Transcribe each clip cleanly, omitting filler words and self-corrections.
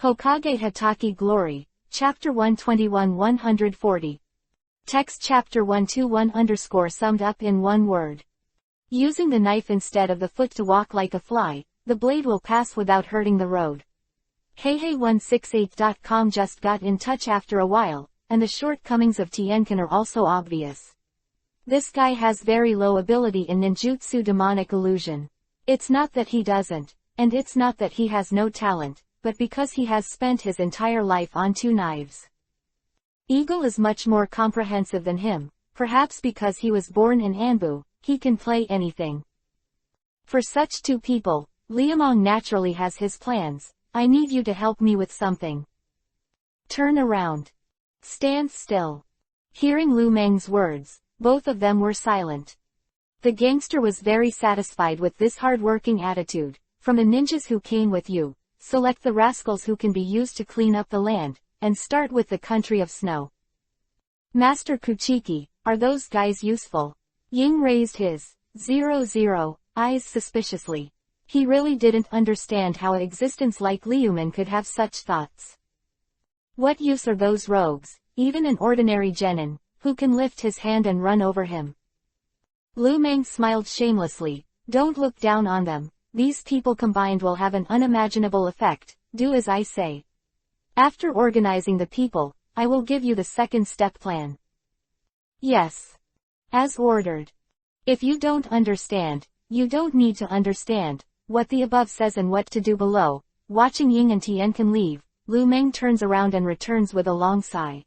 Hokage Hatake Glory, Chapter 121-140. Text Chapter 121 summed up in one word. Using the knife instead of the foot to walk like a fly, the blade will pass without hurting the road. Hey168.com just got in touch after a while, and the shortcomings of Tienkin are also obvious. This guy has very low ability in ninjutsu demonic illusion. It's not that he doesn't, and it's not that he has no talent, but because he has spent his entire life on two knives. Eagle is much more comprehensive than him, perhaps because he was born in Anbu, he can play anything. For such two people, Liamong naturally has his plans. I need you to help me with something. Turn around. Stand still. Hearing Lu Meng's words, both of them were silent. The gangster was very satisfied with this hard-working attitude. From the ninjas who came with you, select the rascals who can be used to clean up the land, and start with the country of snow. Master Kuchiki, are those guys useful? Ying raised his 00 eyes suspiciously. He really didn't understand how an existence like Liuman could have such thoughts. What use are those rogues, even an ordinary genin, who can lift his hand and run over him? Lu Meng smiled shamelessly. Don't look down on them. These people combined will have an unimaginable effect. Do as I say. After organizing the people, I will give you the second step plan. Yes. As ordered. If you don't understand, you don't need to understand what the above says and what to do below. Watching Ying and Tienkin leave, Lu Meng turns around and returns with a long sigh.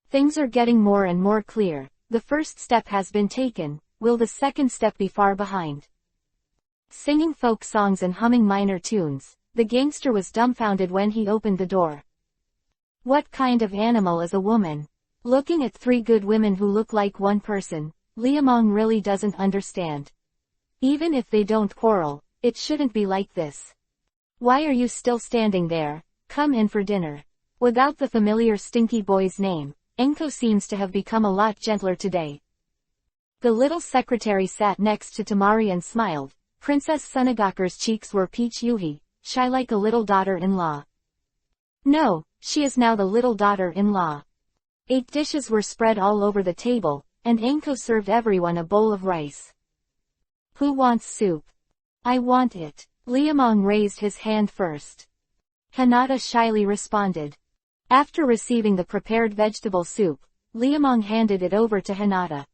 Things are getting more and more clear. The first step has been taken. Will the second step be far behind? Singing folk songs and humming minor tunes, the gangster was dumbfounded when he opened the door. What kind of animal is a woman? Looking at three good women who look like one person, Liamong really doesn't understand. Even if they don't quarrel, it shouldn't be like this. Why are you still standing there? Come in for dinner. Without the familiar stinky boy's name, Enko seems to have become a lot gentler today. The little secretary sat next to Tamari and smiled. Princess Sunagakur's cheeks were peach yuhi, shy like a little daughter-in-law. No, she is now the little daughter-in-law. 8 dishes were spread all over the table, and Enko served everyone a bowl of rice. Who wants soup? I want it. Liamong raised his hand first. Hinata shyly responded. After receiving the prepared vegetable soup, Liamong handed it over to Hinata.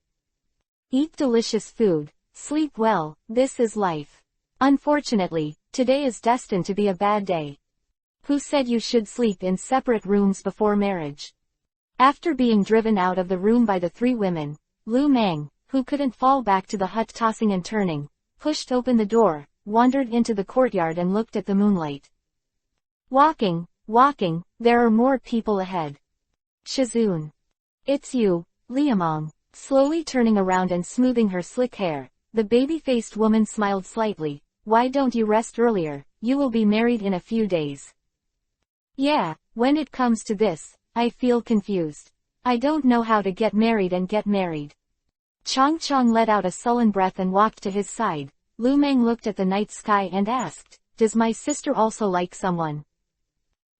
Eat delicious food, sleep well, this is life. Unfortunately, today is destined to be a bad day. Who said you should sleep in separate rooms before marriage? After being driven out of the room by the 3 women, Lu Meng, who couldn't fall back to the hut tossing and turning, pushed open the door, wandered into the courtyard and looked at the moonlight. Walking, there are more people ahead. Shizune. It's you, Liamong. Slowly turning around and smoothing her slick hair, the baby-faced woman smiled slightly. Why don't you rest earlier? You will be married in a few days. Yeah, when it comes to this, I feel confused. I don't know how to get married and get married. Chong Chong let out a sullen breath and walked to his side. Lu Meng looked at the night sky and asked, does my sister also like someone?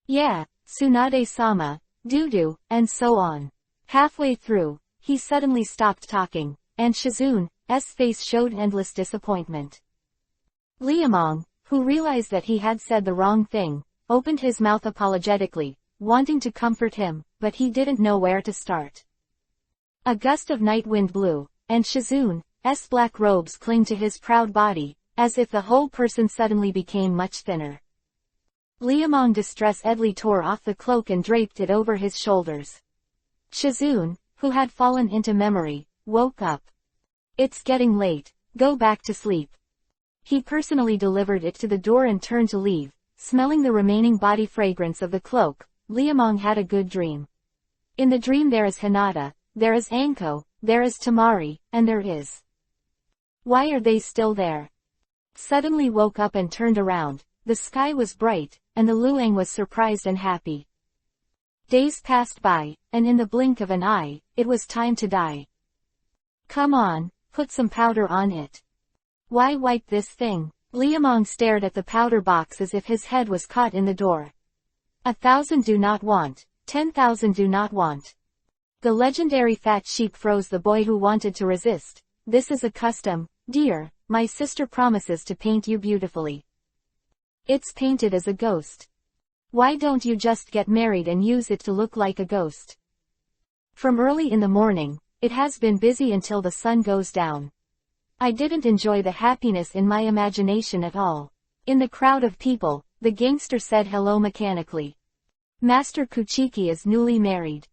Yeah, Tsunade-sama, Dudu, and so on. Halfway through, he suddenly stopped talking, and Shizune's face showed endless disappointment. Liamong, who realized that he had said the wrong thing, opened his mouth apologetically, wanting to comfort him, but he didn't know where to start. A gust of night wind blew, and Shizune's black robes clinged to his proud body, as if the whole person suddenly became much thinner. Liamong distress-edly tore off the cloak and draped it over his shoulders. Shizune, who had fallen into memory, woke up. It's getting late, go back to sleep. He personally delivered it to the door and turned to leave, smelling the remaining body fragrance of the cloak. Liamong had a good dream. In the dream there is Hinata, there is Anko, there is Tamari, and there is... Why are they still there? Suddenly woke up and turned around. The sky was bright, and the Luang was surprised and happy. Days passed by, and in the blink of an eye, it was time to die. Come on, put some powder on it. Why wipe this thing? Liamong stared at the powder box as if his head was caught in the door. 1,000 do not want, 10,000 do not want. The legendary fat sheep froze the boy who wanted to resist. This is a custom, dear, my sister promises to paint you beautifully. It's painted as a ghost. Why don't you just get married and use it to look like a ghost? From early in the morning, it has been busy until the sun goes down. I didn't enjoy the happiness in my imagination at all. In the crowd of people, the gangster said hello mechanically. Master Kuchiki is newly married.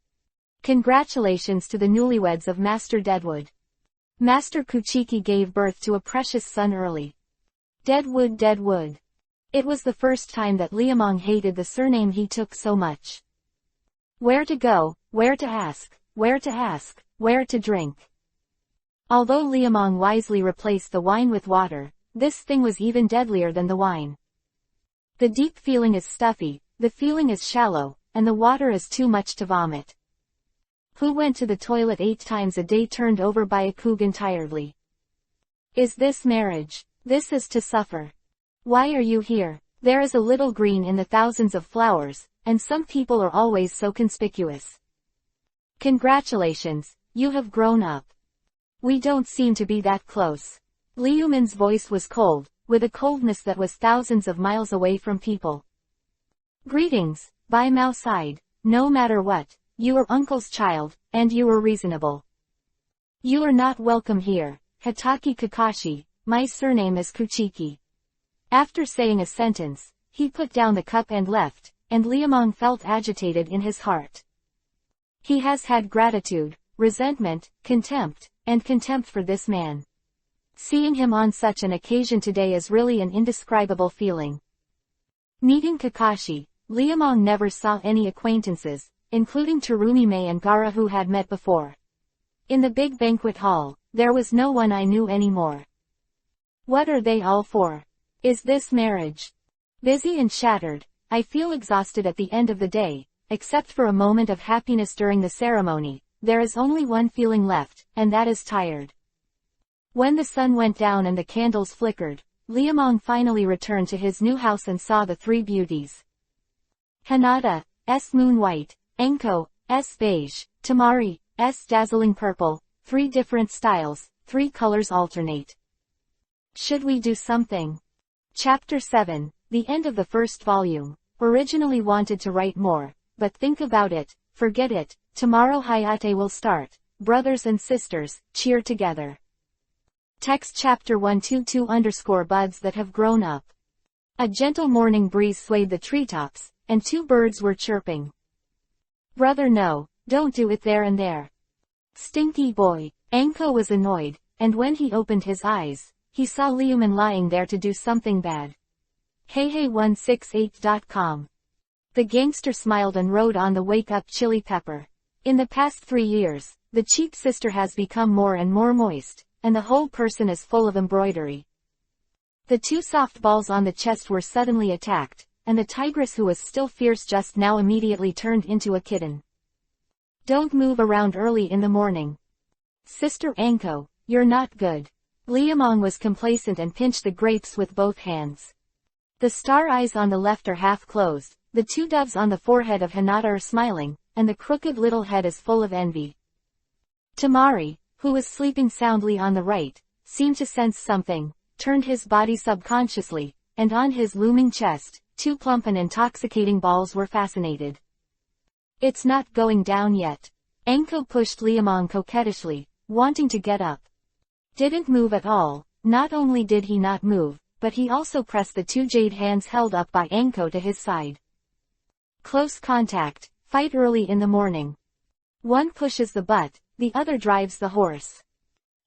Congratulations to the newlyweds of Master Deadwood. Master Kuchiki gave birth to a precious son early. Deadwood, Deadwood. It was the first time that Liamong hated the surname he took so much. Where to go, where to ask, where to ask, where to drink. Although Liamong wisely replaced the wine with water, this thing was even deadlier than the wine. The deep feeling is stuffy, the feeling is shallow, and the water is too much to vomit. Who went to the toilet 8 times a day turned over by a Kugan tiredly. Is this marriage? This is to suffer. Why are you here? There is a little green in the thousands of flowers, and some people are always so conspicuous. Congratulations, you have grown up. We don't seem to be that close. Liuman's voice was cold, with a coldness that was thousands of miles away from people. Greetings, by Mao side, no matter what, you are uncle's child, and you are reasonable. You are not welcome here, Hatake Kakashi, my surname is Kuchiki. After saying a sentence, he put down the cup and left, and Liamong felt agitated in his heart. He has had gratitude, resentment, contempt, and contempt for this man. Seeing him on such an occasion today is really an indescribable feeling. Meeting Kakashi, Liamong never saw any acquaintances, including Terumi-mei and Gara who had met before. In the big banquet hall, there was no one I knew anymore. What are they all for? Is this marriage? Busy and shattered, I feel exhausted at the end of the day, except for a moment of happiness during the ceremony. There is only one feeling left, and that is tired. When the sun went down and the candles flickered, Liamong finally returned to his new house and saw the 3 beauties. Hinata, S moon white, Enko, S beige, Tamari, S dazzling purple, 3 different styles, 3 colors alternate. Should we do something? Chapter 7, the end of the first volume. Originally wanted to write more, but think about it, forget it, tomorrow Hayate will start. Brothers and sisters, cheer together. Text chapter 122_buds that have grown up. A gentle morning breeze swayed the treetops, and 2 birds were chirping. Brother no, don't do it there and there. Stinky boy. Enko was annoyed, and when he opened his eyes, he saw Liuman lying there to do something bad. Hey168.com. The gangster smiled and rode on the Wake Up Chili Pepper. In the past 3 years, the cheap sister has become more and more moist, and the whole person is full of embroidery. The 2 soft balls on the chest were suddenly attacked, and the tigress who was still fierce just now immediately turned into a kitten. Don't move around early in the morning. Sister Enko, you're not good. Liamong was complacent and pinched the grapes with both hands. The star eyes on the left are half closed, the 2 doves on the forehead of Hinata are smiling, and the crooked little head is full of envy. Tamari, who was sleeping soundly on the right, seemed to sense something, turned his body subconsciously, and on his looming chest, 2 plump and intoxicating balls were fascinated. It's not going down yet. Enko pushed Liamong coquettishly, wanting to get up. Didn't move at all. Not only did he not move, but he also pressed the 2 jade hands held up by Enko to his side. Close contact, fight early in the morning. One pushes the butt, the other drives the horse.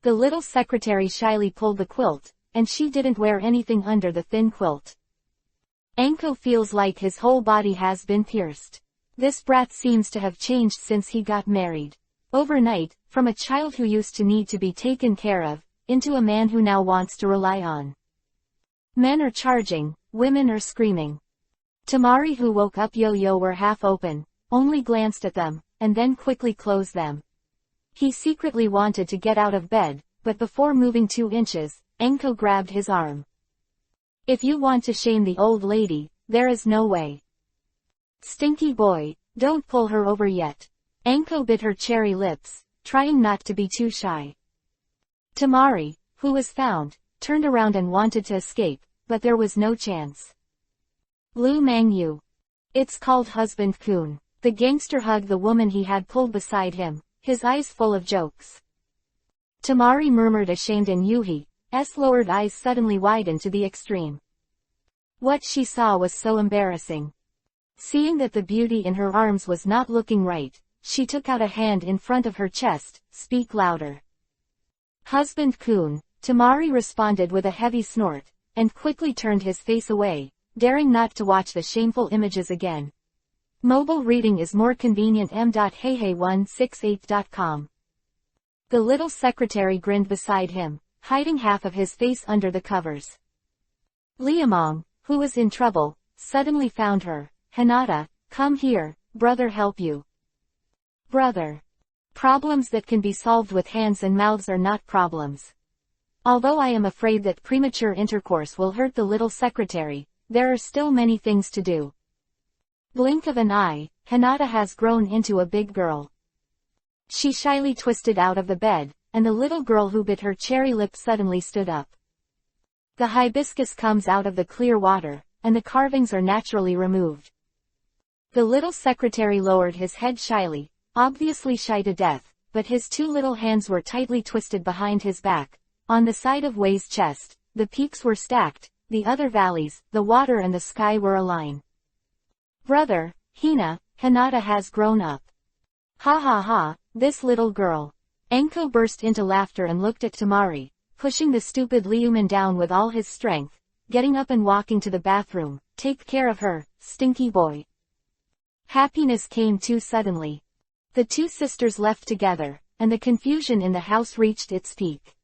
The little secretary shyly pulled the quilt, and she didn't wear anything under the thin quilt. Enko feels like his whole body has been pierced. This brat seems to have changed since he got married. Overnight, from a child who used to need to be taken care of, into a man who now wants to rely on. Men are charging, women are screaming. Tamari, who woke up Yo-Yo, were half open, only glanced at them, and then quickly closed them. He secretly wanted to get out of bed, but before moving 2 inches, Enko grabbed his arm. If you want to shame the old lady, there is no way. Stinky boy, don't pull her over yet. Anko bit her cherry lips, trying not to be too shy. Tamari, who was found, turned around and wanted to escape, but there was no chance. Lu Mangyu. It's called Husband Kun. The gangster hugged the woman he had pulled beside him, his eyes full of jokes. Tamari murmured ashamed and Yuhi's lowered eyes suddenly widened to the extreme. What she saw was so embarrassing. Seeing that the beauty in her arms was not looking right, she took out a hand in front of her chest. Speak louder. Husband Kun, Tamari responded with a heavy snort, and quickly turned his face away, daring not to watch the shameful images again. Mobile reading is more convenient. m.heihei168.com. The little secretary grinned beside him, hiding half of his face under the covers. Liamong, who was in trouble, suddenly found her. Hinata, come here, brother help you. Brother. Problems that can be solved with hands and mouths are not problems. Although I am afraid that premature intercourse will hurt the little secretary, there are still many things to do. Blink of an eye, Hinata has grown into a big girl. She shyly twisted out of the bed, and the little girl who bit her cherry lip suddenly stood up. The hibiscus comes out of the clear water, and the carvings are naturally removed. The little secretary lowered his head shyly, obviously shy to death, but his two little hands were tightly twisted behind his back. On the side of Wei's chest, the peaks were stacked, the other valleys, the water and the sky were a line. Brother, Hinata has grown up. Ha ha ha, this little girl. Anko burst into laughter and looked at Tamari, pushing the stupid Liuman down with all his strength, getting up and walking to the bathroom. Take care of her, stinky boy. Happiness came too suddenly. The two sisters left together, and the confusion in the house reached its peak.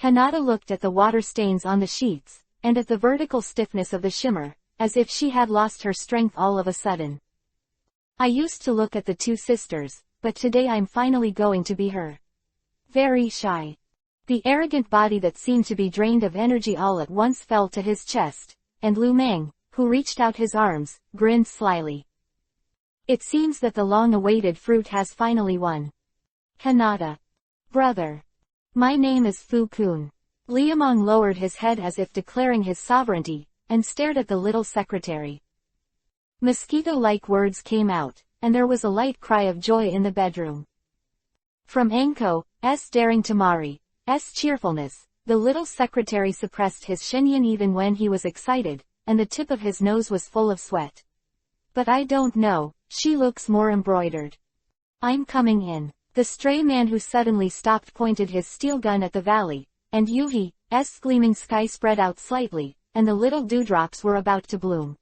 Hinata looked at the water stains on the sheets, and at the vertical stiffness of the shimmer, as if she had lost her strength all of a sudden. I used to look at the two sisters, but today I'm finally going to be her. Very shy. The arrogant body that seemed to be drained of energy all at once fell to his chest, and Lu Meng, who reached out his arms, grinned slyly. It seems that the long-awaited fruit has finally won. Hinata. Brother. My name is Fu Kun. Liamong lowered his head as if declaring his sovereignty, and stared at the little secretary. Mosquito-like words came out, and there was a light cry of joy in the bedroom. From Anko's daring Tamari's cheerfulness, the little secretary suppressed his Shenyang even when he was excited, and the tip of his nose was full of sweat. But I don't know, she looks more embroidered. I'm coming in. The stray man who suddenly stopped pointed his steel gun at the valley, and Yuhi's gleaming sky spread out slightly, and the little dewdrops were about to bloom.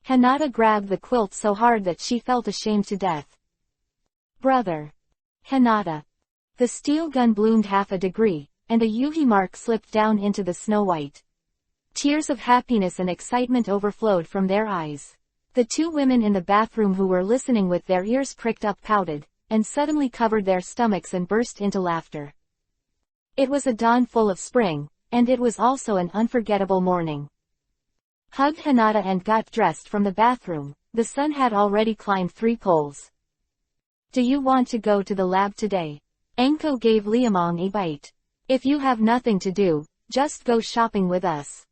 Hinata grabbed the quilt so hard that she felt ashamed to death. Brother. Hinata. The steel gun bloomed half a degree, and a Yuhi mark slipped down into the snow white. Tears of happiness and excitement overflowed from their eyes. The two women in the bathroom who were listening with their ears pricked up pouted, and suddenly covered their stomachs and burst into laughter. It was a dawn full of spring, and it was also an unforgettable morning. Hugged Hinata and got dressed from the bathroom. The sun had already climbed 3 poles. Do you want to go to the lab today? Anko gave Liamong a bite. If you have nothing to do, just go shopping with us.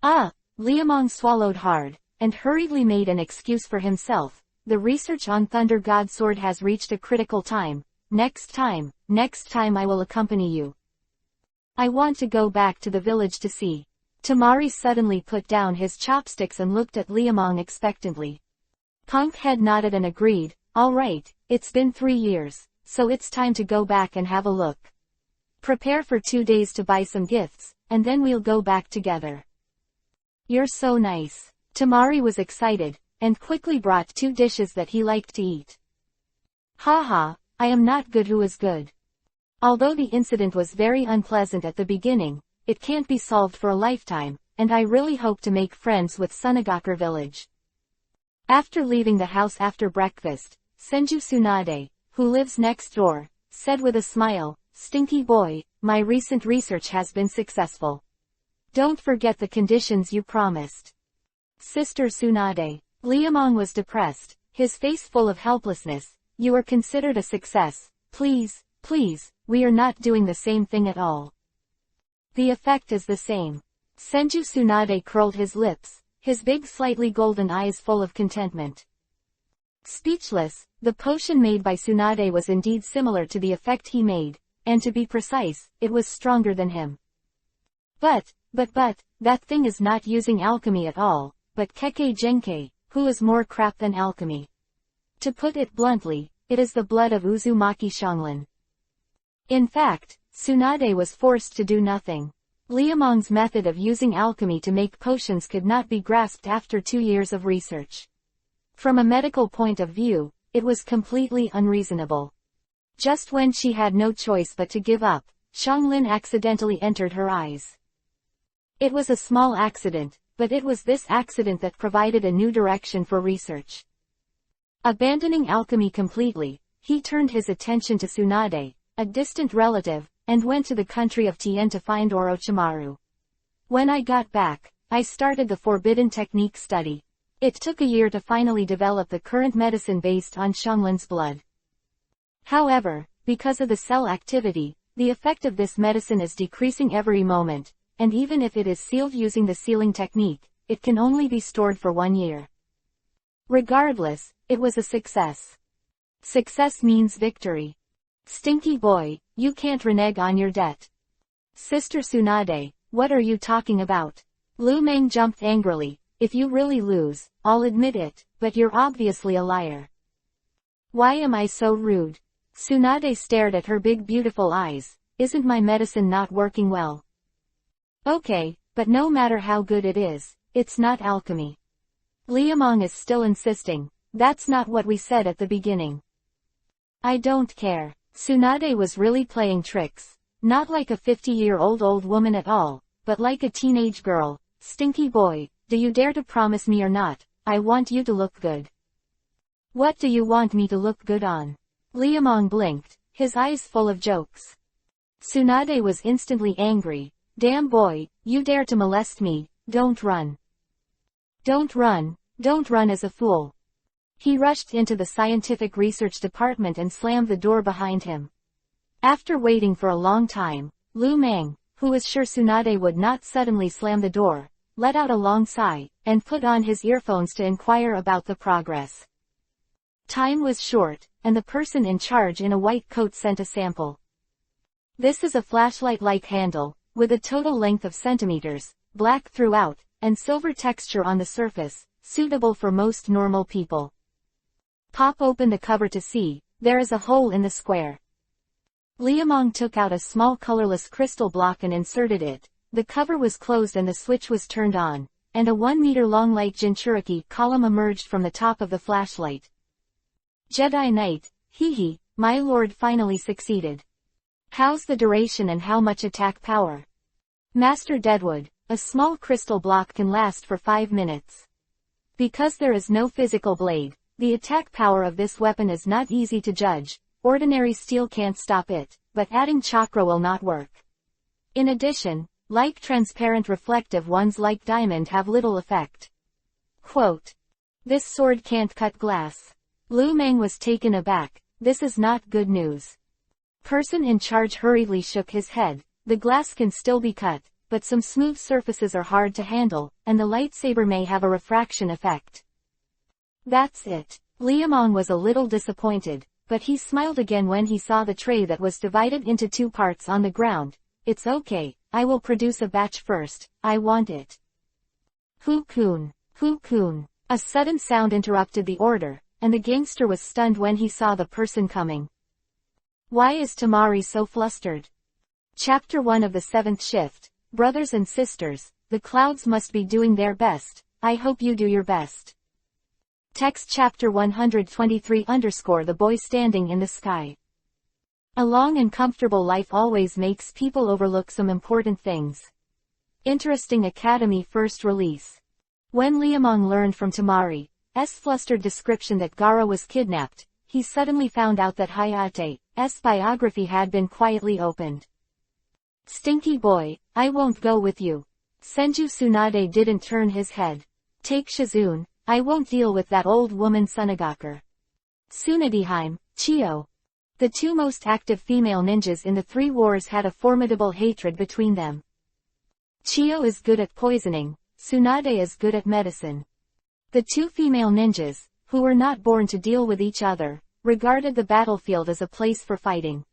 Liamong swallowed hard, and hurriedly made an excuse for himself. The research on Thunder God Sword has reached a critical time. Next time I will accompany you. I want to go back to the village to see. Tamari suddenly put down his chopsticks and looked at Liamong expectantly. Punkhead nodded and agreed. All right, it's been 3 years, so it's time to go back and have a look. Prepare for 2 days to buy some gifts, and then we'll go back together. You're so nice. Tamari was excited, and quickly brought 2 dishes that he liked to eat. Haha, I am not good who is good. Although the incident was very unpleasant at the beginning, it can't be solved for a lifetime, and I really hope to make friends with Sunagakure village. After leaving the house after breakfast, Senju Tsunade, who lives next door, said with a smile, Stinky boy, my recent research has been successful. Don't forget the conditions you promised. Sister Tsunade. Liamong was depressed, his face full of helplessness. You are considered a success. Please, please, we are not doing the same thing at all. The effect is the same. Senju Tsunade curled his lips, his big slightly golden eyes full of contentment. Speechless, the potion made by Tsunade was indeed similar to the effect he made, and to be precise, it was stronger than him. But, that thing is not using alchemy at all, but Kekkei Genkei, who is more crap than alchemy. To put it bluntly, it is the blood of Uzumaki Xianglin. In fact, Tsunade was forced to do nothing. Liamong's method of using alchemy to make potions could not be grasped after 2 years of research. From a medical point of view, it was completely unreasonable. Just when she had no choice but to give up, Xianglin accidentally entered her eyes. It was a small accident, but it was this accident that provided a new direction for research. Abandoning alchemy completely, he turned his attention to Tsunade, a distant relative, and went to the country of Tien to find Orochimaru. When I got back, I started the forbidden technique study. It took a year to finally develop the current medicine based on Xianglin's blood. However, because of the cell activity, the effect of this medicine is decreasing every moment, and even if it is sealed using the sealing technique, it can only be stored for 1 year. Regardless, it was a success. Success means victory. Stinky boy, you can't renege on your debt. Sister Tsunade, what are you talking about? Lu Meng jumped angrily. If you really lose, I'll admit it, but you're obviously a liar. Why am I so rude? Tsunade stared at her big beautiful eyes. Isn't my medicine not working well? Okay, but no matter how good it is, it's not alchemy. Liamong is still insisting. That's not what we said at the beginning. I don't care. Tsunade was really playing tricks. Not like a 50-year-old old woman at all, but like a teenage girl. Stinky boy, do you dare to promise me or not? I want you to look good. What do you want me to look good on? Liamong blinked, his eyes full of jokes. Tsunade was instantly angry. Damn boy, you dare to molest me, don't run. Don't run as a fool. He rushed into the scientific research department and slammed the door behind him. After waiting for a long time, Lu Meng, who was sure Tsunade would not suddenly slam the door, let out a long sigh, and put on his earphones to inquire about the progress. Time was short, and the person in charge in a white coat sent a sample. This is a flashlight-like handle, with a total length of centimeters, black throughout, and silver texture on the surface, suitable for most normal people. Pop open the cover to see, there is a hole in the square. Liamong took out a small colorless crystal block and inserted it. The cover was closed and the switch was turned on, and a 1-meter-long light Jinchuriki column emerged from the top of the flashlight. Jedi Knight, hee, my lord finally succeeded. How's the duration and how much attack power? Master Deadwood, a small crystal block can last for 5 minutes. Because there is no physical blade, the attack power of this weapon is not easy to judge. Ordinary steel can't stop it, but adding chakra will not work. In addition, like transparent reflective ones like diamond have little effect. Quote. This sword can't cut glass. Lu Meng was taken aback. This is not good news. Person in charge hurriedly shook his head. The glass can still be cut, but some smooth surfaces are hard to handle, and the lightsaber may have a refraction effect. That's it. Liamong was a little disappointed, but he smiled again when he saw the tray that was divided into 2 parts on the ground. It's okay, I will produce a batch first, I want it. Hu-kun. A sudden sound interrupted the order, and the gangster was stunned when he saw the person coming. Why is Tamari so flustered? Chapter 1 of the 7th shift. Brothers and sisters, the clouds must be doing their best. I hope you do your best. Text chapter 123 _ the boy standing in the sky. A long and comfortable life always makes people overlook some important things. Interesting Academy first release. When Liamong learned from Tamari's flustered description that Gaara was kidnapped, he suddenly found out that Hatake's biography had been quietly opened. Stinky boy, I won't go with you. Senju Tsunade didn't turn his head. Take Shizune, I won't deal with that old woman Sunagaker. Tsunadeheim, Chiyo. The two most active female ninjas in the three wars had a formidable hatred between them. Chiyo is good at poisoning, Tsunade is good at medicine. The two female ninjas, who were not born to deal with each other, regarded the battlefield as a place for fighting.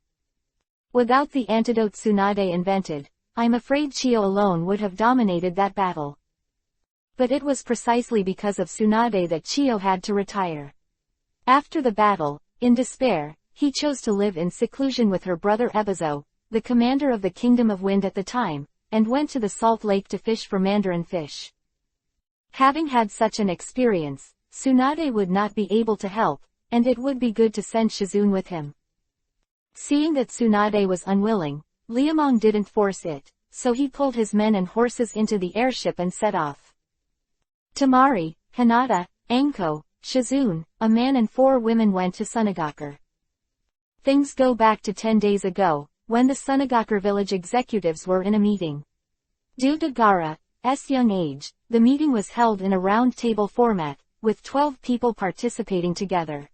Without the antidote Tsunade invented, I'm afraid Chiyo alone would have dominated that battle. But it was precisely because of Tsunade that Chiyo had to retire. After the battle, in despair, he chose to live in seclusion with her brother Ebizo, the commander of the Kingdom of Wind at the time, and went to the Salt Lake to fish for mandarin fish. Having had such an experience, Tsunade would not be able to help, and it would be good to send Shizune with him. Seeing that Tsunade was unwilling, Liamong didn't force it, so he pulled his men and horses into the airship and set off. Tamari, Hinata, Anko, Shizune, a man and 4 women went to Sunagaker. Things go back to 10 days ago, when the Sunagaker village executives were in a meeting. Due to Gaara's young age, the meeting was held in a round table format, with 12 people participating together.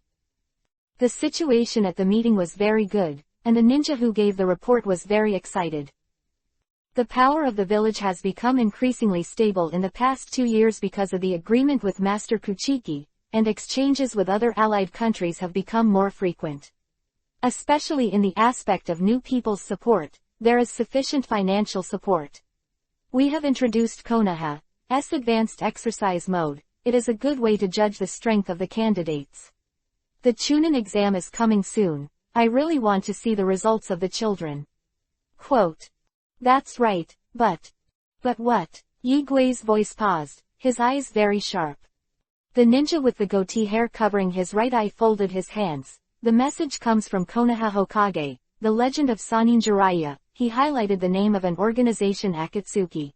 The situation at the meeting was very good, and the ninja who gave the report was very excited. The power of the village has become increasingly stable in the past 2 years because of the agreement with Master Kuchiki, and exchanges with other allied countries have become more frequent. Especially in the aspect of new people's support, there is sufficient financial support. We have introduced Konoha's advanced exercise mode. It is a good way to judge the strength of the candidates. The Chunin exam is coming soon. I really want to see the results of the children. Quote. That's right, but what? Yigui's voice paused, his eyes very sharp. The ninja with the goatee hair covering his right eye folded his hands. The message comes from Konoha Hokage, the legend of Sannin Jiraiya. He highlighted the name of an organization Akatsuki.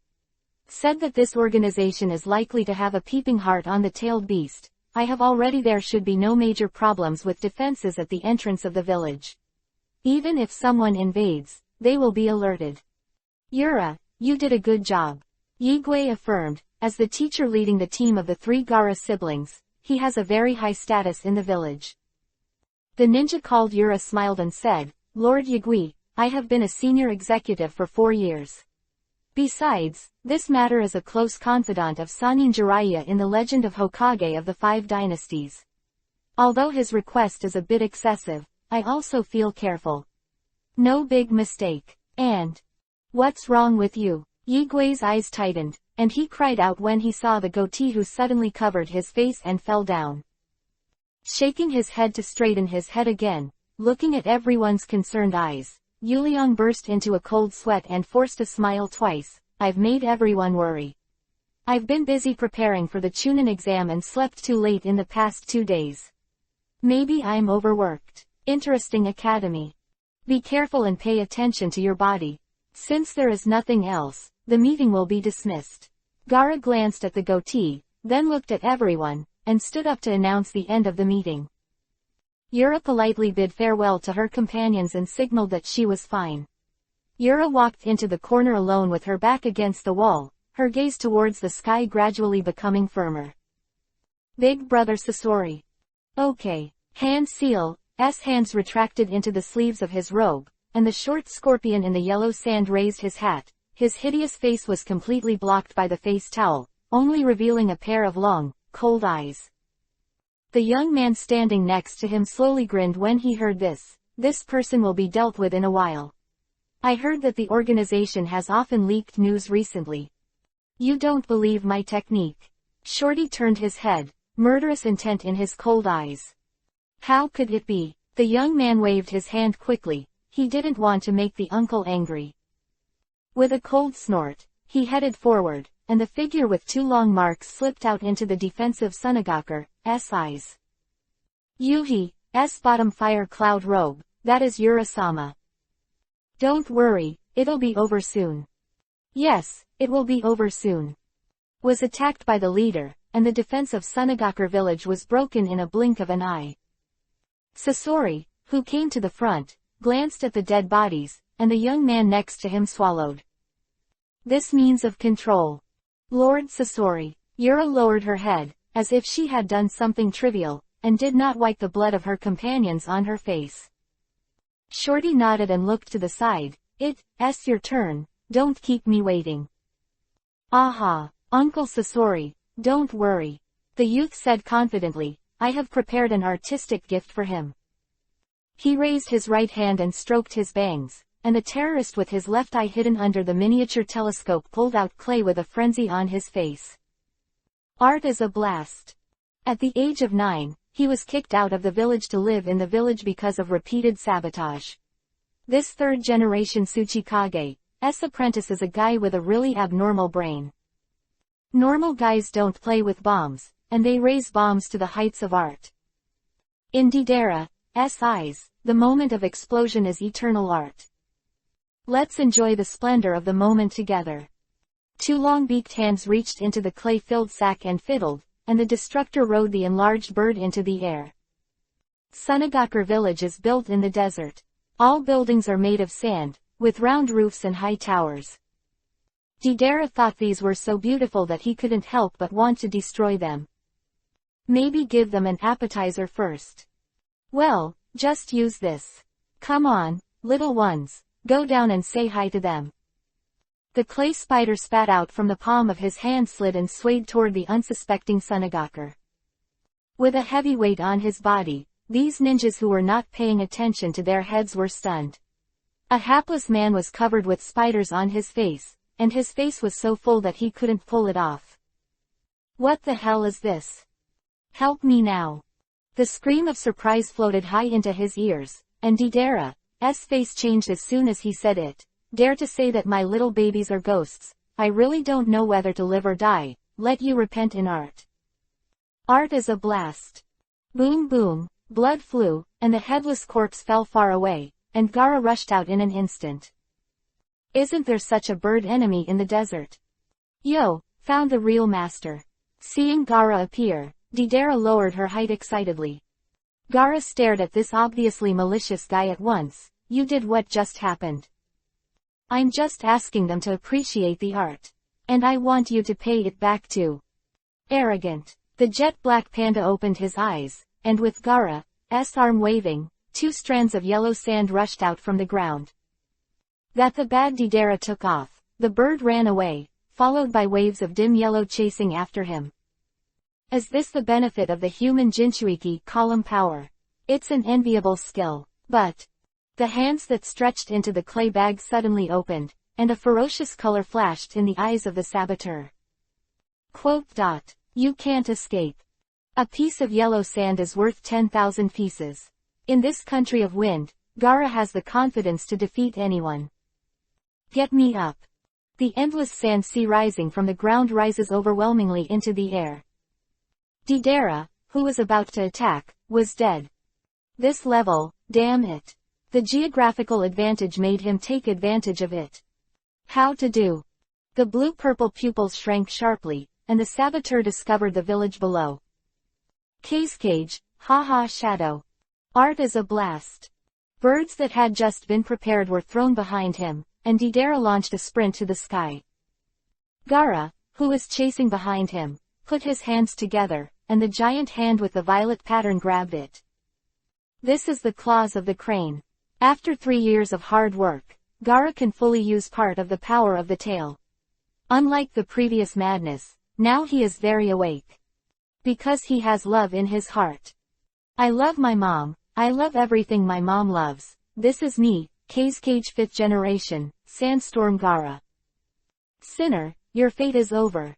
Said that this organization is likely to have a peeping heart on the tailed beast. I have already there should be no major problems with defenses at the entrance of the village. Even if someone invades, they will be alerted. Yura, you did a good job. Yigui affirmed, as the teacher leading the team of the 3 Gaara siblings. He has a very high status in the village. The ninja called Yura smiled and said, Lord Yigui, I have been a senior executive for 4 years. Besides, this matter is a close confidant of Sannin Jiraiya in the legend of Hokage of the 5 dynasties. Although his request is a bit excessive, I also feel careful. No big mistake. And what's wrong with you? Yigui's eyes tightened, and he cried out when he saw the goatee who suddenly covered his face and fell down. Shaking his head to straighten his head again, looking at everyone's concerned eyes, Yuliang burst into a cold sweat and forced a smile twice. I've made everyone worry. I've been busy preparing for the Chunin exam and slept too late in the past 2 days. Maybe I'm overworked. Interesting academy. Be careful and pay attention to your body. Since there is nothing else, the meeting will be dismissed. Gaara glanced at the goatee, then looked at everyone, and stood up to announce the end of the meeting. Yura politely bid farewell to her companions and signaled that she was fine. Yura walked into the corner alone with her back against the wall, her gaze towards the sky gradually becoming firmer. Big brother Sasori. Okay. Hand Seal's hands retracted into the sleeves of his robe, and the short scorpion in the yellow sand raised his hat. His hideous face was completely blocked by the face towel, only revealing a pair of long, cold eyes. The young man standing next to him slowly grinned when he heard this. This person will be dealt with in a while. I heard that the organization has often leaked news recently. You don't believe my technique. Shorty turned his head, murderous intent in his cold eyes. How could it be? The young man waved his hand quickly. He didn't want to make the uncle angry. With a cold snort, he headed forward, and the figure with 2 long marks slipped out into the defensive Sunagaker's eyes. Yuhi's bottom fire cloud robe, that is Yura-sama. Don't worry, it'll be over soon. Yes, it will be over soon. Was attacked by the leader, and the defense of Sunagaker village was broken in a blink of an eye. Sasori, who came to the front, glanced at the dead bodies, and the young man next to him swallowed. This means of control. Lord Sasori. Yura lowered her head, as if she had done something trivial, and did not wipe the blood of her companions on her face. Shorty nodded and looked to the side. It's your turn, don't keep me waiting. Aha, Uncle Sasori, don't worry. The youth said confidently, I have prepared an artistic gift for him. He raised his right hand and stroked his bangs, and the terrorist with his left eye hidden under the miniature telescope pulled out clay with a frenzy on his face. Art is a blast. At the age of 9, he was kicked out of the village to live in the village because of repeated sabotage. This third-generation Tsuchikage's apprentice is a guy with a really abnormal brain. Normal guys don't play with bombs, and they raise bombs to the heights of art. In Deidara's eyes, the moment of explosion is eternal art. Let's enjoy the splendor of the moment together. Two long-beaked hands reached into the clay-filled sack and fiddled, and the destructor rode the enlarged bird into the air. Sunagakure village is built in the desert. All buildings are made of sand, with round roofs and high towers. Deidara thought these were so beautiful that he couldn't help but want to destroy them. Maybe give them an appetizer first. Well, just use this. Come on, little ones, go down and say hi to them. The clay spider spat out from the palm of his hand, slid and swayed toward the unsuspecting Sunagakure. With a heavy weight on his body, these ninjas who were not paying attention to their heads were stunned. A hapless man was covered with spiders on his face, and his face was so full that he couldn't pull it off. What the hell is this? Help me now. The scream of surprise floated high into his ears, and Deidara's face changed as soon as he said it. Dare to say that my little babies are ghosts? I really don't know whether to live or die. Let you repent in art. Art is a blast. Boom boom, blood flew, and the headless corpse fell far away, and Gaara rushed out in an instant. Isn't there such a bird enemy in the desert? Yo, found the real master. Seeing Gaara appear, Deidara lowered her height excitedly. Gaara stared at this obviously malicious guy at once. You did what just happened? I'm just asking them to appreciate the art. And I want you to pay it back too. Arrogant. The jet black panda opened his eyes, and with Gaara's arm waving, 2 strands of yellow sand rushed out from the ground. That the bad Deidara took off, the bird ran away, followed by waves of dim yellow chasing after him. Is this the benefit of the human Jinchuiki column power? It's an enviable skill, but... The hands that stretched into the clay bag suddenly opened, and a ferocious color flashed in the eyes of the saboteur. Quote. You can't escape. A piece of yellow sand is worth 10,000 pieces. In this country of wind, Gaara has the confidence to defeat anyone. Get me up. The endless sand sea rising from the ground rises overwhelmingly into the air. Deidara, who was about to attack, was dead. This level, damn it. The geographical advantage made him take advantage of it. How to do? The blue-purple pupils shrank sharply, and the saboteur discovered the village below. Cage, haha shadow. Art is a blast. Birds that had just been prepared were thrown behind him, and Deidara launched a sprint to the sky. Gaara, who was chasing behind him, put his hands together, and the giant hand with the violet pattern grabbed it. This is the claws of the crane. After 3 years of hard work, Gaara can fully use part of the power of the tail. Unlike the previous madness, now he is very awake. Because he has love in his heart. I love my mom, I love everything my mom loves. This is me, Cage 5th generation, Sandstorm Gaara. Sinner, your fate is over.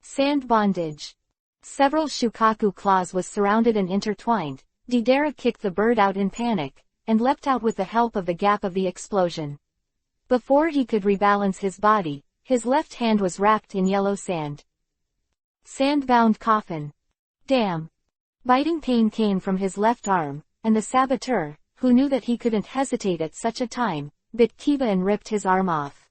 Sand bondage. Several Shukaku claws was surrounded and intertwined. Deidara kicked the bird out in panic, and leapt out with the help of the gap of the explosion. Before he could rebalance his body, his left hand was wrapped in yellow sand. Sand-bound coffin. Damn. Biting pain came from his left arm, and the saboteur, who knew that he couldn't hesitate at such a time, bit Kiba and ripped his arm off.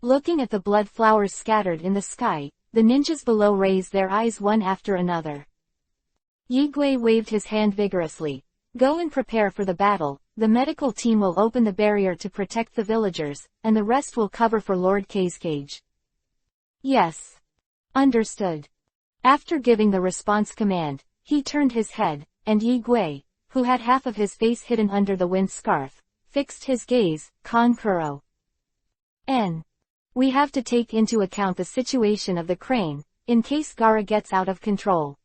Looking at the blood flowers scattered in the sky, the ninjas below raised their eyes one after another. Yigui waved his hand vigorously. Go and prepare for the battle. The medical team will open the barrier to protect the villagers, and the rest will cover for Lord Cage. Yes. Understood. After giving the response command, he turned his head, and Yi Gui, who had half of his face hidden under the wind scarf, fixed his gaze. Kankuro. We have to take into account the situation of the crane, in case Gaara gets out of control.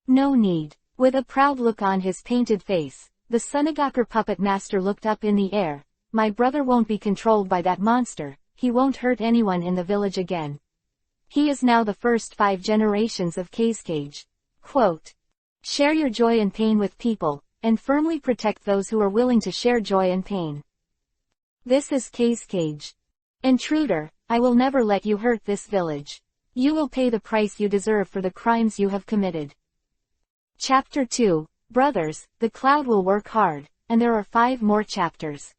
No need. With a proud look on his painted face, the Sunagakur puppet master looked up in the air. My brother won't be controlled by that monster, he won't hurt anyone in the village again. He is now the first 5 generations of Kazekage. Quote. Share your joy and pain with people, and firmly protect those who are willing to share joy and pain. This is Kazekage. Intruder, I will never let you hurt this village. You will pay the price you deserve for the crimes you have committed. Chapter 2, Brothers, the cloud will work hard, and there are 5 more chapters.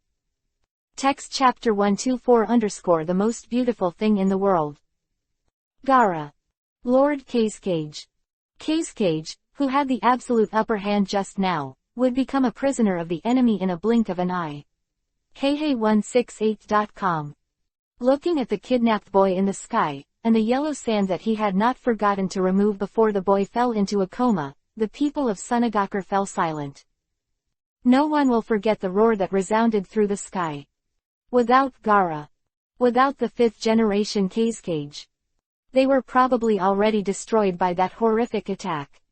Text chapter 124 the most beautiful thing in the world. Gaara. Lord Kazekage. Kazekage, who had the absolute upper hand just now, would become a prisoner of the enemy in a blink of an eye. Heihei168.com. Looking at the kidnapped boy in the sky, and the yellow sand that he had not forgotten to remove before the boy fell into a coma, the people of Sunagakur fell silent. No one will forget the roar that resounded through the sky. Without Gaara. Without the 5th generation Kazekage. They were probably already destroyed by that horrific attack.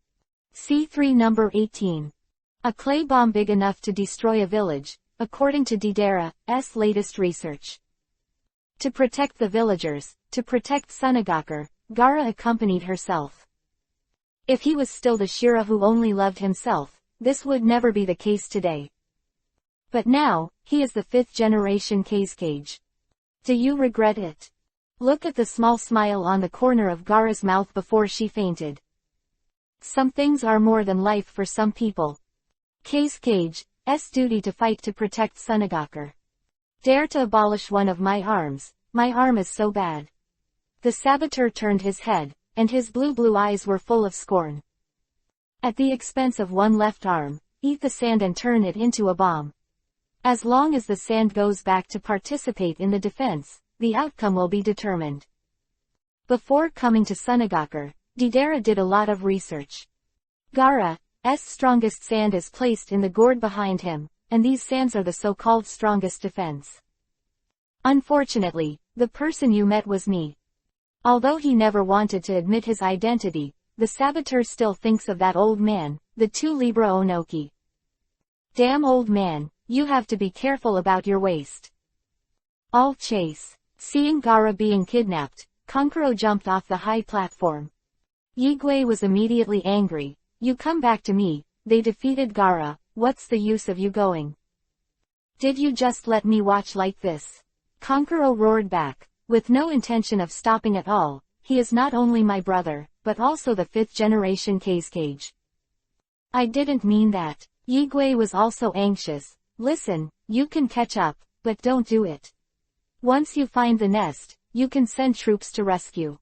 C3 number 18. A clay bomb big enough to destroy a village, according to Didera's latest research. To protect the villagers, to protect Sunagakur, Gaara accompanied herself. If he was still the Shira who only loved himself, this would never be the case today. But now, he is the 5th generation Kazekage. Do you regret it? Look at the small smile on the corner of Gaara's mouth before she fainted. Some things are more than life for some people. Kazecage's duty to fight to protect Sunagakur. Dare to abolish one of my arms is so bad. The saboteur turned his head, and his blue eyes were full of scorn. At the expense of one left arm, eat the sand and turn it into a bomb. As long as the sand goes back to participate in the defense, the outcome will be determined. Before coming to Sunagakur, Didera did a lot of research. Gaara's strongest sand is placed in the gourd behind him, and these sands are the so-called strongest defense. Unfortunately, the person you met was me. Although he never wanted to admit his identity, the saboteur still thinks of that old man, the 2 Libra Onoki. Damn old man, you have to be careful about your waist. All chase. Seeing Gaara being kidnapped, Kankuro jumped off the high platform. Yi Gui was immediately angry. You come back to me, they defeated Gaara, what's the use of you going? Did you just let me watch like this? Kankuro roared back, with no intention of stopping at all. He is not only my brother, but also the 5th generation Kazekage. I didn't mean that. Yi Gui was also anxious. Listen, you can catch up, but don't do it. Once you find the nest, you can send troops to rescue.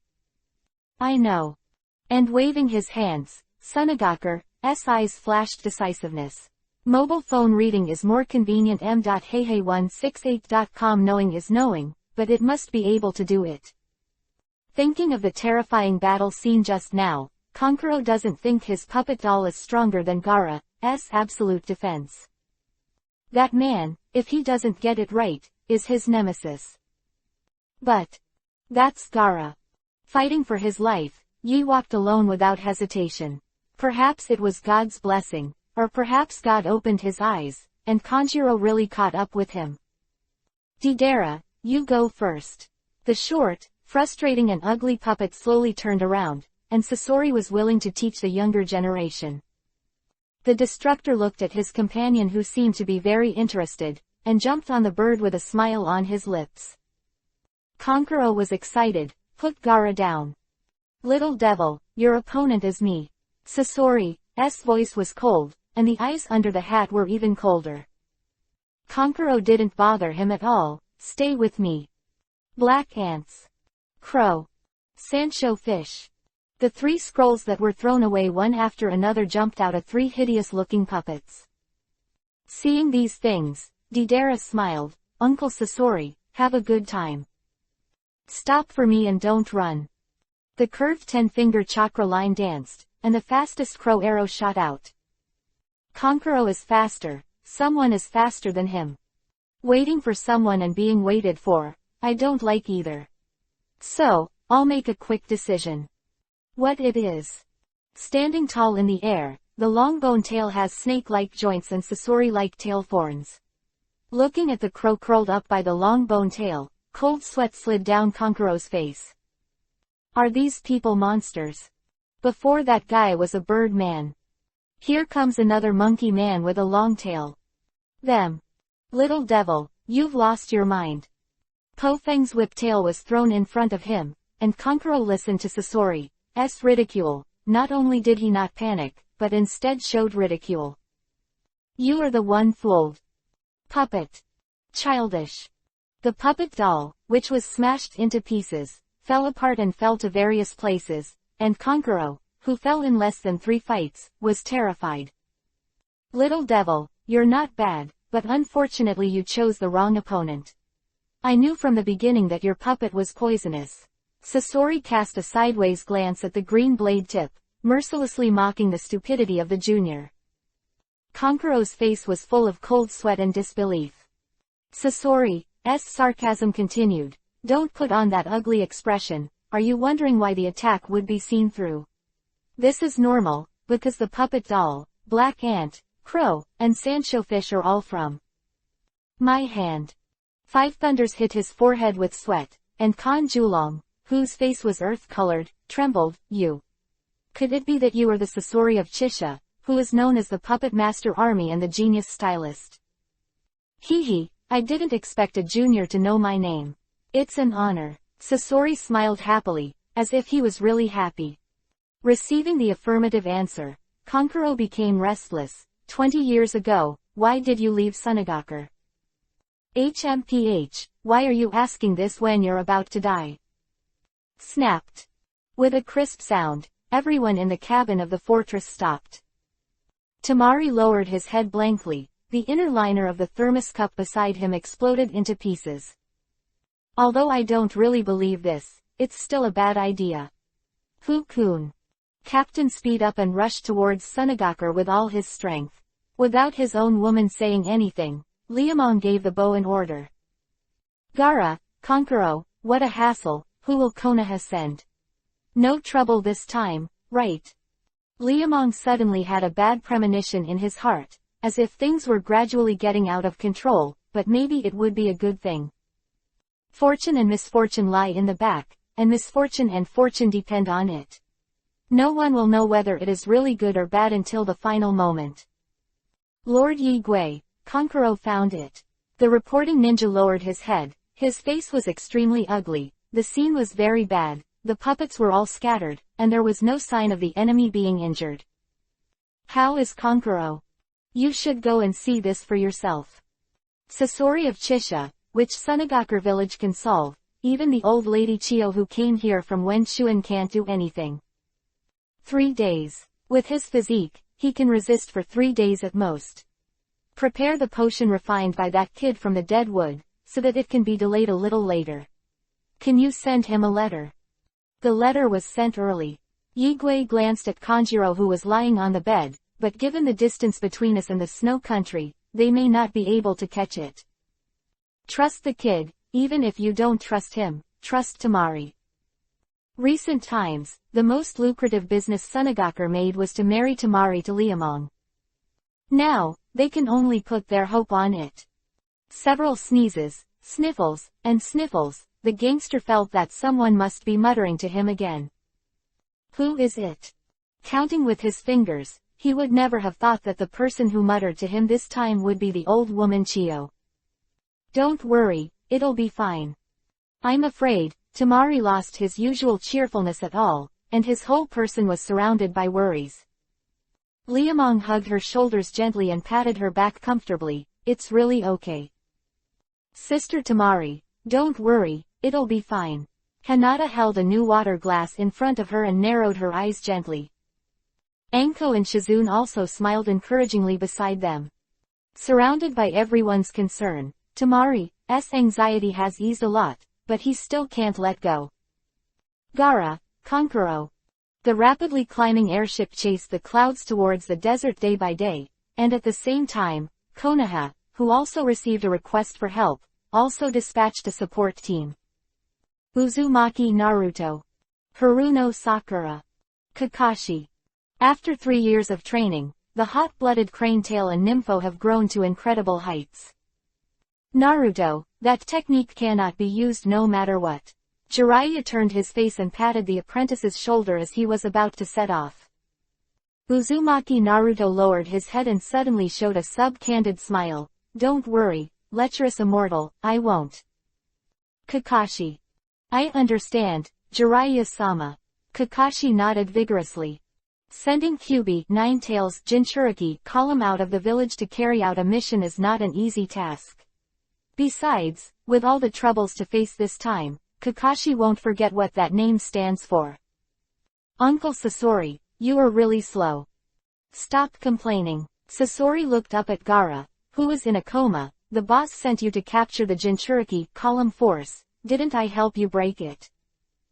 I know. And waving his hands, Sunagakur's eyes flashed decisiveness. Mobile phone reading is more convenient. m.heihei168.com. Knowing is knowing, but it must be able to do it. Thinking of the terrifying battle scene just now, Kankuro doesn't think his puppet doll is stronger than Gaara's absolute defense. That man, if he doesn't get it right, is his nemesis. But that's Gaara. Fighting for his life, Yi walked alone without hesitation. Perhaps it was God's blessing, or perhaps God opened his eyes, and Kanjiro really caught up with him. Didera, you go first. The short, frustrating and ugly puppet slowly turned around, and Sasori was willing to teach the younger generation. The destructor looked at his companion who seemed to be very interested, and jumped on the bird with a smile on his lips. Kankuro was excited. Put Gaara down. Little devil, your opponent is me. Sasori's voice was cold, and the eyes under the hat were even colder. Kankuro didn't bother him at all. Stay with me. Black ants. Crow. Sancho fish. The 3 scrolls that were thrown away one after another jumped out of 3 hideous-looking puppets. Seeing these things, Didera smiled. Uncle Sasori, have a good time. Stop for me and don't run. The curved 10-finger chakra line danced, and the fastest crow arrow shot out. Kankuro is faster, someone is faster than him. Waiting for someone and being waited for, I don't like either. So, I'll make a quick decision. What it is. Standing tall in the air, the long bone tail has snake-like joints and Sasori-like tail thorns. Looking at the crow curled up by the long bone tail, cold sweat slid down Kankuro's face. Are these people monsters? Before that guy was a bird man. Here comes another monkey man with a long tail. Them. Little devil, you've lost your mind. Po-Feng's whip tail was thrown in front of him, and Kankuro listened to Sasori's ridicule. Not only did he not panic, but instead showed ridicule. You are the one fooled. Puppet. Childish. The puppet doll, which was smashed into pieces, fell apart and fell to various places, and Kankuro, who fell in less than 3 fights, was terrified. Little devil, you're not bad, but unfortunately you chose the wrong opponent. I knew from the beginning that your puppet was poisonous. Sasori cast a sideways glance at the green blade tip, mercilessly mocking the stupidity of the junior. Kankuro's face was full of cold sweat and disbelief. Sasori's sarcasm continued. Don't put on that ugly expression. Are you wondering why the attack would be seen through? This is normal, because the puppet doll, black ant, crow, and sandshowfish are all from my hand. 5 thunders hit his forehead with sweat, and Kan Julong, whose face was earth-colored, trembled. You. Could it be that you are the Sasori of Chisha, who is known as the Puppet Master Army and the Genius Stylist? Hee, I didn't expect a junior to know my name. It's an honor. Sasori smiled happily, as if he was really happy. Receiving the affirmative answer, Kankuro became restless. 20 years ago, why did you leave Sunagakur? HMPH, why are you asking this when you're about to die? Snapped. With a crisp sound, everyone in the cabin of the fortress stopped. Tamari lowered his head blankly. The inner liner of the thermos cup beside him exploded into pieces. Although I don't really believe this, it's still a bad idea. Fu-kun. Captain speed up and rushed towards Sunagakur with all his strength. Without his own woman saying anything, Liamong gave the bow an order. Gara, Kankuro, what a hassle, who will Konoha send? No trouble this time, right? Liamong suddenly had a bad premonition in his heart, as if things were gradually getting out of control, but maybe it would be a good thing. Fortune and misfortune lie in the back, and misfortune and fortune depend on it. No one will know whether it is really good or bad until the final moment. Lord Yi Gui, Kankuro found it. The reporting ninja lowered his head. His face was extremely ugly. The scene was very bad. The puppets were all scattered, and there was no sign of the enemy being injured. How is Kankuro? You should go and see this for yourself. Sasori of Chisha, which Sunagakur village can solve. Even the old lady Chio who came here from Wenshuan can't do anything. 3 days. With his physique, he can resist for 3 days at most. Prepare the potion refined by that kid from the dead wood, so that it can be delayed a little later. Can you send him a letter? The letter was sent early. Yigui glanced at Kanjiro who was lying on the bed, but given the distance between us and the snow country, they may not be able to catch it. Trust the kid, even if you don't trust him, trust Tamari. Recent times, the most lucrative business Sunagakur made was to marry Tamari to Liamong. Now, they can only put their hope on it. Several sneezes, sniffles, and sniffles, the gangster felt that someone must be muttering to him again. Who is it? Counting with his fingers, he would never have thought that the person who muttered to him this time would be the old woman Chio. Don't worry, it'll be fine. I'm afraid, Tamari lost his usual cheerfulness at all, and his whole person was surrounded by worries. Liamong hugged her shoulders gently and patted her back comfortably. It's really okay. Sister Tamari, don't worry, it'll be fine. Hanada held a new water glass in front of her and narrowed her eyes gently. Anko and Shizune also smiled encouragingly beside them. Surrounded by everyone's concern, Tamari's anxiety has eased a lot, but he still can't let go. Gara, Kankuro. The rapidly climbing airship chased the clouds towards the desert day by day, and at the same time, Konoha, who also received a request for help, also dispatched a support team. Uzumaki Naruto. Haruno Sakura. Kakashi. After 3 years of training, the hot-blooded crane-tail and Nympho have grown to incredible heights. Naruto, that technique cannot be used no matter what. Jiraiya turned his face and patted the apprentice's shoulder as he was about to set off. Uzumaki Naruto lowered his head and suddenly showed a sub-candid smile. Don't worry, lecherous immortal, I won't. Kakashi. I understand, Jiraiya-sama. Kakashi nodded vigorously. Sending Kyuubi, Ninetales, Jinchuriki, column out of the village to carry out a mission is not an easy task. Besides, with all the troubles to face this time, Kakashi won't forget what that name stands for. Uncle Sasori, you are really slow. Stop complaining. Sasori looked up at Gaara, who was in a coma. The boss sent you to capture the Jinchuriki column force, didn't I help you break it?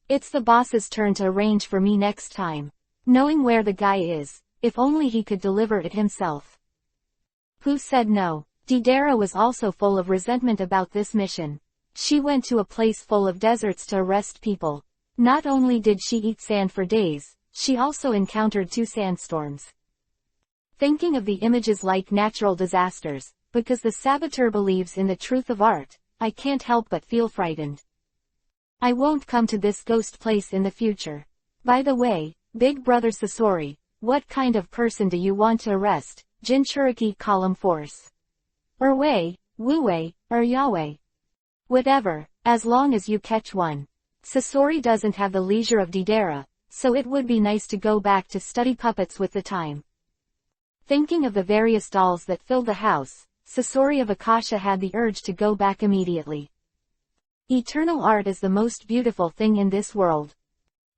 It's the boss's turn to arrange for me next time. Knowing where the guy is, if only he could deliver it himself. Who said no? Deidara was also full of resentment about this mission. She went to a place full of deserts to arrest people. Not only did she eat sand for days, she also encountered 2 sandstorms. Thinking of the images like natural disasters, because the saboteur believes in the truth of art, I can't help but feel frightened. I won't come to this ghost place in the future. By the way, Big Brother Sasori, what kind of person do you want to arrest? Jinchuriki column force. Or Wei, Wu-Wei, or Yahweh. Whatever, as long as you catch one. Sasori doesn't have the leisure of Deidara, so it would be nice to go back to study puppets with the time. Thinking of the various dolls that filled the house, Sasori of Akasha had the urge to go back immediately. Eternal art is the most beautiful thing in this world.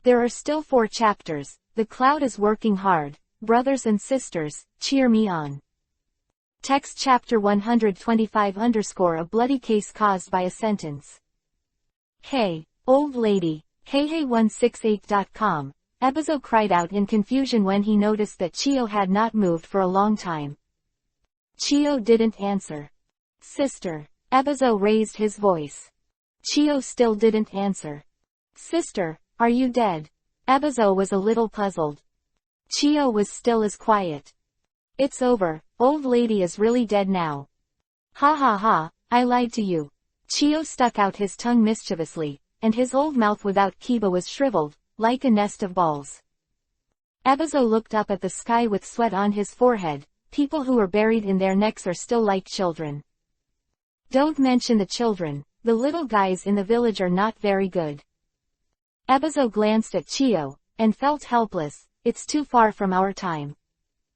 There are still 4 chapters, the cloud is working hard, brothers and sisters, cheer me on. Text chapter 125 _ a bloody case caused by a sentence. Hey, old lady, hey168.com, Ebizo cried out in confusion when he noticed that Chio had not moved for a long time. Chio didn't answer. Sister. Ebizo raised his voice. Chio still didn't answer. Sister, are you dead? Ebizo was a little puzzled. Chio was still as quiet. It's over, old lady is really dead now. Ha ha ha, I lied to you. Chio stuck out his tongue mischievously, and his old mouth without kiba was shriveled, like a nest of balls. Ebizo looked up at the sky with sweat on his forehead. People who are buried in their necks are still like children. Don't mention the children, the little guys in the village are not very good. Ebizo glanced at Chio, and felt helpless. It's too far from our time.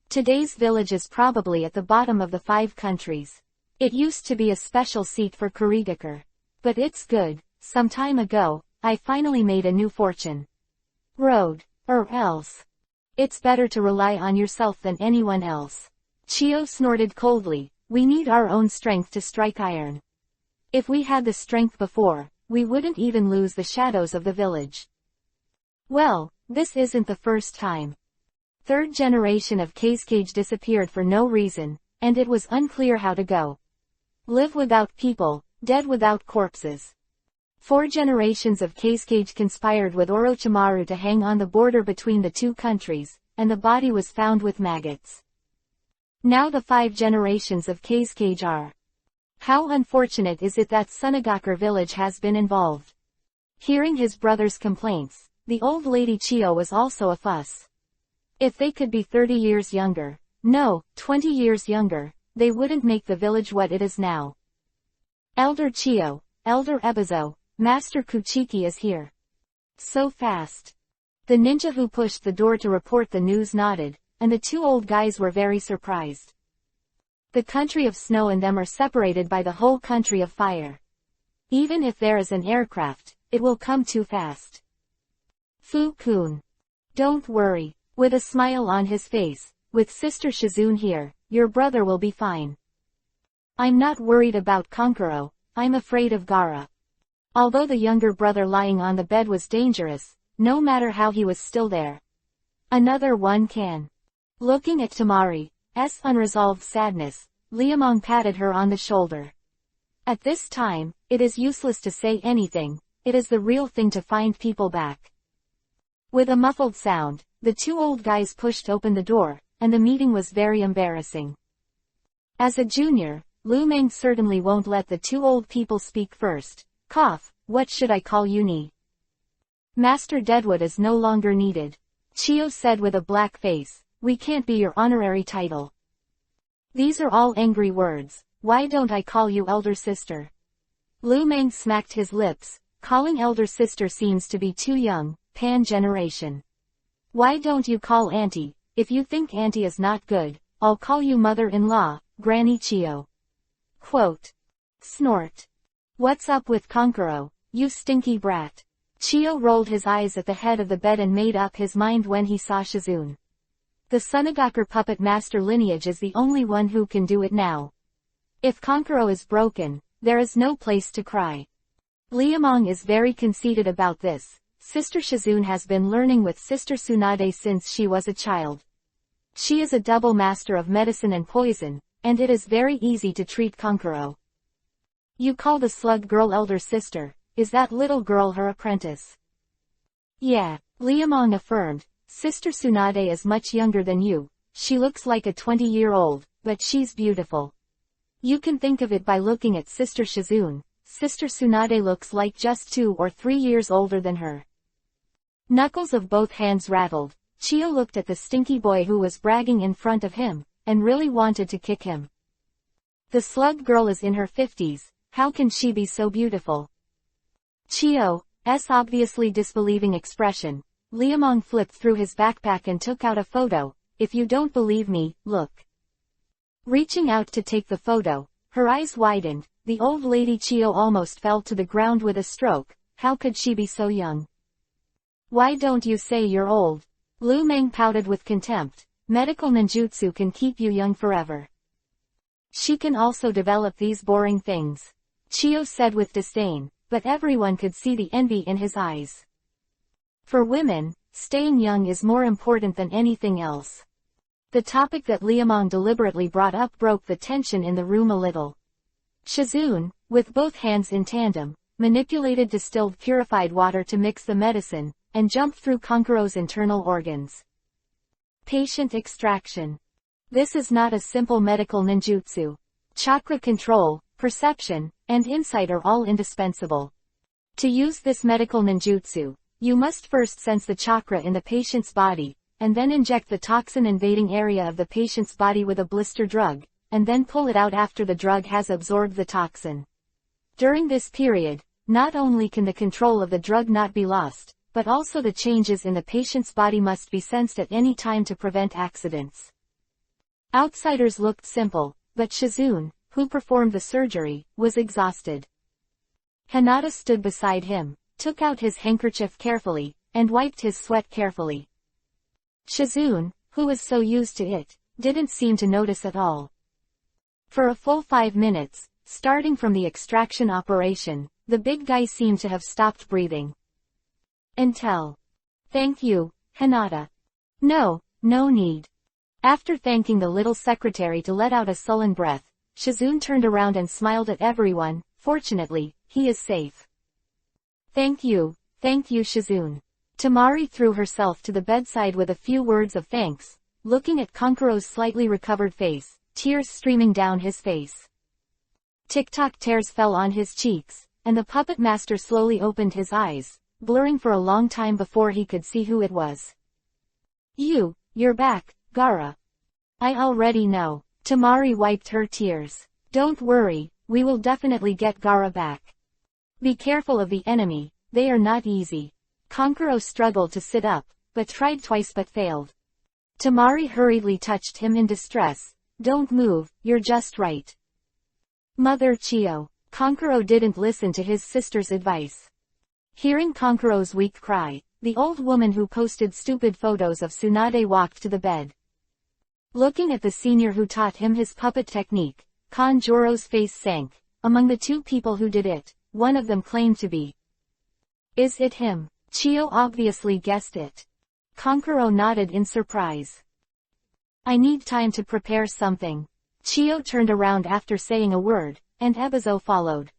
Today's village is probably at the bottom of the 5 countries. It used to be a special seat for Kurigakure. But it's good, some time ago, I finally made a new fortune. Road. Or else. It's better to rely on yourself than anyone else. Chio snorted coldly, we need our own strength to strike iron. If we had the strength before, we wouldn't even lose the shadows of the village. Well, this isn't the first time. 3rd generation of Kazekage disappeared for no reason, and it was unclear how to go. Live without people, dead without corpses. 4 generations of Kazekage conspired with Orochimaru to hang on the border between the 2 countries, and the body was found with maggots. Now the 5 generations of Kazekage are. How unfortunate is it that Sunagakure village has been involved. Hearing his brother's complaints, the old lady Chio was also a fuss. If they could be 30 years younger, no, 20 years younger, they wouldn't make the village what it is now. Elder Chio, Elder Ebizo, Master Kuchiki is here. So fast. The ninja who pushed the door to report the news nodded, and the 2 old guys were very surprised. The country of snow and them are separated by the whole country of fire. Even if there is an aircraft, it will come too fast. Fu-kun. Don't worry, with a smile on his face, with Sister Shizune here, your brother will be fine. I'm not worried about Kankuro, I'm afraid of Gaara. Although the younger brother lying on the bed was dangerous, no matter how he was still there. Another one can. Looking at Tamari's unresolved sadness, Liamong patted her on the shoulder. At this time, it is useless to say anything, it is the real thing to find people back. With a muffled sound, the two old guys pushed open the door, and the meeting was very embarrassing. As a junior, Lu Meng certainly won't let the two old people speak first. Cough, what should I call you ni? Master Deadwood is no longer needed. Chio said with a black face, we can't be your honorary title. These are all angry words, why don't I call you elder sister? Lu Meng smacked his lips, calling elder sister seems to be too young, Pan generation. Why don't you call auntie? If you think auntie is not good, I'll call you mother-in-law, Granny Chio. Quote. Snort. What's up with Konkuro, you stinky brat? Chio rolled his eyes at the head of the bed and made up his mind when he saw Shizune. The Sunagakur puppet master lineage is the only one who can do it now. If Konkuro is broken, there is no place to cry. Liamong is very conceited about this. Sister Shizune has been learning with Sister Tsunade since she was a child. She is a double master of medicine and poison, and it is very easy to treat Konkuro. You call the slug girl elder sister, is that little girl her apprentice? Yeah, Liamong affirmed, Sister Tsunade is much younger than you, she looks like a 20-year-old, but she's beautiful. You can think of it by looking at Sister Shizune, Sister Tsunade looks like just 2 or 3 years older than her. Knuckles of both hands rattled. Chio looked at the stinky boy who was bragging in front of him, and really wanted to kick him. The slug girl is in her 50s, how can she be so beautiful? Chio's obviously disbelieving expression. Liamong flipped through his backpack and took out a photo. If you don't believe me, look. Reaching out to take the photo, her eyes widened. The old lady Chio almost fell to the ground with a stroke. How could she be so young? Why don't you say you're old? Lu Meng pouted with contempt. Medical ninjutsu can keep you young forever. She can also develop these boring things. Chio said with disdain, but everyone could see the envy in his eyes. For women, staying young is more important than anything else. The topic that Liamong deliberately brought up broke the tension in the room a little. Shizune, with both hands in tandem, manipulated distilled purified water to mix the medicine, and jumped through Konkuro's internal organs. Patient extraction. This is not a simple medical ninjutsu. Chakra control, perception, and insight are all indispensable. To use this medical ninjutsu, you must first sense the chakra in the patient's body, and then inject the toxin-invading area of the patient's body with a blister drug, and then pull it out after the drug has absorbed the toxin. During this period, not only can the control of the drug not be lost, but also the changes in the patient's body must be sensed at any time to prevent accidents. Outsiders looked simple, but Shizune, who performed the surgery, was exhausted. Hinata stood beside him, took out his handkerchief carefully, and wiped his sweat carefully. Shizune, who was so used to it, didn't seem to notice at all. For a full 5 minutes, starting from the extraction operation, the big guy seemed to have stopped breathing. Until. Thank you, Hinata. No need. After thanking the little secretary to let out a sullen breath, Shizune turned around and smiled at everyone. Fortunately, he is safe. Thank you Shizune. Tamari threw herself to the bedside with a few words of thanks, looking at Konkuro's slightly recovered face, tears streaming down his face. Tick-tock tears fell on his cheeks, and the puppet master slowly opened his eyes, blurring for a long time before he could see who it was. You're back, Gaara. I already know. Tamari wiped her tears. Don't worry, we will definitely get Gaara back. Be careful of the enemy, they are not easy. Konkuro struggled to sit up, but tried twice but failed. Tamari hurriedly touched him in distress. Don't move, you're just right. Mother Chio. Konkuro didn't listen to his sister's advice. Hearing Konkuro's weak cry, the old woman who posted stupid photos of Tsunade walked to the bed. Looking at the senior who taught him his puppet technique, Kanjuro's face sank. Among the 2 people who did it, one of them claimed to be. Is it him? Chiyo obviously guessed it. Konkuro nodded in surprise. I need time to prepare something. Chiyo turned around after saying a word, and Ebizo followed.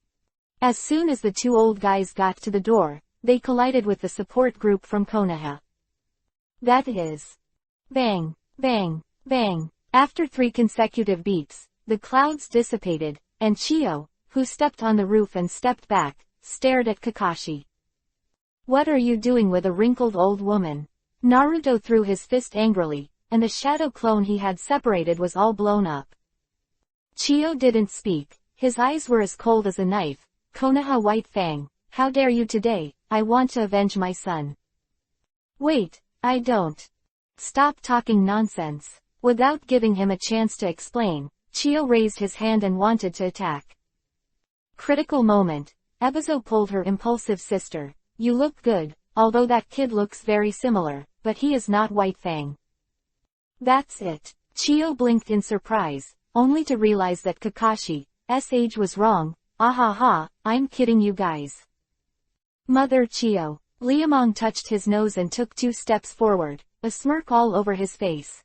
As soon as the two old guys got to the door, they collided with the support group from Konoha. That is. Bang, bang, bang. After 3 consecutive beeps, the clouds dissipated, and Chiyo, who stepped on the roof and stepped back, stared at Kakashi. What are you doing with a wrinkled old woman? Naruto threw his fist angrily, and the shadow clone he had separated was all blown up. Chiyo didn't speak, his eyes were as cold as a knife. Konoha White Fang, how dare you today, I want to avenge my son. Wait, I don't. Stop talking nonsense. Without giving him a chance to explain, Chiyo raised his hand and wanted to attack. Critical moment. Ebizo pulled her impulsive sister. You look good, although that kid looks very similar, but he is not White Fang. That's it. Chiyo blinked in surprise, only to realize that Kakashi's age was wrong. Ahaha, I'm kidding you guys. Mother Chiyo. Liamong touched his nose and took 2 steps forward, a smirk all over his face.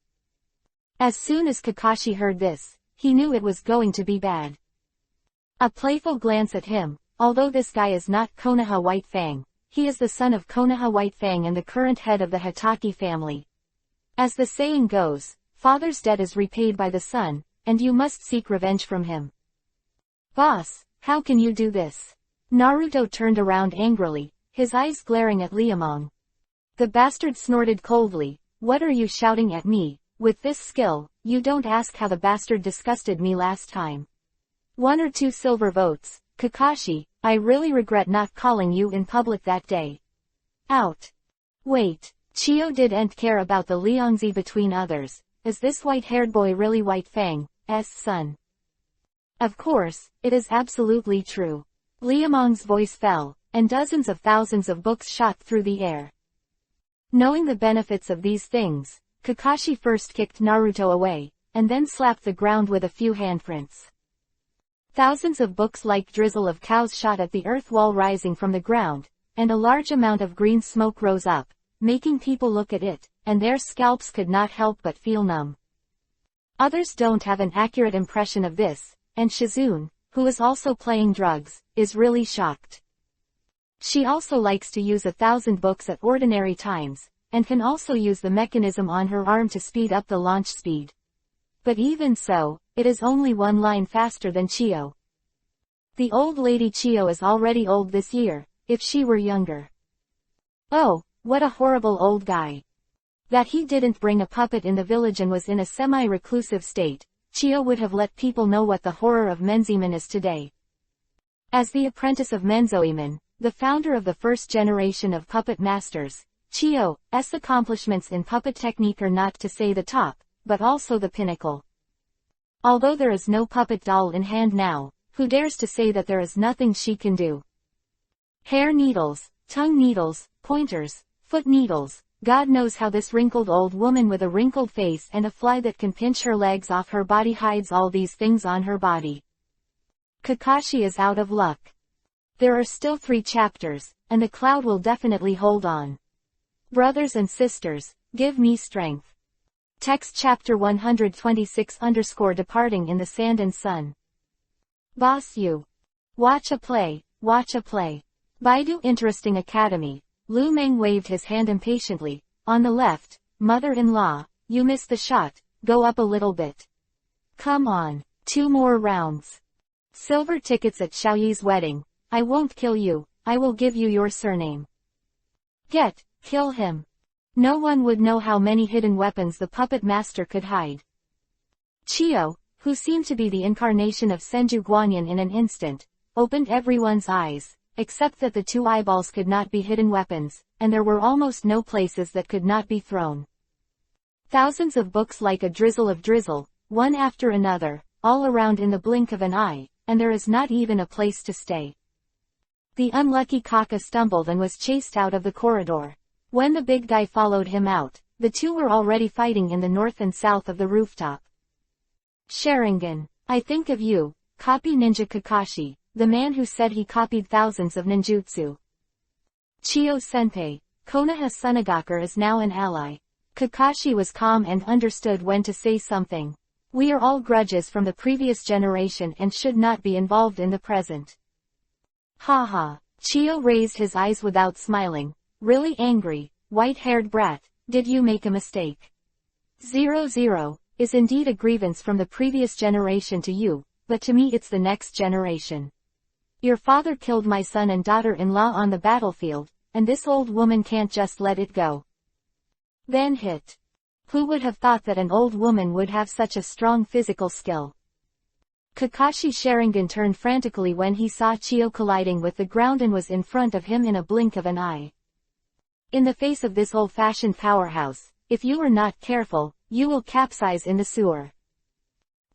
As soon as Kakashi heard this, he knew it was going to be bad. A playful glance at him. Although this guy is not Konoha White Fang, he is the son of Konoha White Fang and the current head of the Hatake family. As the saying goes, father's debt is repaid by the son, and you must seek revenge from him. Boss, how can you do this? Naruto turned around angrily, his eyes glaring at Liamong. The bastard snorted coldly, what are you shouting at me? With this skill, you don't ask how the bastard disgusted me last time. 1 or 2 silver votes. Kakashi, I really regret not calling you in public that day. Out. Wait, Chiyo didn't care about the Liangzi between others. Is this white-haired boy really White Fang's son? Of course, it is absolutely true. Liamong's voice fell, and dozens of thousands of books shot through the air. Knowing the benefits of these things, Kakashi first kicked Naruto away, and then slapped the ground with a few handprints. Thousands of books like drizzle of cows shot at the earth wall rising from the ground, and a large amount of green smoke rose up, making people look at it, and their scalps could not help but feel numb. Others don't have an accurate impression of this, and Shizune, who is also playing drugs, is really shocked. She also likes to use 1,000 books at ordinary times, and can also use the mechanism on her arm to speed up the launch speed. But even so, it is only 1 line faster than Chiyo. The old lady Chiyo is already old this year, if she were younger. Oh, what a horrible old guy. That he didn't bring a puppet in the village and was in a semi-reclusive state, Chiyo would have let people know what the horror of Menzoemon is today. As the apprentice of Menzoemon, the founder of the first generation of puppet masters, Chiyo's accomplishments in puppet technique are not to say the top, but also the pinnacle. Although there is no puppet doll in hand now, who dares to say that there is nothing she can do? Hair needles, tongue needles, pointers, foot needles, God knows how this wrinkled old woman with a wrinkled face and a fly that can pinch her legs off her body hides all these things on her body. Kakashi is out of luck. There are still 3 chapters, and the cloud will definitely hold on. Brothers and sisters, give me strength. Text chapter 126_Departing in the Sand and Sun. Boss you. Watch a play, watch a play. Baidu Interesting Academy. Lu Meng waved his hand impatiently. On the left, mother-in-law, you missed the shot, go up a little bit. Come on, 2 more rounds. Silver tickets at Xiaoyi's wedding. I won't kill you, I will give you your surname. Kill him. No one would know how many hidden weapons the puppet master could hide. Chiyo, who seemed to be the incarnation of Senju Guanyin in an instant, opened everyone's eyes, except that the 2 eyeballs could not be hidden weapons, and there were almost no places that could not be thrown. Thousands of books like a drizzle of drizzle, one after another, all around in the blink of an eye, and there is not even a place to stay. The unlucky Kaka stumbled and was chased out of the corridor. When the big guy followed him out, the 2 were already fighting in the north and south of the rooftop. Sharingan. I think of you, Copy Ninja Kakashi, the man who said he copied thousands of ninjutsu. Chiyo-senpai, Konoha Tsunagakure is now an ally. Kakashi was calm and understood when to say something. We are all grudges from the previous generation and should not be involved in the present. Haha. Chiyo raised his eyes without smiling. Really angry, white-haired brat, did you make a mistake? 00 is indeed a grievance from the previous generation to you, but to me it's the next generation. Your father killed my son and daughter-in-law on the battlefield, and this old woman can't just let it go. Then hit. Who would have thought that an old woman would have such a strong physical skill? Kakashi Sharingan turned frantically when he saw Chiyo colliding with the ground and was in front of him in a blink of an eye. In the face of this old-fashioned powerhouse, if you are not careful, you will capsize in the sewer.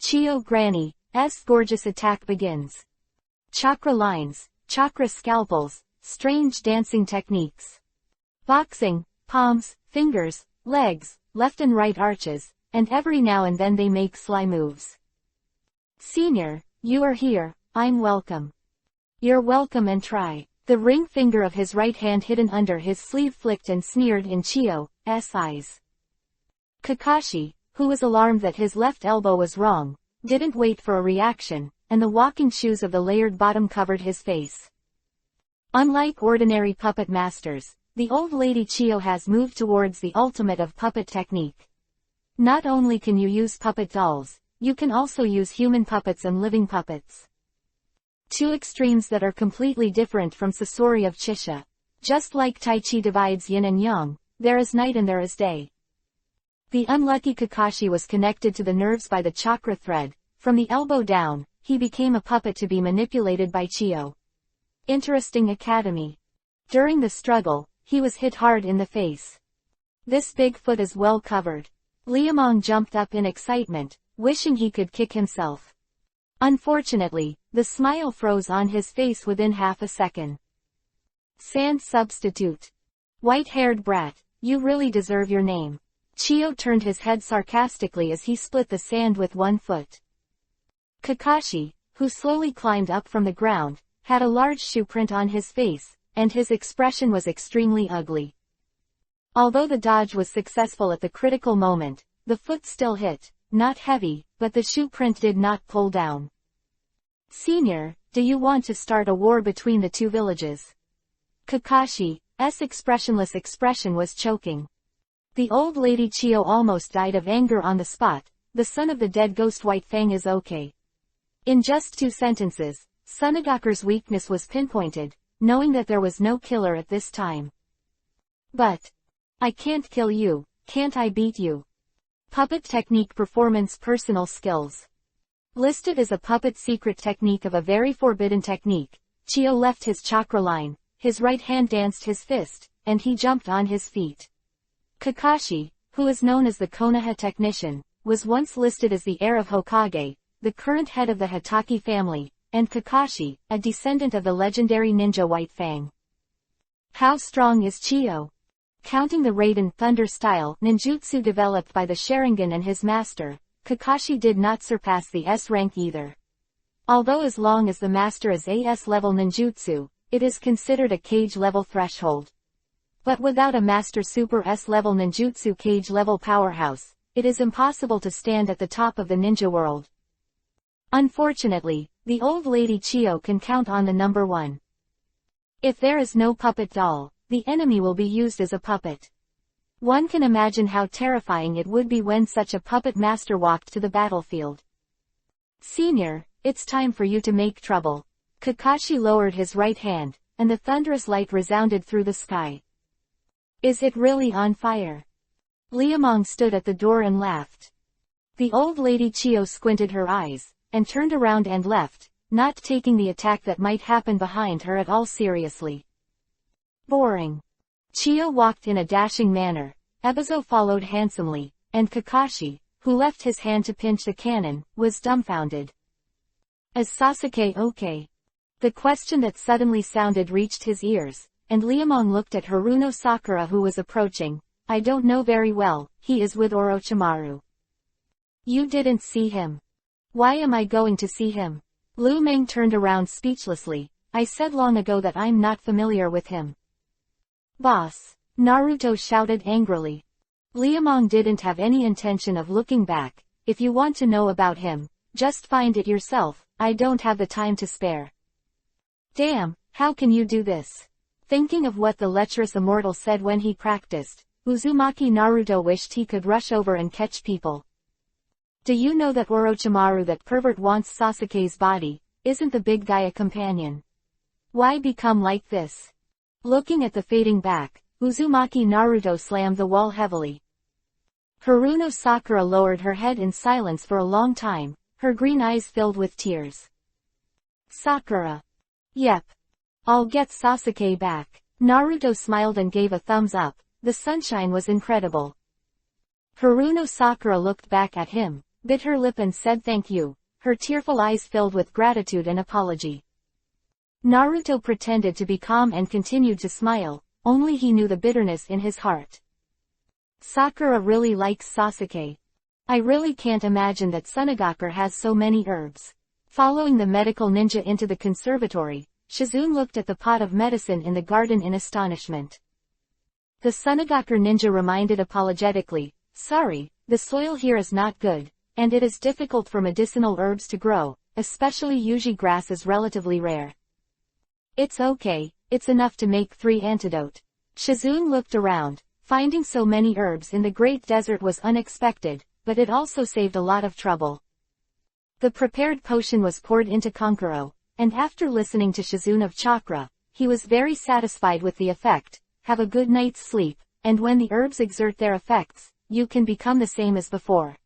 Chiyo Granny's gorgeous attack begins. Chakra lines, chakra scalpels, strange dancing techniques. Boxing, palms, fingers, legs, left and right arches, and every now and then they make sly moves. Senior, you are here, I'm welcome. You're welcome and try. The ring finger of his right hand hidden under his sleeve flicked and sneered in Chiyo's eyes. Kakashi, who was alarmed that his left elbow was wrong, didn't wait for a reaction, and the walking shoes of the layered bottom covered his face. Unlike ordinary puppet masters, the old lady Chiyo has moved towards the ultimate of puppet technique. Not only can you use puppet dolls, you can also use human puppets and living puppets. Two extremes that are completely different from Sasori of Chisha. Just like Tai Chi divides yin and yang, there is night and there is day. The unlucky Kakashi was connected to the nerves by the chakra thread. From the elbow down, he became a puppet to be manipulated by Chiyo. Interesting academy. During the struggle, he was hit hard in the face. This big foot is well covered. Liamong jumped up in excitement, wishing he could kick himself. Unfortunately, the smile froze on his face within half a second. Sand substitute. White-haired brat, you really deserve your name. Chiyo turned his head sarcastically as he split the sand with one foot. Kakashi, who slowly climbed up from the ground, had a large shoe print on his face, and his expression was extremely ugly. Although the dodge was successful at the critical moment, the foot still hit, not heavy, but the shoe print did not pull down. Senior, do you want to start a war between the two villages? Kakashi's expressionless expression was choking. The old lady Chiyo almost died of anger on the spot. The son of the dead ghost White Fang is okay. In just 2 sentences, Tsunagakure's weakness was pinpointed, knowing that there was no killer at this time. But I can't kill you, can't I beat you? Puppet technique performance personal skills. Listed as a puppet secret technique of a very forbidden technique, Chiyo left his chakra line, his right hand danced his fist, and he jumped on his feet. Kakashi, who is known as the Konoha technician, was once listed as the heir of Hokage, the current head of the Hatake family, and Kakashi, a descendant of the legendary ninja White Fang. How strong is Chiyo? Counting the Raiden Thunder style ninjutsu developed by the Sharingan and his master, Kakashi did not surpass the S rank either. Although as long as the master is a S-level ninjutsu, it is considered a cage-level threshold. But without a master super S-level ninjutsu cage-level powerhouse, it is impossible to stand at the top of the ninja world. Unfortunately, the old lady Chiyo can count on the number 1. If there is no puppet doll, the enemy will be used as a puppet. One can imagine how terrifying it would be when such a puppet master walked to the battlefield. Senior, it's time for you to make trouble. Kakashi lowered his right hand, and the thunderous light resounded through the sky. Is it really on fire? Liamong stood at the door and laughed. The old lady Chiyo squinted her eyes, and turned around and left, not taking the attack that might happen behind her at all seriously. Boring. Chiyo walked in a dashing manner, Ebizo followed handsomely, and Kakashi, who left his hand to pinch the cannon, was dumbfounded. Is Sasuke okay? The question that suddenly sounded reached his ears, and Liamong looked at Haruno Sakura who was approaching. I don't know very well, he is with Orochimaru. You didn't see him. Why am I going to see him? Lu Meng turned around speechlessly. I said long ago that I'm not familiar with him. Boss! Naruto shouted angrily. Liamong didn't have any intention of looking back. If you want to know about him, just find it yourself, I don't have the time to spare. Damn, how can you do this? Thinking of what the lecherous immortal said when he practiced, Uzumaki Naruto wished he could rush over and catch people. Do you know that Orochimaru, that pervert, wants Sasuke's body? Isn't the big guy a companion? Why become like this? Looking at the fading back, Uzumaki Naruto slammed the wall heavily. Haruno Sakura lowered her head in silence for a long time, her green eyes filled with tears. Sakura. Yep. I'll get Sasuke back. Naruto smiled and gave a thumbs up. The sunshine was incredible. Haruno Sakura looked back at him, bit her lip and said thank you, her tearful eyes filled with gratitude and apology. Naruto pretended to be calm and continued to smile, only he knew the bitterness in his heart. Sakura really likes Sasuke. I really can't imagine that Tsunagakure has so many herbs. Following the medical ninja into the conservatory, Shizune looked at the pot of medicine in the garden in astonishment. The Tsunagakure ninja reminded apologetically, sorry, the soil here is not good, and it is difficult for medicinal herbs to grow, especially Yuji grass is relatively rare. It's okay, it's enough to make 3 antidote. Shizune looked around. Finding so many herbs in the Great Desert was unexpected, but it also saved a lot of trouble. The prepared potion was poured into Kankuro, and after listening to Shizune of Chakra, he was very satisfied with the effect. Have a good night's sleep, and when the herbs exert their effects, you can become the same as before.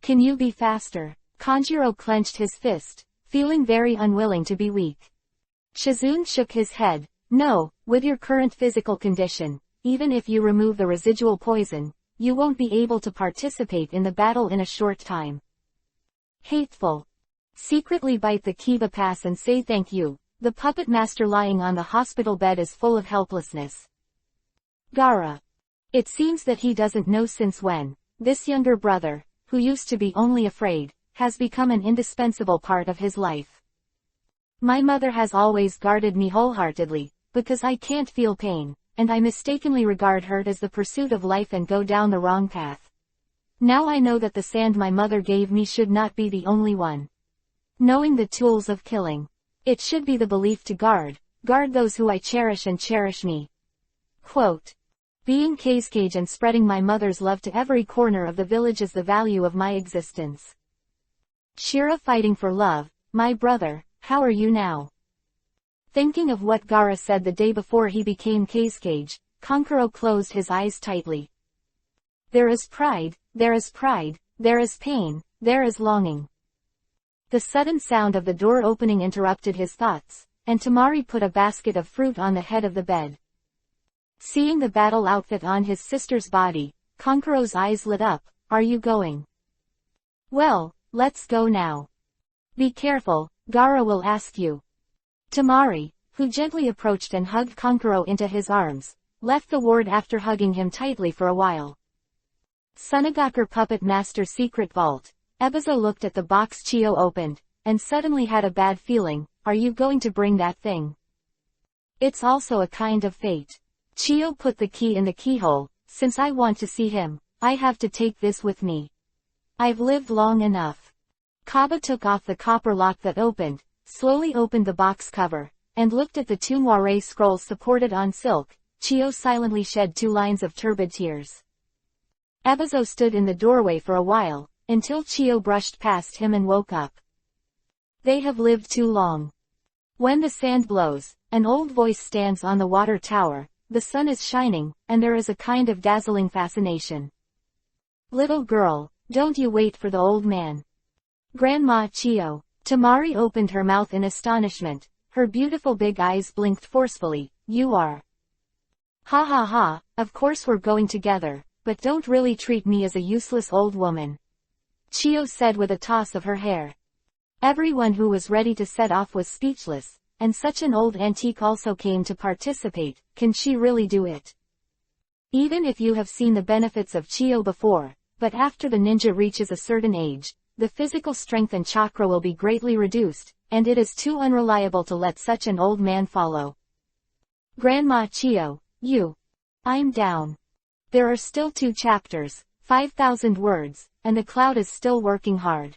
Can you be faster? Kanjiro clenched his fist, feeling very unwilling to be weak. Shizune shook his head. No, with your current physical condition, even if you remove the residual poison, you won't be able to participate in the battle in a short time. Hateful. Secretly bite the Kiba pass and say thank you. The puppet master lying on the hospital bed is full of helplessness. Gaara. It seems that he doesn't know since when, this younger brother, who used to be only afraid, has become an indispensable part of his life. My mother has always guarded me wholeheartedly, because I can't feel pain, and I mistakenly regard hurt as the pursuit of life and go down the wrong path. Now I know that the sand my mother gave me should not be the only one. Knowing the tools of killing. It should be the belief to guard those who I cherish and cherish me. Quote. Being Kazekage and spreading my mother's love to every corner of the village is the value of my existence. Shira fighting for love, my brother, how are you now? Thinking of what Gaara said the day before he became Kazekage, Kankuro closed his eyes tightly. There is pride, there is pain, there is longing. The sudden sound of the door opening interrupted his thoughts, and Tamari put a basket of fruit on the head of the bed. Seeing the battle outfit on his sister's body, Kankuro's eyes lit up. Are you going? Well, let's go now. Be careful, Gaara will ask you. Tamari, who gently approached and hugged Kankuro into his arms, left the ward after hugging him tightly for a while. Tsunagakure Puppet Master Secret Vault. Ebizo looked at the box Chiyo opened, and suddenly had a bad feeling. Are you going to bring that thing? It's also a kind of fate. Chiyo put the key in the keyhole. Since I want to see him, I have to take this with me. I've lived long enough. Kaba took off the copper lock that opened, slowly opened the box cover, and looked at the 2 moire scrolls supported on silk. Chiyo silently shed 2 lines of turbid tears. Ebizo stood in the doorway for a while, until Chiyo brushed past him and woke up. They have lived too long. When the sand blows, an old voice stands on the water tower, the sun is shining, and there is a kind of dazzling fascination. Little girl, don't you wait for the old man. Grandma Chiyo. Tamari opened her mouth in astonishment, her beautiful big eyes blinked forcefully. You are. Ha ha ha, of course we're going together, but don't really treat me as a useless old woman. Chiyo said with a toss of her hair. Everyone who was ready to set off was speechless, and such an old antique also came to participate. Can she really do it? Even if you have seen the benefits of Chiyo before, but after the ninja reaches a certain age, the physical strength and chakra will be greatly reduced, and it is too unreliable to let such an old man follow. Grandma Chiyo, I'm down. There are still 2 chapters, 5,000 words, and the cloud is still working hard.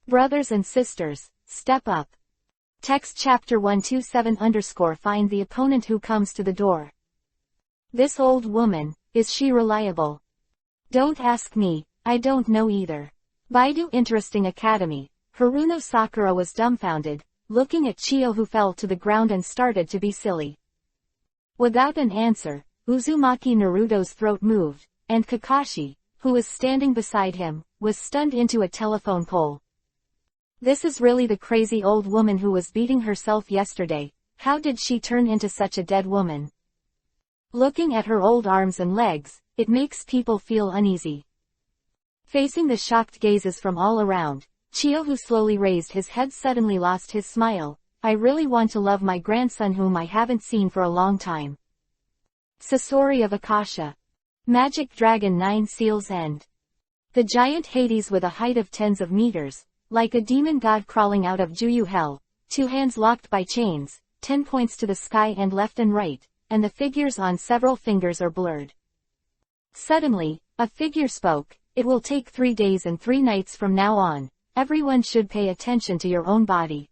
Brothers and sisters, step up. Text chapter 127 _ find the opponent who comes to the door. This old woman, is she reliable? Don't ask me, I don't know either. Baidu Interesting Academy. Haruno Sakura was dumbfounded, looking at Chiyo who fell to the ground and started to be silly. Without an answer, Uzumaki Naruto's throat moved, and Kakashi, who was standing beside him, was stunned into a telephone pole. This is really the crazy old woman who was beating herself yesterday. How did she turn into such a dead woman? Looking at her old arms and legs, it makes people feel uneasy. Facing the shocked gazes from all around, Chiyo who slowly raised his head suddenly lost his smile. I really want to love my grandson whom I haven't seen for a long time. Sasori of Akasha. Magic Dragon 9 Seals End. The giant Hades with a height of tens of meters, like a demon god crawling out of Juyu Hell, 2 hands locked by chains, 10 points to the sky and left and right, and the figures on several fingers are blurred. Suddenly, a figure spoke. It will take 3 days and 3 nights from now on. Everyone should pay attention to your own body.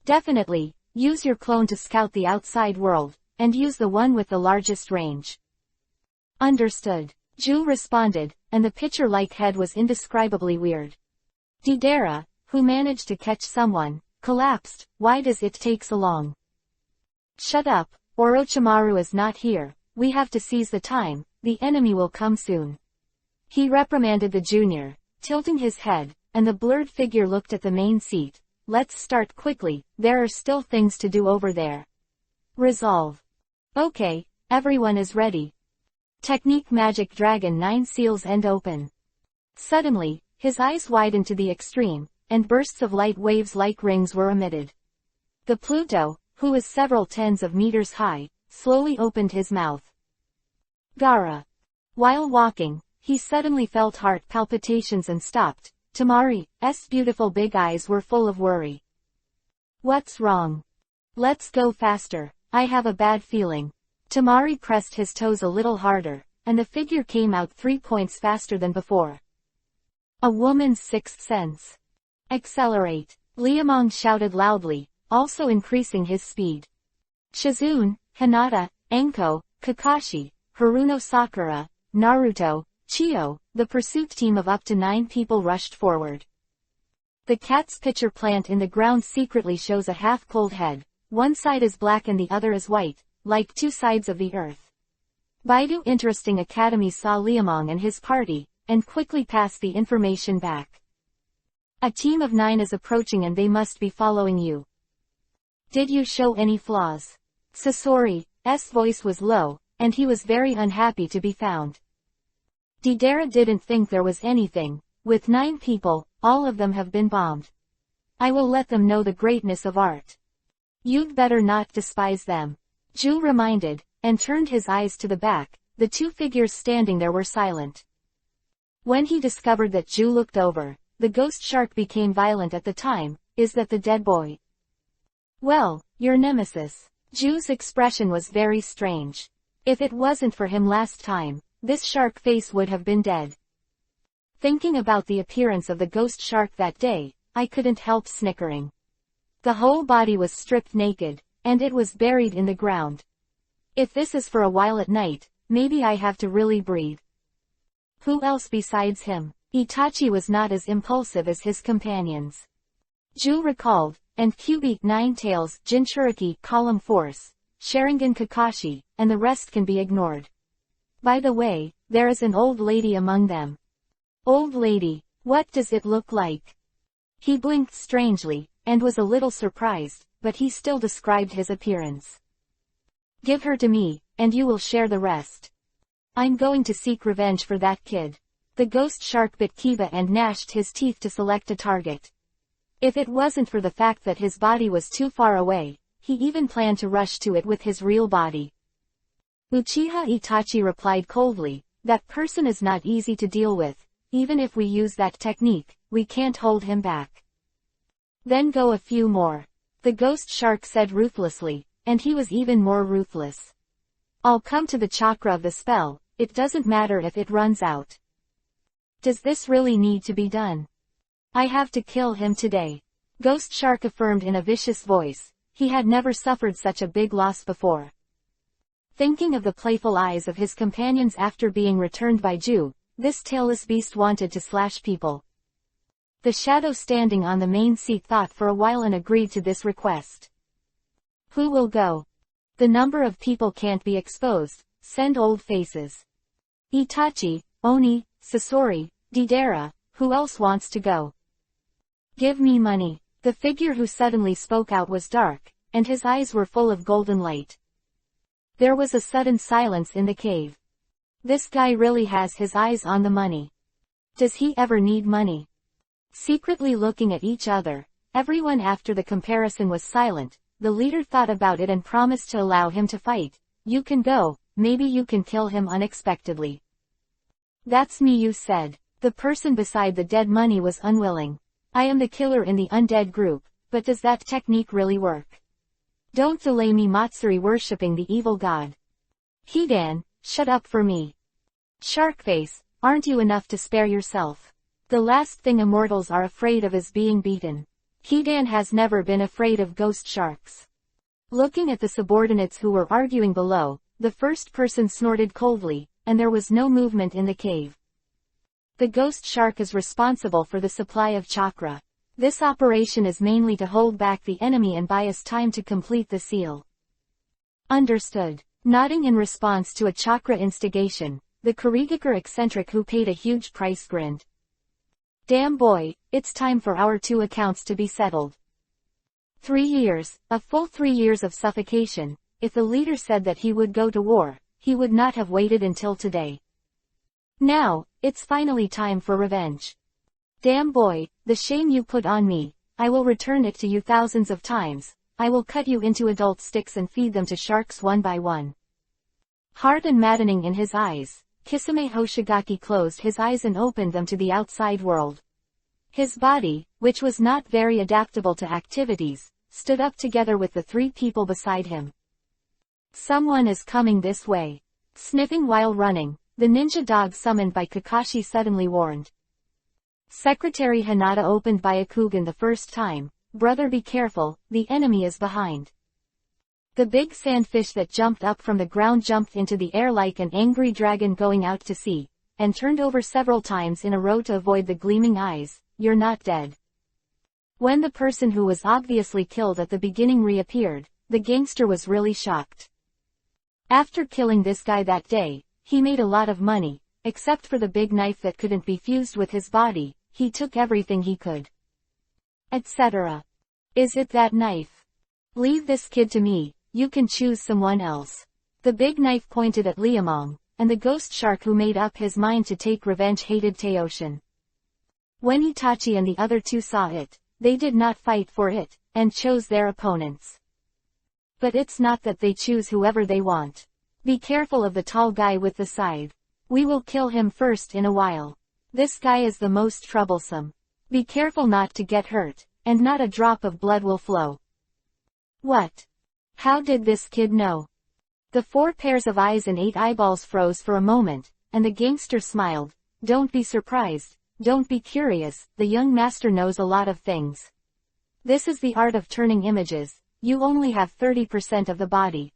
Definitely, use your clone to scout the outside world, and use the one with the largest range. Understood. Ju responded, and the pitcher-like head was indescribably weird. Deidara, who managed to catch someone, collapsed. Why does it take so long? Shut up, Orochimaru is not here. We have to seize the time, the enemy will come soon. He reprimanded the junior, tilting his head, and the blurred figure looked at the main seat. Let's start quickly, there are still things to do over there. Resolve. Okay, everyone is ready. Technique Magic Dragon 9 Seals End Open. Suddenly, his eyes widened to the extreme, and bursts of light waves like rings were emitted. The Pluto, who is several tens of meters high, slowly opened his mouth. Gaara. While walking, he suddenly felt heart palpitations and stopped. Tamari's beautiful big eyes were full of worry. What's wrong? Let's go faster, I have a bad feeling. Tamari pressed his toes a little harder, and the figure came out 3 points faster than before. A woman's sixth sense. Accelerate, Liamong shouted loudly, also increasing his speed. Shizune, Hinata, Enko, Kakashi, Haruno Sakura, Naruto, Chiyo, the pursuit team of up to 9 people rushed forward. The cat's pitcher plant in the ground secretly shows a half-cold head. One side is black and the other is white, like 2 sides of the earth. Baidu Interesting Academy saw Liamong and his party, and quickly passed the information back. A team of 9 is approaching and they must be following you. Did you show any flaws? Sasori's voice was low, and he was very unhappy to be found. Deidara didn't think there was anything. With 9 people, all of them have been bombed. I will let them know the greatness of art. You'd better not despise them. Ju reminded, and turned his eyes to the back. The 2 figures standing there were silent. When he discovered that Ju looked over, the ghost shark became violent at the time. Is that the dead boy? Well, your nemesis. Ju's expression was very strange. If it wasn't for him last time, this shark face would have been dead. Thinking about the appearance of the ghost shark that day, I couldn't help snickering. The whole body was stripped naked, and it was buried in the ground. If this is for a while at night, maybe I have to really breathe. Who else besides him? Itachi was not as impulsive as his companions. Ju recalled, and Kyubi, 9 Tails, Jinchuriki, Column Force, Sharingan Kakashi, and the rest can be ignored. By the way, there is an old lady among them. Old lady, what does it look like? He blinked strangely, and was a little surprised, but he still described his appearance. Give her to me, and you will share the rest. I'm going to seek revenge for that kid. The ghost shark bit Kiba and gnashed his teeth to select a target. If it wasn't for the fact that his body was too far away, he even planned to rush to it with his real body. Uchiha Itachi replied coldly, that person is not easy to deal with. Even if we use that technique, we can't hold him back. Then go a few more. The ghost shark said ruthlessly, and he was even more ruthless. I'll come to the chakra of the spell, it doesn't matter if it runs out. Does this really need to be done? I have to kill him today. Ghost Shark affirmed in a vicious voice. He had never suffered such a big loss before. Thinking of the playful eyes of his companions after being returned by Ju, this tailless beast wanted to slash people. The shadow standing on the main seat thought for a while and agreed to this request. Who will go? The number of people can't be exposed, send old faces. Itachi, Oni, Sasori, Deidara, who else wants to go? Give me money. The figure who suddenly spoke out was dark, and his eyes were full of golden light. There was a sudden silence in the cave. This guy really has his eyes on the money. Does he ever need money? Secretly looking at each other, everyone after the comparison was silent. The leader thought about it and promised to allow him to fight. You can go, maybe you can kill him unexpectedly. That's me, you said. The person beside the dead money was unwilling. I am the killer in the undead group, but does that technique really work? Don't delay me, Matsuri worshipping the evil god. Hidan, shut up for me. Sharkface, aren't you enough to spare yourself? The last thing immortals are afraid of is being beaten. Hidan has never been afraid of ghost sharks. Looking at the subordinates who were arguing below, the first person snorted coldly, and there was no movement in the cave. The ghost shark is responsible for the supply of chakra. This operation is mainly to hold back the enemy and buy us time to complete the seal. Understood. Nodding in response to a chakra instigation, the Kurigakure eccentric who paid a huge price grinned. Damn boy, it's time for our two accounts to be settled. 3 years, a full 3 years of suffocation. If the leader said that he would go to war, he would not have waited until today. Now, it's finally time for revenge. Damn boy, the shame you put on me, I will return it to you thousands of times. I will cut you into adult sticks and feed them to sharks one by one. Hard and maddening in his eyes, Kisame Hoshigaki closed his eyes and opened them to the outside world. His body, which was not very adaptable to activities, stood up together with the 3 people beside him. Someone is coming this way. Sniffing while running, the ninja dog summoned by Kakashi suddenly warned. Secretary Hinata opened by Akugan the first time. Brother, be careful, the enemy is behind. The big sandfish that jumped up from the ground jumped into the air like an angry dragon going out to sea, and turned over several times in a row to avoid the gleaming eyes. You're not dead. When the person who was obviously killed at the beginning reappeared, the gangster was really shocked. After killing this guy that day, he made a lot of money, except for the big knife that couldn't be fused with his body. He took everything he could. Etc. Is it that knife? Leave this kid to me, you can choose someone else. The big knife pointed at Liamong, and the ghost shark who made up his mind to take revenge hated Teoshin. When Itachi and the other 2 saw it, they did not fight for it, and chose their opponents. But it's not that they choose whoever they want. Be careful of the tall guy with the scythe. We will kill him first in a while. This guy is the most troublesome. Be careful not to get hurt, and not a drop of blood will flow. What? How did this kid know? The 4 pairs of eyes and 8 eyeballs froze for a moment, and the gangster smiled. Don't be surprised, don't be curious, the young master knows a lot of things. This is the art of turning images. You only have 30% of the body.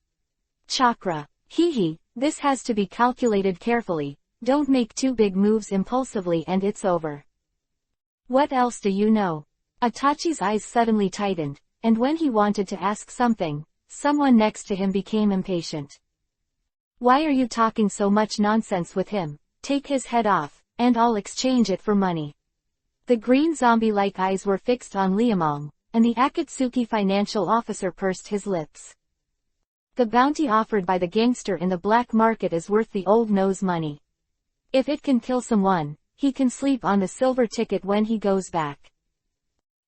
Chakra. Hee, this has to be calculated carefully. Don't make 2 big moves impulsively and it's over. What else do you know? Itachi's eyes suddenly tightened, and when he wanted to ask something, someone next to him became impatient. Why are you talking so much nonsense with him? Take his head off, and I'll exchange it for money. The green zombie-like eyes were fixed on Liamong, and the Akatsuki financial officer pursed his lips. The bounty offered by the gangster in the black market is worth the old nose money. If it can kill someone, he can sleep on the silver ticket when he goes back.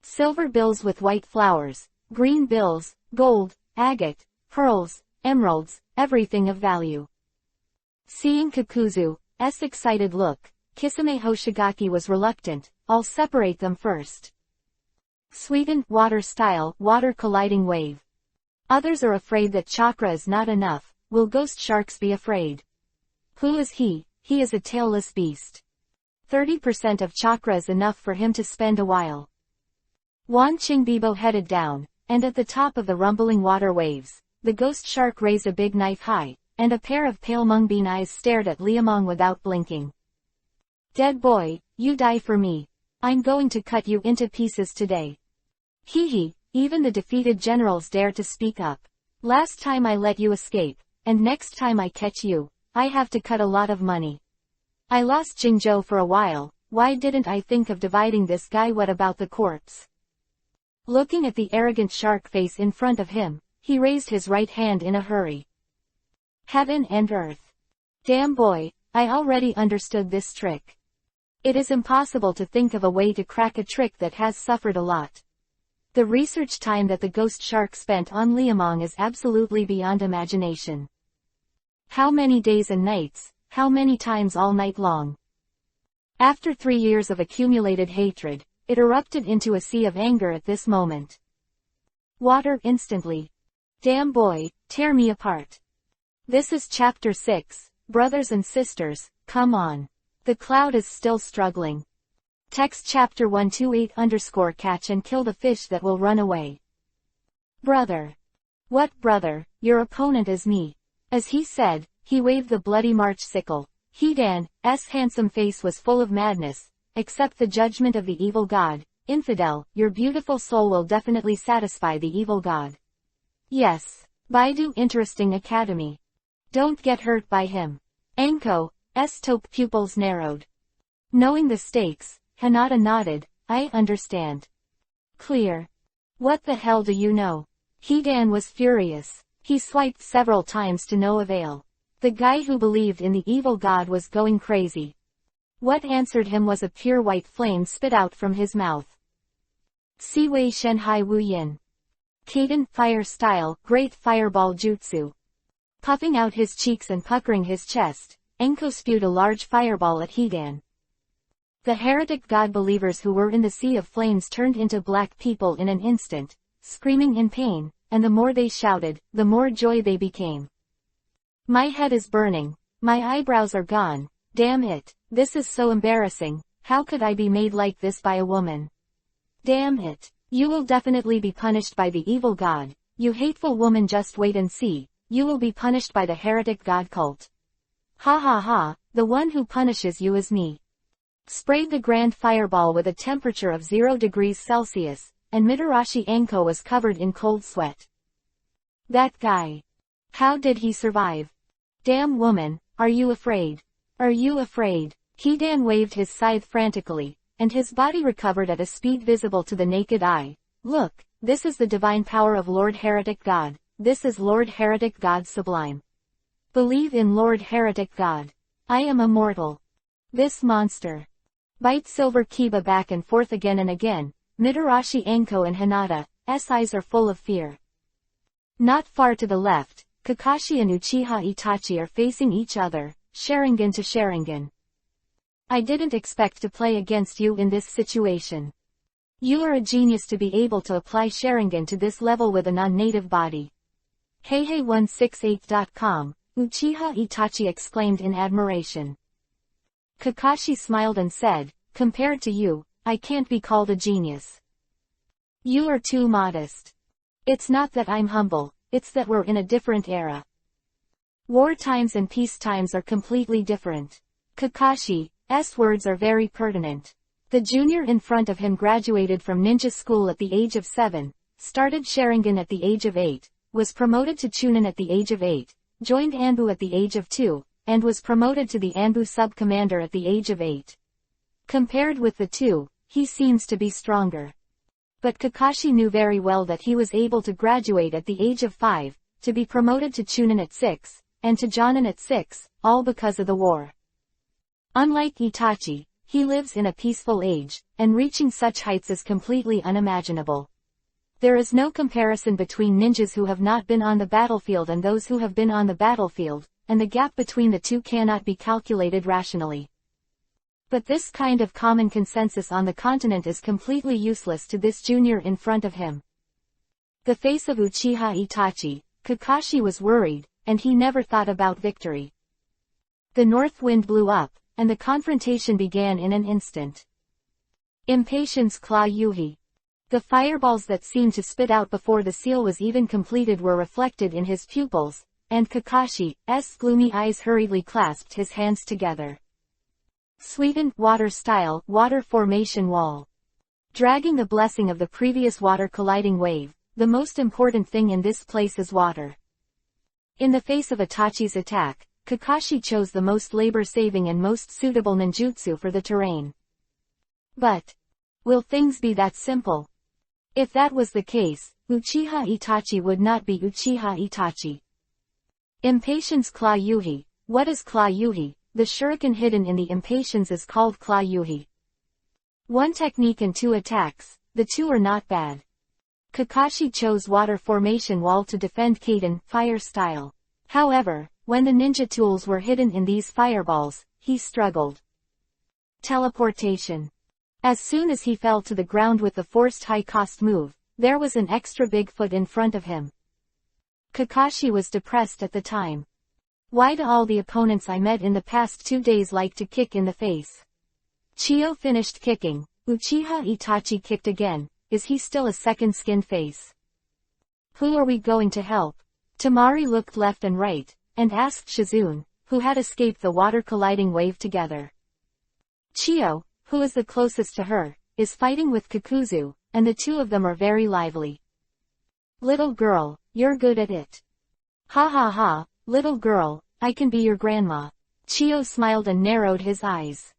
Silver bills with white flowers, green bills, gold, agate, pearls, emeralds, everything of value. Seeing Kakuzu's excited look, Kisame Hoshigaki was reluctant. I'll separate them first. Sweeten, water style, water colliding wave. Others are afraid that chakra is not enough. will ghost sharks be afraid? Who is he? He is a tailless beast. 30% of chakra is enough for him to spend a while. Wan Qingbibo headed down, and at the top of the rumbling water waves, the ghost shark raised a big knife high, and a pair of pale mungbean eyes stared at Liamong without blinking. Dead boy, you die for me. I'm going to cut you into pieces today. Hee hee, even the defeated generals dare to speak up. Last time I let you escape, and next time I catch you, I have to cut a lot of money. I lost Jingzhou for a while, why didn't I think of dividing this guy? What about the corpse? Looking at the arrogant shark face in front of him, he raised his right hand in a hurry. Heaven and earth. Damn boy, I already understood this trick. It is impossible to think of a way to crack a trick that has suffered a lot. The research time that the ghost shark spent on Liamong is absolutely beyond imagination. How many days and nights, how many times all night long? After 3 years of accumulated hatred, it erupted into a sea of anger at this moment. Water instantly. Damn boy, tear me apart. This is chapter 6, brothers and sisters, come on. The cloud is still struggling. Text chapter 128_catch and kill the fish that will run away. Brother. What brother, your opponent is me. As he said, he waved the bloody March sickle. Hedan's handsome face was full of madness. Accept the judgment of the evil god, infidel, your beautiful soul will definitely satisfy the evil god. Yes. Baidu Interesting Academy. Don't get hurt by him. Anko's taupe pupils narrowed. Knowing the stakes, Hinata nodded, I understand. Clear. What the hell do you know? Hedan was furious. He swiped several times to no avail. The guy who believed in the evil god was going crazy. What answered him was a pure white flame spit out from his mouth. Siwei Shenhai Wu Yin. Kaden fire style, great fireball jutsu. Puffing out his cheeks and puckering his chest, Enko spewed a large fireball at Hedan. The heretic god believers who were in the sea of flames turned into black people in an instant, screaming in pain, and the more they shouted, the more joy they became. My head is burning, my eyebrows are gone, damn it, this is so embarrassing, how could I be made like this by a woman? Damn it, you will definitely be punished by the evil god, you hateful woman, just wait and see, you will be punished by the heretic god cult. Ha ha ha, the one who punishes you is me. Sprayed the grand fireball with a temperature of 0 degrees Celsius, and Mitarashi Anko was covered in cold sweat. That guy. How did he survive? Damn woman, are you afraid? Are you afraid? Hedan waved his scythe frantically, and his body recovered at a speed visible to the naked eye. Look, this is the divine power of Lord Heretic God, this is Lord Heretic God sublime. Believe in Lord Heretic God. I am immortal. This monster. Bite Silver Kiba back and forth again and again, Mitarashi Anko and Hinata's eyes are full of fear. Not far to the left, Kakashi and Uchiha Itachi are facing each other, Sharingan to Sharingan. I didn't expect to play against you in this situation. You are a genius to be able to apply Sharingan to this level with a non-native body. Heihei168.com, Uchiha Itachi exclaimed in admiration. Kakashi smiled and said, compared to you, I can't be called a genius. You are too modest. It's not that I'm humble, it's that we're in a different era. War times and peace times are completely different. Kakashi's words are very pertinent. The junior in front of him graduated from ninja school at the age of 7, started Sharingan at the age of 8, was promoted to Chunin at the age of 8, joined Anbu at the age of 2, and was promoted to the Anbu sub-commander at the age of 8. Compared with the two, he seems to be stronger. But Kakashi knew very well that he was able to graduate at the age of 5, to be promoted to Chunin at 6, and to Jonin at 6, all because of the war. Unlike Itachi, he lives in a peaceful age, and reaching such heights is completely unimaginable. There is no comparison between ninjas who have not been on the battlefield and those who have been on the battlefield, and the gap between the two cannot be calculated rationally. But this kind of common consensus on the continent is completely useless to this junior in front of him. The face of Uchiha Itachi, Kakashi was worried, and he never thought about victory. The north wind blew up, and the confrontation began in an instant. Impatience Claw Yuhi. The fireballs that seemed to spit out before the seal was even completed were reflected in his pupils, and Kakashi's gloomy eyes hurriedly clasped his hands together. Sweetened water style, water formation wall. Dragging the blessing of the previous water colliding wave, the most important thing in this place is water. In the face of Itachi's attack, Kakashi chose the most labor-saving and most suitable ninjutsu for the terrain. But will things be that simple? If that was the case, Uchiha Itachi would not be Uchiha Itachi. Impatience Claw Yuhi. What is Claw Yuhi? The shuriken hidden in the impatience is called Claw Yuhi. One technique and two attacks, the two are not bad. Kakashi chose water formation wall to defend Kaden, fire style. However, when the ninja tools were hidden in these fireballs, he struggled. Teleportation. As soon as he fell to the ground with the forced high-cost move, there was an extra big foot in front of him. Kakashi was depressed at the time. Why do all the opponents I met in the past 2 days like to kick in the face? Chio finished kicking. Uchiha Itachi kicked again. Is he still a second skin face? Who are we going to help? Temari looked left and right, and asked Shizune, who had escaped the water colliding wave together. Chio, who is the closest to her, is fighting with Kakuzu, and the two of them are very lively. Little girl, you're good at it. Ha ha ha, little girl, I can be your grandma. Chio smiled and narrowed his eyes.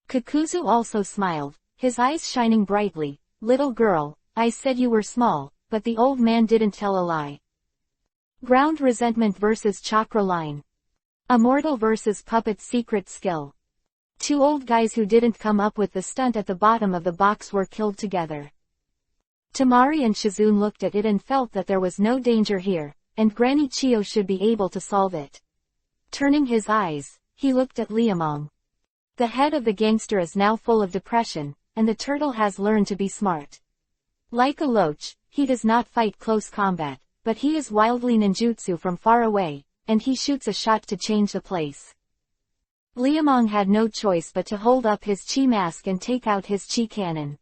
Kakuzu also smiled, his eyes shining brightly. Little girl, I said you were small, but the old man didn't tell a lie. Ground resentment versus chakra line. Immortal versus puppet's secret skill. Two old guys who didn't come up with the stunt at the bottom of the box were killed together. Temari and Shizune looked at it and felt that there was no danger here, and Granny Chio should be able to solve it. Turning his eyes, he looked at Liamong. The head of the gangster is now full of depression, and the turtle has learned to be smart. Like a loach, he does not fight close combat, but he is wildly ninjutsu from far away, and he shoots a shot to change the place. Liamong had no choice but to hold up his chi mask and take out his chi cannon.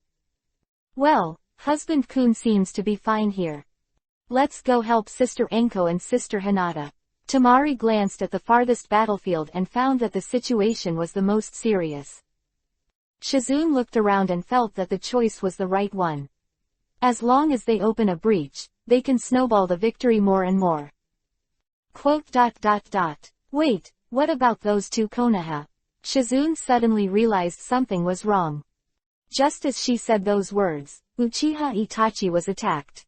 Well, Husband Kun seems to be fine here. Let's go help Sister Enko and Sister Hinata. Temari glanced at the farthest battlefield and found that the situation was the most serious. Shizune looked around and felt that the choice was the right one. As long as they open a breach, they can snowball the victory more and more. Wait, what about those two Konoha? Shizune suddenly realized something was wrong. Just as she said those words, Uchiha Itachi was attacked.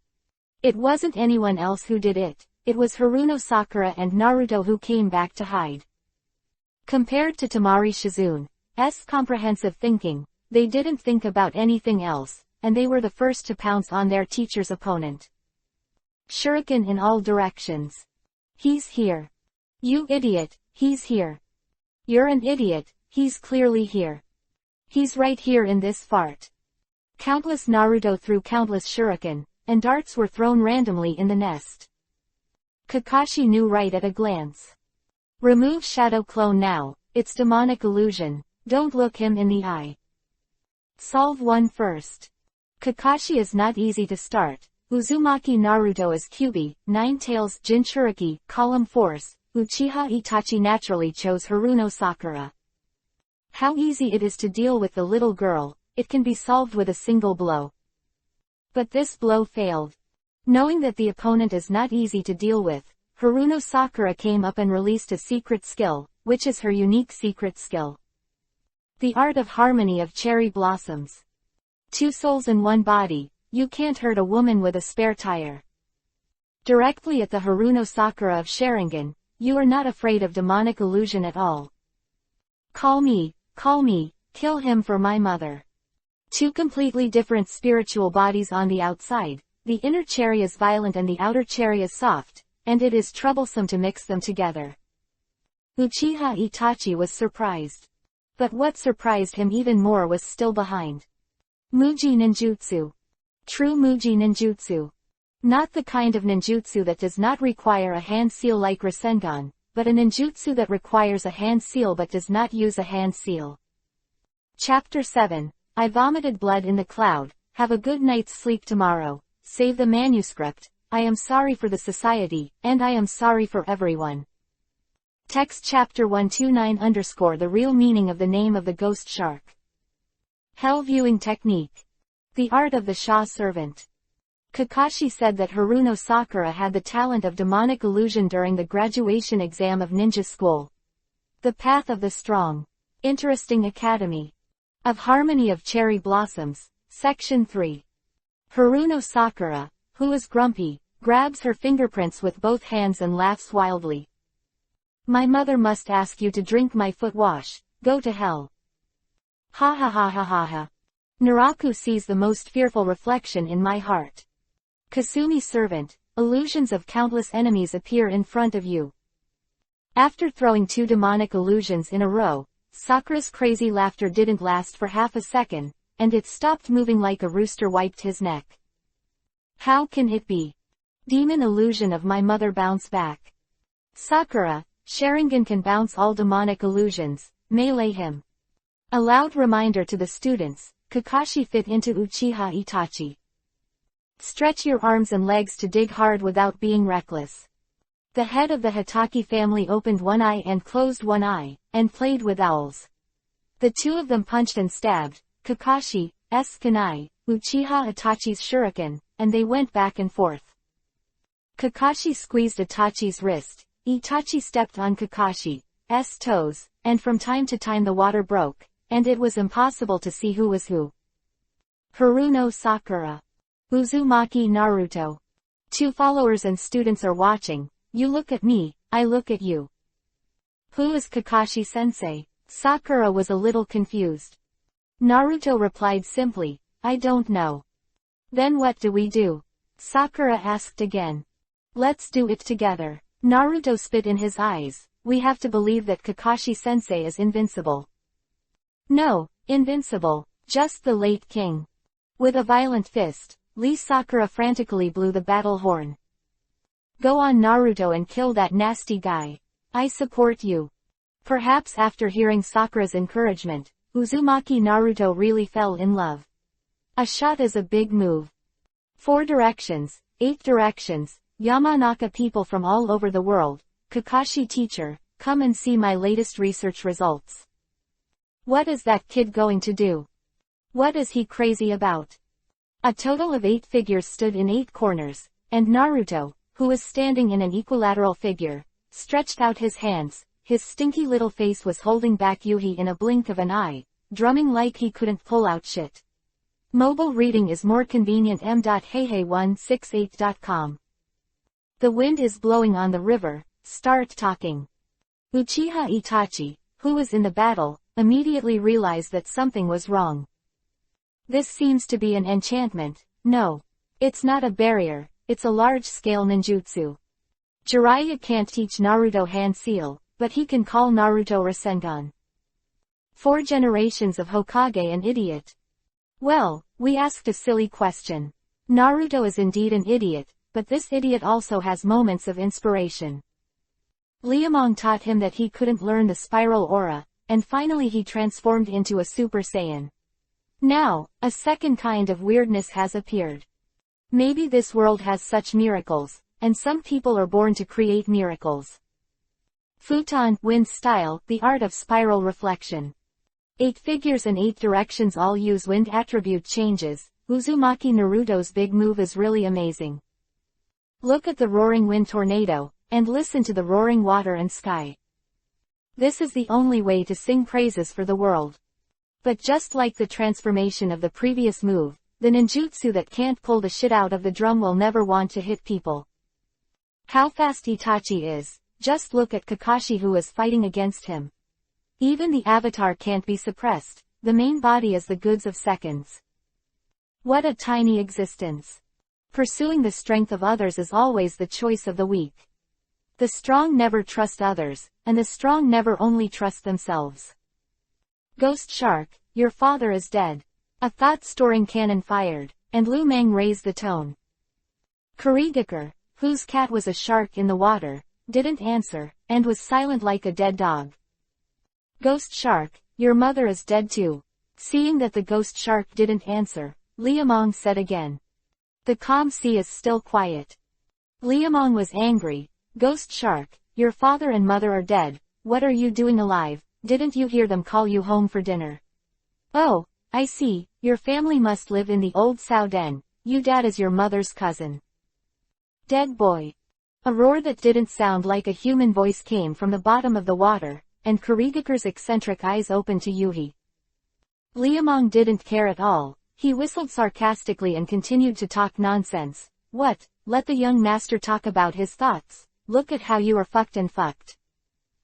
It wasn't anyone else who did it, it was Haruno Sakura and Naruto who came back to hide. Compared to Temari Shizune's comprehensive thinking, they didn't think about anything else, and they were the first to pounce on their teacher's opponent. Shuriken in all directions. He's here. You idiot, he's here. You're an idiot, he's clearly here. He's right here in this fart. Countless Naruto threw countless shuriken, and darts were thrown randomly in the nest. Kakashi knew right at a glance. Remove Shadow Clone now, it's demonic illusion, don't look him in the eye. Solve one first. Kakashi is not easy to start. Uzumaki Naruto is Kyuubi, Nine Tails Jinchuriki, Column Force. Uchiha Itachi naturally chose Haruno Sakura. How easy it is to deal with the little girl, it can be solved with a single blow. But this blow failed. Knowing that the opponent is not easy to deal with, Haruno Sakura came up and released a secret skill, which is her unique secret skill. The art of harmony of cherry blossoms. 2 souls in 1 body, you can't hurt a woman with a spare tire. Directly at the Haruno Sakura of Sharingan, you are not afraid of demonic illusion at all. Call me, kill him for my mother. 2 completely different spiritual bodies on the outside, the inner cherry is violent and the outer cherry is soft, and it is troublesome to mix them together. Uchiha Itachi was surprised. But what surprised him even more was still behind. Muji Ninjutsu. True Muji Ninjutsu. Not the kind of ninjutsu that does not require a hand seal like Rasengan, but a ninjutsu that requires a hand seal but does not use a hand seal. Chapter 7. I vomited blood in the cloud. Have a good night's sleep tomorrow. Save the manuscript. I am sorry for the society, and I am sorry for everyone. Text Chapter 129 _ The real meaning of the name of the ghost shark. Hell viewing technique. The art of the Shah servant. Kakashi said that Haruno Sakura had the talent of demonic illusion during the graduation exam of ninja school. The Path of the Strong. Interesting Academy. Of Harmony of Cherry Blossoms. Section 3. Haruno Sakura, who is grumpy, grabs her fingerprints with both hands and laughs wildly. My mother must ask you to drink my foot wash. Go to hell. Ha ha ha ha ha ha. Naraku sees the most fearful reflection in my heart. Kasumi servant, illusions of countless enemies appear in front of you. After throwing 2 demonic illusions in a row, Sakura's crazy laughter didn't last for half a second, and it stopped moving like a rooster wiped his neck. How can it be? Demon illusion of my mother bounce back. Sakura, Sharingan can bounce all demonic illusions, melee him. A loud reminder to the students, Kakashi fit into Uchiha Itachi. Stretch your arms and legs to dig hard without being reckless. The head of the Hatake family opened one eye and closed one eye, and played with owls. The 2 of them punched and stabbed, Kakashi's kunai, Uchiha Itachi's shuriken, and they went back and forth. Kakashi squeezed Itachi's wrist, Itachi stepped on Kakashi's toes, and from time to time the water broke, and it was impossible to see who was who. Haruno Sakura. Uzumaki Naruto. 2 followers and students are watching. You look at me, I look at you. Who is Kakashi-sensei? Sakura was a little confused. Naruto replied simply, I don't know. Then what do we do? Sakura asked again. Let's do it together. Naruto spit in his eyes. We have to believe that Kakashi-sensei is invincible. No, invincible, just the late king. With a violent fist, Lee Sakura frantically blew the battle horn. Go on Naruto and kill that nasty guy. I support you. Perhaps after hearing Sakura's encouragement, Uzumaki Naruto really fell in love. A shot is a big move. 4 directions, 8 directions, Yamanaka people from all over the world, Kakashi teacher, come and see my latest research results. What is that kid going to do? What is he crazy about? A total of 8 figures stood in 8 corners, and Naruto, who was standing in an equilateral figure, stretched out his hands. His stinky little face was holding back Yuhi in a blink of an eye, drumming like he couldn't pull out shit. Mobile reading is more convenient. m.heihei168.com. The wind is blowing on the river, start talking. Uchiha Itachi, who was in the battle, immediately realized that something was wrong. This seems to be an enchantment. No. It's not a barrier, it's a large-scale ninjutsu. Jiraiya can't teach Naruto hand seal, but he can call Naruto Rasengan. 4 generations of Hokage an idiot. Well, we asked a silly question. Naruto is indeed an idiot, but this idiot also has moments of inspiration. Liamong taught him that he couldn't learn the spiral aura, and finally he transformed into a Super Saiyan. Now, a second kind of weirdness has appeared. Maybe this world has such miracles, and some people are born to create miracles. Futon, wind style, the art of spiral reflection. 8 figures and 8 directions all use wind attribute changes. Uzumaki Naruto's big move is really amazing. Look at the roaring wind tornado, and listen to the roaring water and sky. This is the only way to sing praises for the world. But just like the transformation of the previous move, the ninjutsu that can't pull the shit out of the drum will never want to hit people. How fast Itachi is, just look at Kakashi who is fighting against him. Even the avatar can't be suppressed, the main body is the goods of seconds. What a tiny existence. Pursuing the strength of others is always the choice of the weak. The strong never trust others, and the strong never only trust themselves. Ghost Shark, your father is dead. A thought-storing cannon fired, and Lu Meng raised the tone. Kurigakure, whose cat was a shark in the water, didn't answer, and was silent like a dead dog. Ghost shark, your mother is dead too. Seeing that the ghost shark didn't answer, Liamong said again. The calm sea is still quiet. Liamong was angry. Ghost shark, your father and mother are dead. What are you doing alive? Didn't you hear them call you home for dinner? Oh, I see, your family must live in the old Sao Den. You dad is your mother's cousin. Dead boy. A roar that didn't sound like a human voice came from the bottom of the water, and Kurigakure's eccentric eyes opened to Yuhi. Liamong didn't care at all. He whistled sarcastically and continued to talk nonsense. What? Let the young master talk about his thoughts. Look at how you are fucked and fucked.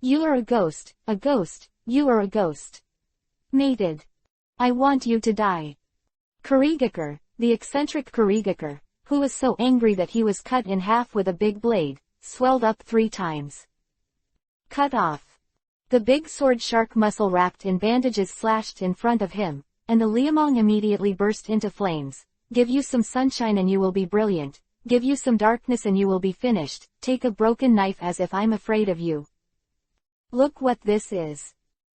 You are a ghost, you are a ghost. Mated. I want you to die. Kurigakure, the eccentric Kurigakure, who was so angry that he was cut in half with a big blade, swelled up 3 times. Cut off. The big sword shark muscle wrapped in bandages slashed in front of him, and the Liamong immediately burst into flames. Give you some sunshine and you will be brilliant. Give you some darkness and you will be finished. Take a broken knife as if I'm afraid of you. Look what this is.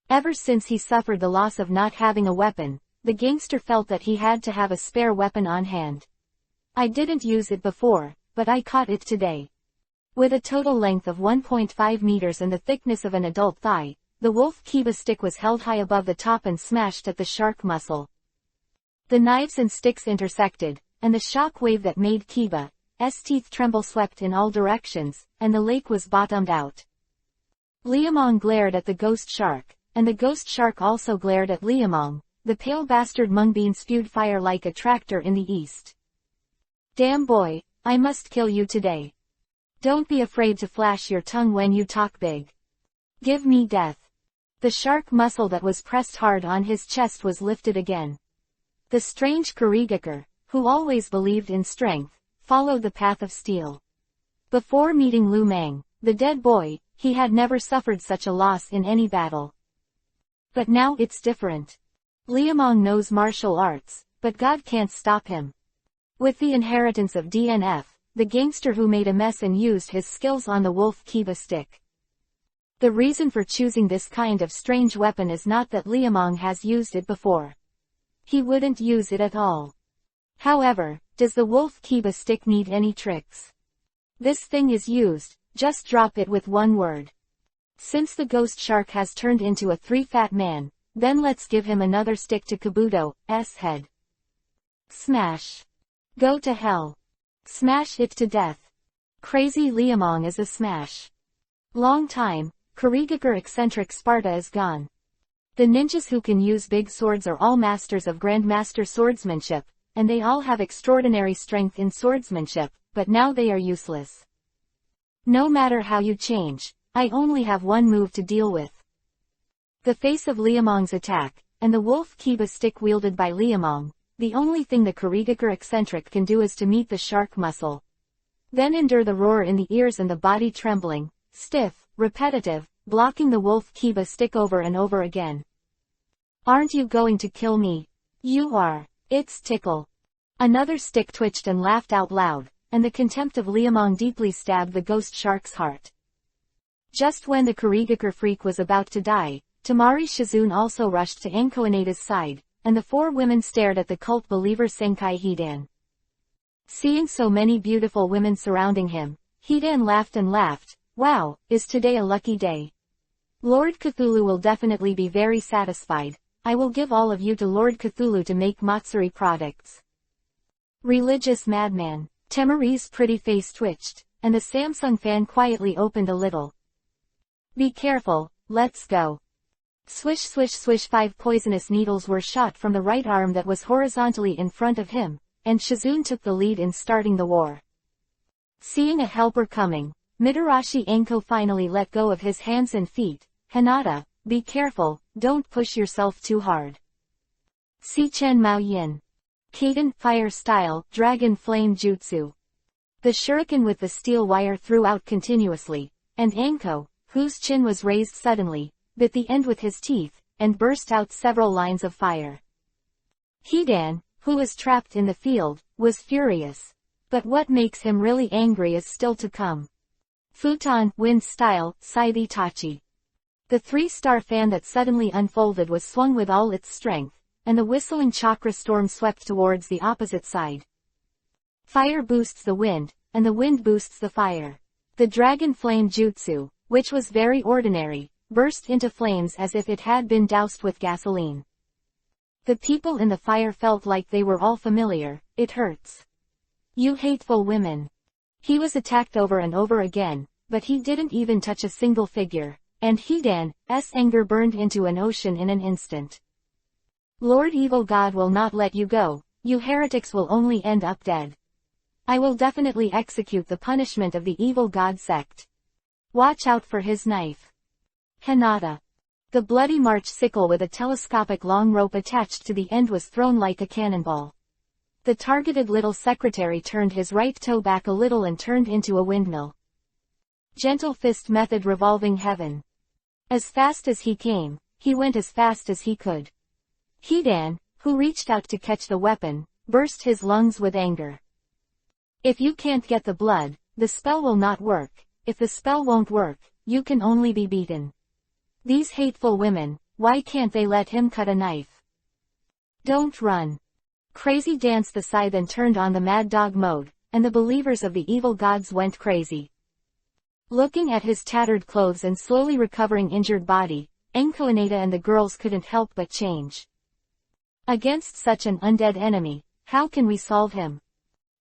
Ever since he suffered the loss of not having a weapon, the gangster felt that he had to have a spare weapon on hand. I didn't use it before, but I caught it today. With a total length of 1.5 meters and the thickness of an adult thigh, the wolf kiba stick was held high above the top and smashed at the shark muscle. The knives and sticks intersected, and the shock wave that made Kiba's teeth tremble swept in all directions, and the lake was bottomed out. Liamong glared at the ghost shark, and the ghost shark also glared at Liamong. The pale bastard Mungbean spewed fire like a tractor in the east. Damn boy, I must kill you today. Don't be afraid to flash your tongue when you talk big. Give me death. The shark muscle that was pressed hard on his chest was lifted again. The strange Kurigakure, who always believed in strength, followed the path of steel. Before meeting Lu Mang, the dead boy, he had never suffered such a loss in any battle. But now it's different. Liamong knows martial arts, but God can't stop him. With the inheritance of DNF, the gangster who made a mess and used his skills on the wolf kiba stick. The reason for choosing this kind of strange weapon is not that Liamong has used it before. He wouldn't use it at all. However, does the wolf kiba stick need any tricks? This thing is used, just drop it with one word. Since the ghost shark has turned into a 3-fat man, then let's give him another stick to Kabuto's head. Smash. Go to hell. Smash it to death. Crazy Liamong is a smash. Long time, Kurigakure eccentric Sparta is gone. The ninjas who can use big swords are all masters of grandmaster swordsmanship, and they all have extraordinary strength in swordsmanship, but now they are useless. No matter how you change, I only have one move to deal with. The face of Liamong's attack, and the wolf kiba stick wielded by Liamong, the only thing the Kurigakure eccentric can do is to meet the shark muscle. Then endure the roar in the ears and the body trembling, stiff, repetitive, blocking the wolf kiba stick over and over again. Aren't you going to kill me? You are. It's tickle. Another stick twitched and laughed out loud, and the contempt of Liamong deeply stabbed the ghost shark's heart. Just when the Kurigakure freak was about to die, Tamari Shizune also rushed to Anko Inada's side, and the 4 women stared at the cult believer Senkai Hidan. Seeing so many beautiful women surrounding him, Hidan laughed and laughed. Wow, is today a lucky day? Lord Cthulhu will definitely be very satisfied. I will give all of you to Lord Cthulhu to make Matsuri products. Religious madman. Tamari's pretty face twitched, and the Samsung fan quietly opened a little. Be careful, let's go. Swish swish swish 5 poisonous needles were shot from the right arm that was horizontally in front of him, and Shizune took the lead in starting the war. Seeing a helper coming, Mitarashi Anko finally let go of his hands and feet. Hinata, be careful, don't push yourself too hard. Sichen Mao Yin. Kaden, fire style, dragon flame jutsu. The shuriken with the steel wire threw out continuously, and Anko, whose chin was raised suddenly, bit the end with his teeth, and burst out several lines of fire. Hidan, who was trapped in the field, was furious. But what makes him really angry is still to come. Futon, wind style, Scythe Itachi. The 3-star fan that suddenly unfolded was swung with all its strength, and the whistling chakra storm swept towards the opposite side. Fire boosts the wind, and the wind boosts the fire. The dragon flame jutsu, which was very ordinary, burst into flames as if it had been doused with gasoline. The people in the fire felt like they were all familiar. It hurts. You hateful women. He was attacked over and over again, but he didn't even touch a single figure, and Hidan's anger burned into an ocean in an instant. Lord Evil God will not let you go, you heretics will only end up dead. I will definitely execute the punishment of the evil god sect. Watch out for his knife. Hinata. The bloody March sickle with a telescopic long rope attached to the end was thrown like a cannonball. The targeted little secretary turned his right toe back a little and turned into a windmill. Gentle fist method revolving heaven. As fast as he came, he went as fast as he could. Hidan, who reached out to catch the weapon, burst his lungs with anger. If you can't get the blood, the spell will not work. If the spell won't work, you can only be beaten. These hateful women, why can't they let him cut a knife? Don't run. Crazy danced the scythe and turned on the mad dog mode, and the believers of the evil gods went crazy. Looking at his tattered clothes and slowly recovering injured body, Enko Inada and the girls couldn't help but change. Against such an undead enemy, how can we solve him?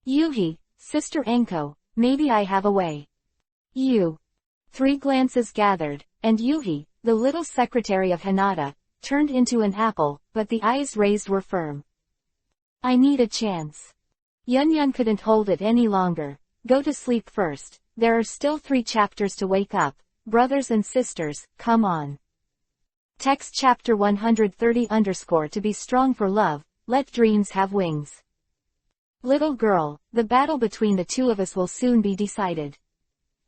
Yuhi, Sister Enko, maybe I have a way. You. 3 glances gathered, and Yuhi, the little secretary of Hinata, turned into an apple, but the eyes raised were firm. I need a chance. Yun couldn't hold it any longer. Go to sleep first. There are still 3 chapters to wake up. Brothers and sisters, come on. Text chapter 130 to be strong for love, let dreams have wings. Little girl, the battle between the two of us will soon be decided.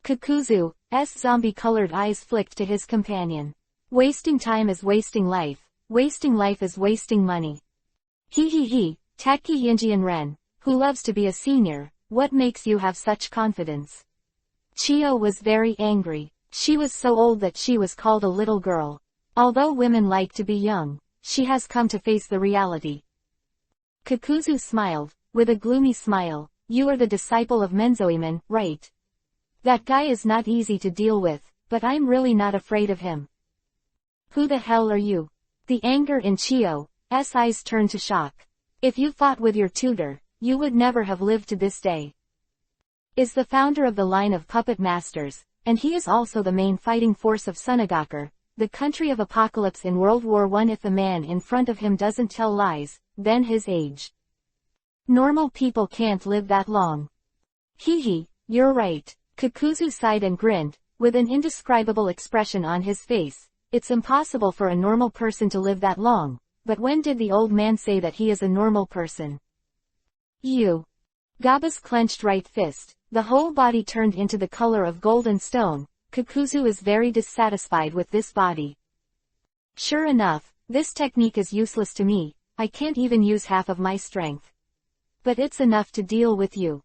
Kakuzu's zombie-colored eyes flicked to his companion. Wasting time is wasting life is wasting money. He, Taki Yinjian Ren, who loves to be a senior, what makes you have such confidence? Chio was very angry. She was so old that she was called a little girl. Although women like to be young, she has come to face the reality. Kakuzu smiled, with a gloomy smile. You are the disciple of Menzoiman, right? That guy is not easy to deal with, but I'm really not afraid of him. Who the hell are you? The anger in Chio's eyes turned to shock. If you fought with your tutor, you would never have lived to this day. Is the founder of the line of puppet masters, and he is also the main fighting force of Sunagakur, the country of apocalypse in World War I. If the man in front of him doesn't tell lies, then his age. Normal people can't live that long. You're right. Kakuzu sighed and grinned, with an indescribable expression on his face. It's impossible for a normal person to live that long, but when did the old man say that he is a normal person? You. Gaba's clenched right fist, the whole body turned into the color of golden stone. Kakuzu is very dissatisfied with this body. Sure enough, this technique is useless to me. I can't even use half of my strength. But it's enough to deal with you.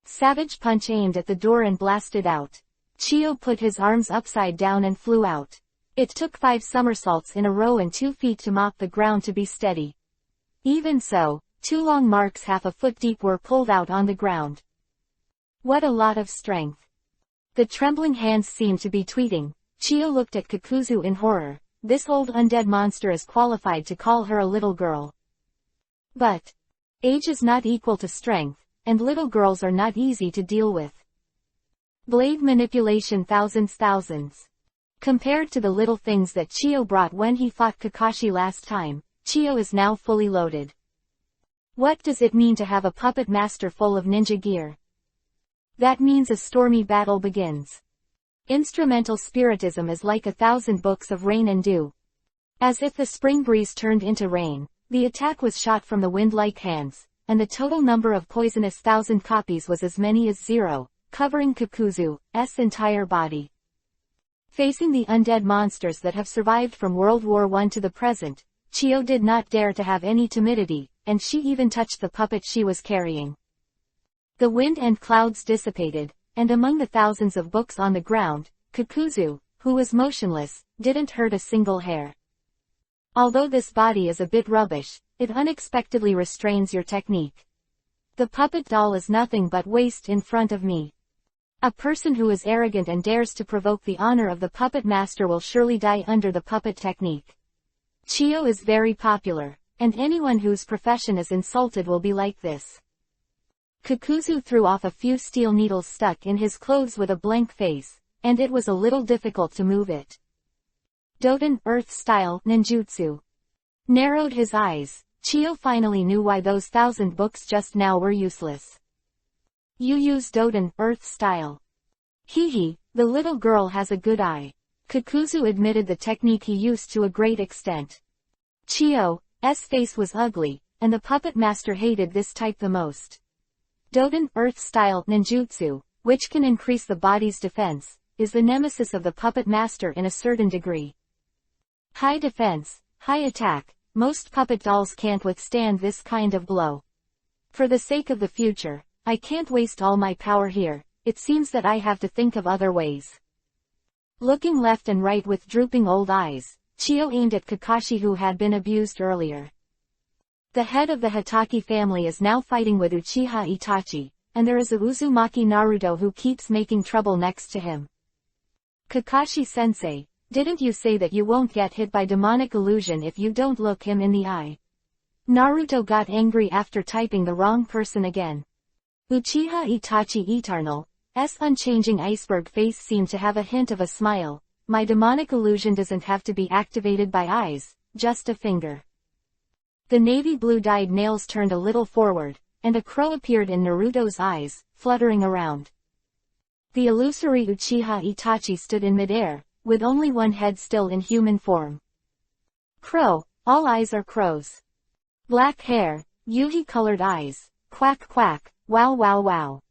Savage punch aimed at the door and blasted out. Chio put his arms upside down and flew out. It took 5 somersaults in a row and 2 feet to mop the ground to be steady. Even so, 2 long marks half a foot deep were pulled out on the ground. What a lot of strength. The trembling hands seemed to be tweeting. Chio looked at Kakuzu in horror. This old undead monster is qualified to call her a little girl. But age is not equal to strength, and little girls are not easy to deal with. Blade manipulation thousands. Compared to the little things that Chio brought when he fought Kakashi last time, Chio is now fully loaded. What does it mean to have a puppet master full of ninja gear? That means a stormy battle begins. Instrumental spiritism is like 1,000 books of rain and dew. As if the spring breeze turned into rain, the attack was shot from the wind-like hands, and the total number of poisonous 1,000 copies was as many as 0, covering Kakuzu's entire body. Facing the undead monsters that have survived from World War I to the present, Chio did not dare to have any timidity, and she even touched the puppet she was carrying. The wind and clouds dissipated, and among the thousands of books on the ground, Kakuzu, who was motionless, didn't hurt a single hair. Although this body is a bit rubbish, it unexpectedly restrains your technique. The puppet doll is nothing but waste in front of me. A person who is arrogant and dares to provoke the honor of the puppet master will surely die under the puppet technique. Chiyo is very popular, and anyone whose profession is insulted will be like this. Kakuzu threw off a few steel needles stuck in his clothes with a blank face, and it was a little difficult to move it. Doten, Earth-style, ninjutsu. Narrowed his eyes, Chiyo finally knew why those 1,000 books just now were useless. You use Doten, Earth-style. Hee, the little girl has a good eye. Kakuzu admitted the technique he used to a great extent. Chiyo's face was ugly, and the puppet master hated this type the most. Doten, Earth-style, ninjutsu, which can increase the body's defense, is the nemesis of the puppet master in a certain degree. High defense, high attack, most puppet dolls can't withstand this kind of blow. For the sake of the future, I can't waste all my power here, it seems that I have to think of other ways. Looking left and right with drooping old eyes, Chiyo aimed at Kakashi who had been abused earlier. The head of the Hatake family is now fighting with Uchiha Itachi, and there is a Uzumaki Naruto who keeps making trouble next to him. Kakashi-sensei, didn't you say that you won't get hit by demonic illusion if you don't look him in the eye? Naruto got angry after typing the wrong person again. Uchiha Itachi Eternal's unchanging iceberg face seemed to have a hint of a smile. My demonic illusion doesn't have to be activated by eyes, just a finger. The navy blue dyed nails turned a little forward, and a crow appeared in Naruto's eyes, fluttering around. The illusory Uchiha Itachi stood in midair, with only one head still in human form. Crow, all eyes are crows. Black hair, Yuhi-colored eyes, quack quack, wow wow wow.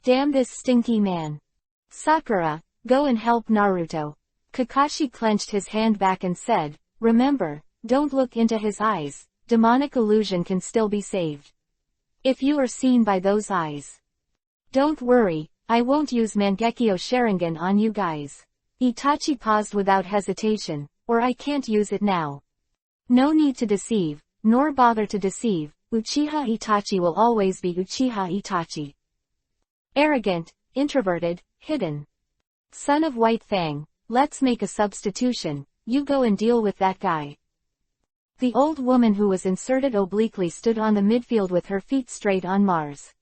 Damn this stinky man. Sakura, go and help Naruto. Kakashi clenched his hand back and said, remember, don't look into his eyes, demonic illusion can still be saved. If you are seen by those eyes. Don't worry, I won't use Mangekyo Sharingan on you guys. Itachi paused without hesitation, or I can't use it now. No need to deceive, nor bother to deceive, Uchiha Itachi will always be Uchiha Itachi. Arrogant, introverted, hidden. Son of White Fang, let's make a substitution, you go and deal with that guy. The old woman who was inserted obliquely stood on the midfield with her feet straight on Mars.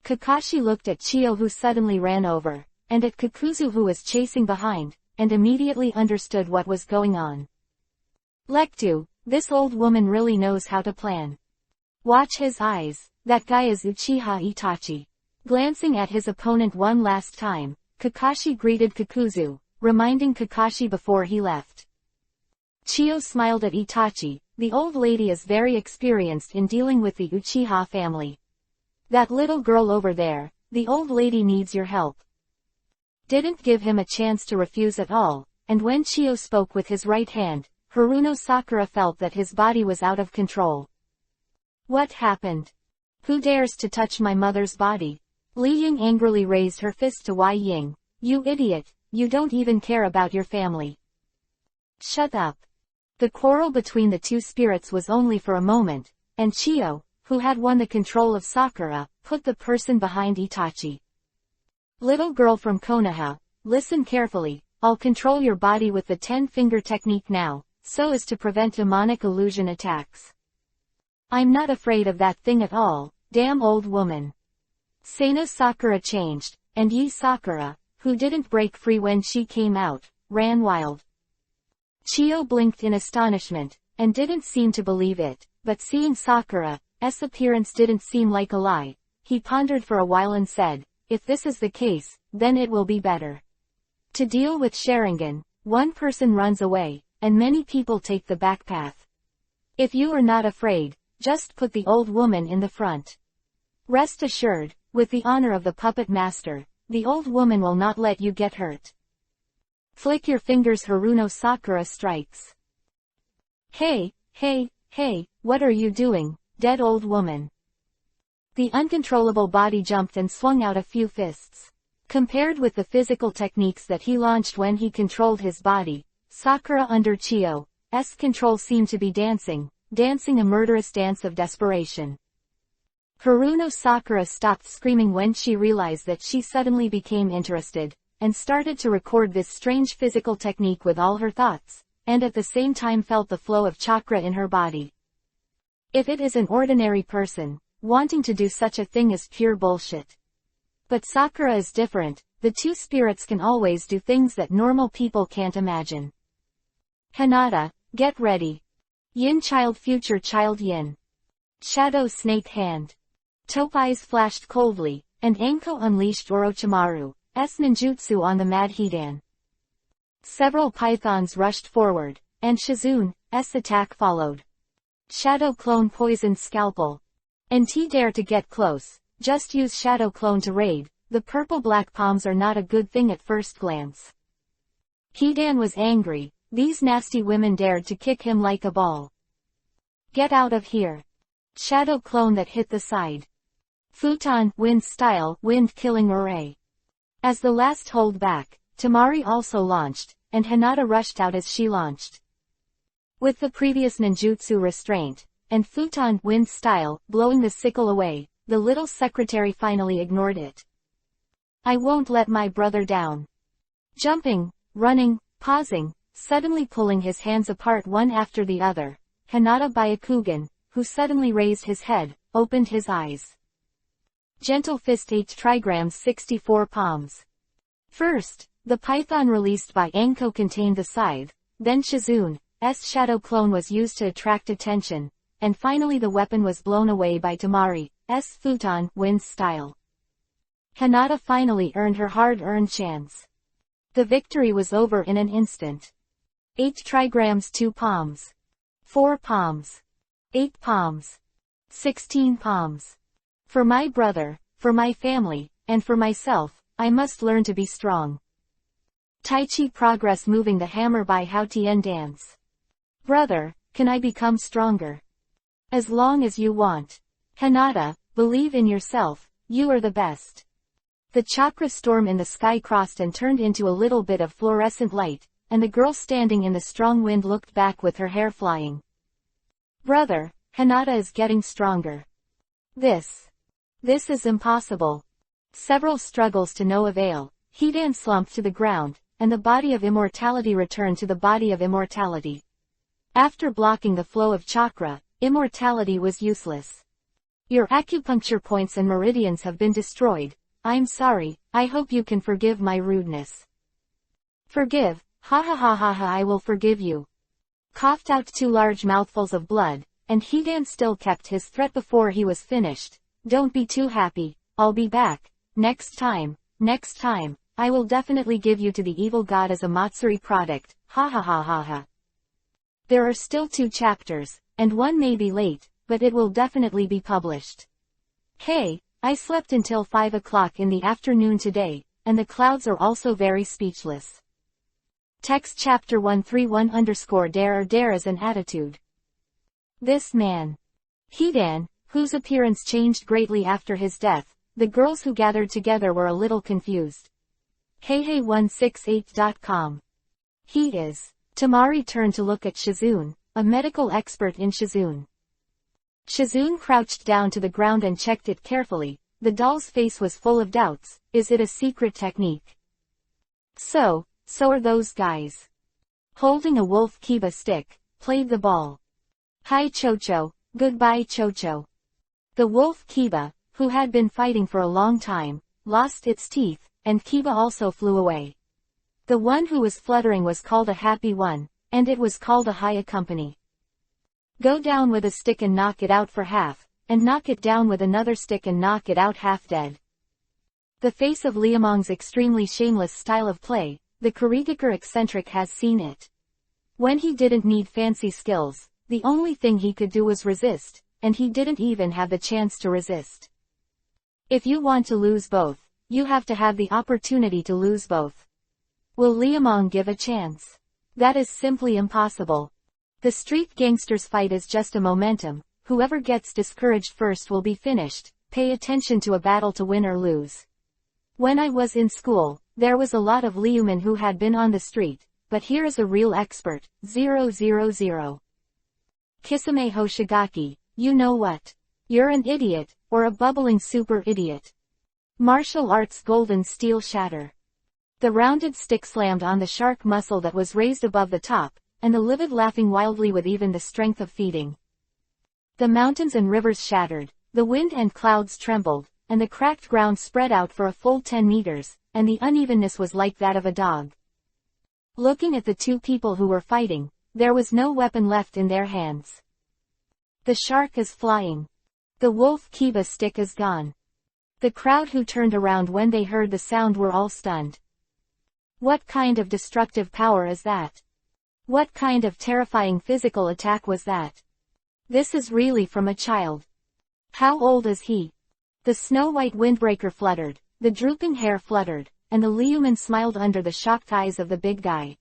Kakashi looked at Chiyo who suddenly ran over, and at Kakuzu who was chasing behind, and immediately understood what was going on. Lectu, this old woman really knows how to plan. Watch his eyes, that guy is Uchiha Itachi. Glancing at his opponent one last time, Kakashi greeted Kakuzu, reminding Kakashi before he left. Chiyo smiled at Itachi, the old lady is very experienced in dealing with the Uchiha family. That little girl over there, the old lady needs your help. Didn't give him a chance to refuse at all, and when Chiyo spoke with his right hand, Haruno Sakura felt that his body was out of control. What happened? Who dares to touch my mother's body? Li Ying angrily raised her fist to Wei Ying. You idiot, you don't even care about your family. Shut up. The quarrel between the two spirits was only for a moment, and Chiyo, who had won the control of Sakura, put the person behind Itachi. Little girl from Konoha, listen carefully, I'll control your body with the 10-finger technique now, so as to prevent demonic illusion attacks. I'm not afraid of that thing at all, damn old woman. Seino Sakura changed, and Yi Sakura, who didn't break free when she came out, ran wild. Chiyo blinked in astonishment, and didn't seem to believe it, but seeing Sakura's appearance didn't seem like a lie. He pondered for a while and said, if this is the case, then it will be better. To deal with Sharingan, one person runs away, and many people take the back path. If you are not afraid, just put the old woman in the front. Rest assured, with the honor of the puppet master, the old woman will not let you get hurt. Flick your fingers, Haruno Sakura strikes. Hey, what are you doing, dead old woman? The uncontrollable body jumped and swung out a few fists. Compared with the physical techniques that he launched when he controlled his body, Sakura under Chiyo's control seemed to be dancing a murderous dance of desperation. Haruno Sakura stopped screaming when she realized that she suddenly became interested, and started to record this strange physical technique with all her thoughts, and at the same time felt the flow of chakra in her body. If it is an ordinary person, wanting to do such a thing is pure bullshit. But Sakura is different, the two spirits can always do things that normal people can't imagine. Hinata, get ready. Yin child future child yin. Shadow snake hand. Taupe eyes flashed coldly, and Anko unleashed Orochimaru's ninjutsu on the mad Hidan. Several pythons rushed forward, and Shizune's attack followed. Shadow clone poisoned scalpel. NT dare to get close, just use shadow clone to raid, the purple-black palms are not a good thing at first glance. Hidan was angry, these nasty women dared to kick him like a ball. Get out of here. Shadow clone that hit the side. Futon, wind style, wind killing array. As the last hold back, Temari also launched, and Hinata rushed out as she launched. With the previous ninjutsu restraint, and Futon, wind style, blowing the sickle away, the little secretary finally ignored it. I won't let my brother down. Jumping, running, pausing, suddenly pulling his hands apart one after the other, Hinata Byakugan, who suddenly raised his head, opened his eyes. Gentle fist 8 trigrams 64 palms. First, the python released by Anko contained the scythe, then Shizune's shadow clone was used to attract attention, and finally the weapon was blown away by Temari's futon, wind style. Hinata finally earned her hard-earned chance. The victory was over in an instant. 8 trigrams 2 palms. 4 palms. 8 palms. 16 palms. For my brother, for my family, and for myself, I must learn to be strong. Tai Chi progress moving the hammer by Hao Tian dance. Brother, can I become stronger? As long as you want. Hinata, believe in yourself, you are the best. The chakra storm in the sky crossed and turned into a little bit of fluorescent light, and the girl standing in the strong wind looked back with her hair flying. Brother, Hinata is getting stronger. This is impossible. Several struggles to no avail, Hidan slumped to the ground, and the body of immortality returned to the body of immortality. After blocking the flow of chakra, immortality was useless. Your acupuncture points and meridians have been destroyed. I'm sorry, I hope you can forgive my rudeness. Forgive, ha ha ha ha ha, I will forgive you. Coughed out 2 large mouthfuls of blood, and Hidan still kept his threat before he was finished. Don't be too happy, I'll be back. Next time, I will definitely give you to the evil god as a Matsuri product, ha ha ha ha ha. There are still 2 chapters, and one may be late, but it will definitely be published. Hey, I slept until 5 o'clock in the afternoon today, and the clouds are also very speechless. Text chapter 131_dare is an attitude. This man. Hidan, whose appearance changed greatly after his death, the girls who gathered together were a little confused. Heihei168.com. He is. Temari turned to look at Shizune, a medical expert in Shizune. Shizune crouched down to the ground and checked it carefully. The doll's face was full of doubts. Is it a secret technique? So are those guys. Holding a wolf kiba stick, played the ball. Hi Chocho, goodbye Chocho. The wolf kiba, who had been fighting for a long time, lost its teeth, and kiba also flew away. The one who was fluttering was called a happy one, and it was called a haya company. Go down with a stick and knock it out for half, and knock it down with another stick and knock it out half dead. The face of Liamong's extremely shameless style of play, the Kurigakure eccentric has seen it. When he didn't need fancy skills, the only thing he could do was resist, and he didn't even have the chance to resist. If you want to lose both, you have to have the opportunity to lose both. Will Liamong give a chance? That is simply impossible. The street gangsters fight is just a momentum, whoever gets discouraged first will be finished, Pay attention to a battle to win or lose. When I was in school, there was a lot of laymen who had been on the street, but here is a real expert, 000. Kisame Hoshigaki, you know what? You're an idiot, or a bubbling super idiot. Martial arts golden steel shatter. The rounded stick slammed on the shark muscle that was raised above the top, and the livid laughing wildly with even the strength of feeding. The mountains and rivers shattered, the wind and clouds trembled, and the cracked ground spread out for a full 10 meters, and the unevenness was like that of a dog. Looking at the two people who were fighting, there was no weapon left in their hands. The shark is flying. The wolf Kiba stick is gone. The crowd who turned around when they heard the sound were all stunned. What kind of destructive power is that? What kind of terrifying physical attack was that? This is really from a child. How old is he? The snow-white windbreaker fluttered, the drooping hair fluttered, and the layman smiled under the shocked eyes of the big guy.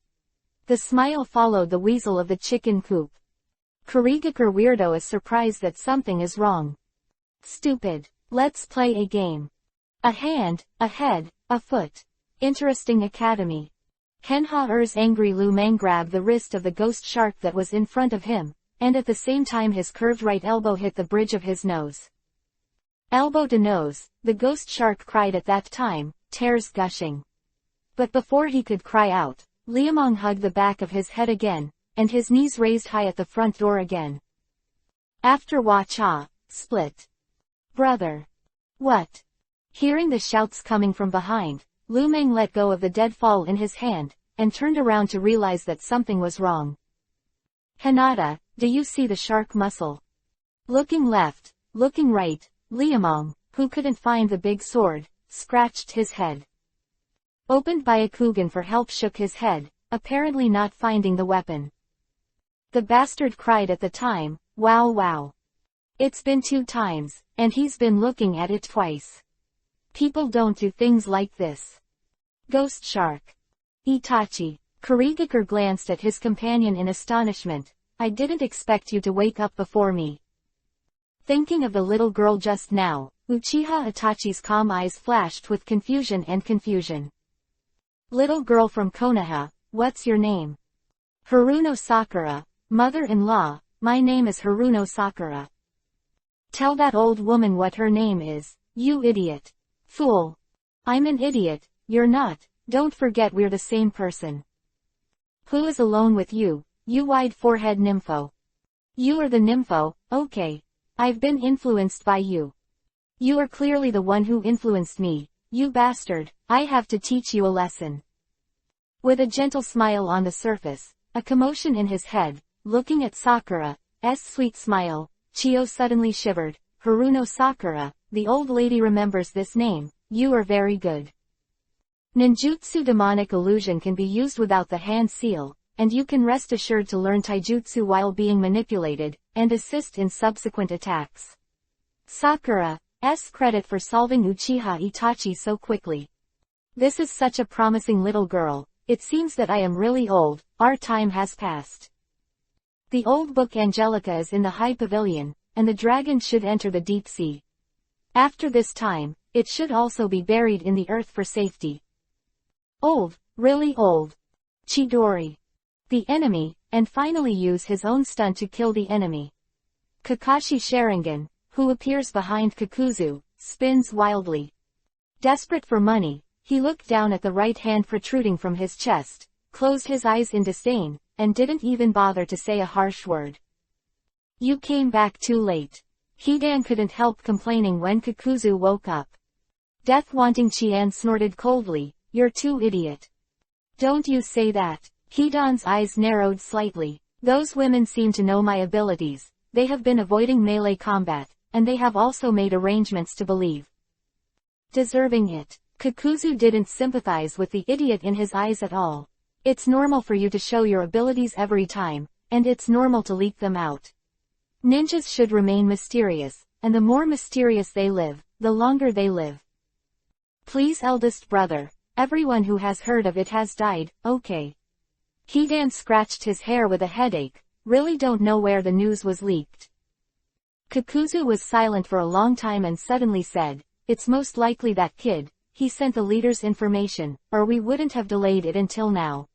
The smile followed the weasel of the chicken coop. Kurigakure weirdo is surprised that something is wrong. Stupid. Let's play a game. A hand, a head, a foot. Interesting academy. Kenha-er's angry Lumang grabbed the wrist of the ghost shark that was in front of him, and at the same time his curved right elbow hit the bridge of his nose. Elbow to nose, the ghost shark cried at that time, tears gushing. But before he could cry out, Liamong hugged the back of his head again, and his knees raised high at the front door again. After Wa-cha, split. Brother. What? Hearing the shouts coming from behind, Lumang let go of the dead fall in his hand, and turned around to realize that something was wrong. Hinata, do you see the shark muscle? Looking left, looking right, Liamong, who couldn't find the big sword, scratched his head. Opened Byakugan for help shook his head, apparently not finding the weapon. The bastard cried at the time, wow wow. It's been 2 times, and he's been looking at it twice. People don't do things like this. Ghost shark. Itachi. Kurigakure glanced at his companion in astonishment. I didn't expect you to wake up before me. Thinking of the little girl just now, Uchiha Itachi's calm eyes flashed with confusion. Little girl from Konoha, what's your name? Haruno Sakura. Mother-in-law, my name is Haruno Sakura. Tell that old woman what her name is, you idiot. Fool. I'm an idiot, you're not, don't forget we're the same person. Who is alone with you, you wide-forehead nympho? You are the nympho, okay. I've been influenced by you. You are clearly the one who influenced me, you bastard, I have to teach you a lesson. With a gentle smile on the surface, a commotion in his head, looking at Sakura's sweet smile, Chiyo suddenly shivered. Haruno Sakura, the old lady remembers this name, you are very good. Ninjutsu demonic illusion can be used without the hand seal, and you can rest assured to learn taijutsu while being manipulated, and assist in subsequent attacks. Sakura's credit for solving Uchiha Itachi so quickly. This is such a promising little girl, it seems that I am really old, our time has passed. The old book Angelica is in the High Pavilion, and the dragon should enter the deep sea. After this time, it should also be buried in the earth for safety. Old, really old. Chidori. The enemy, and finally use his own stun to kill the enemy. Kakashi Sharingan, who appears behind Kakuzu, spins wildly. Desperate for money, he looked down at the right hand protruding from his chest, closed his eyes in disdain, and didn't even bother to say a harsh word. You came back too late. Hidan couldn't help complaining when Kakuzu woke up. Death-wanting Chien snorted coldly, you're too idiot. Don't you say that. Hidan's eyes narrowed slightly. Those women seem to know my abilities, they have been avoiding melee combat, and they have also made arrangements to believe. Deserving it. Kakuzu didn't sympathize with the idiot in his eyes at all. It's normal for you to show your abilities every time, and it's normal to leak them out. Ninjas should remain mysterious, and the more mysterious they live, the longer they live. Please eldest brother, everyone who has heard of it has died, okay. Hidan scratched his hair with a headache, really don't know where the news was leaked. Kakuzu was silent for a long time and suddenly said, "It's most likely that kid. He sent the leader's information, or we wouldn't have delayed it until now.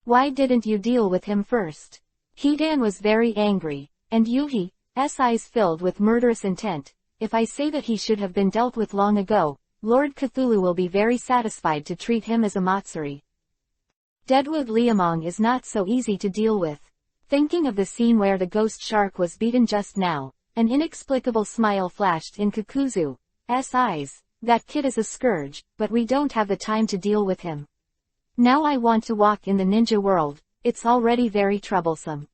Why didn't you deal with him first?" Hidan was very angry, and Yuhi's eyes filled with murderous intent. "If I say that he should have been dealt with long ago, Lord Cthulhu will be very satisfied to treat him as a Matsuri. Deadwood Liamong is not so easy to deal with." Thinking of the scene where the ghost shark was beaten just now, an inexplicable smile flashed in Kakuzu's eyes. "That kid is a scourge, but we don't have the time to deal with him. Now I want to walk in the ninja world, it's already very troublesome."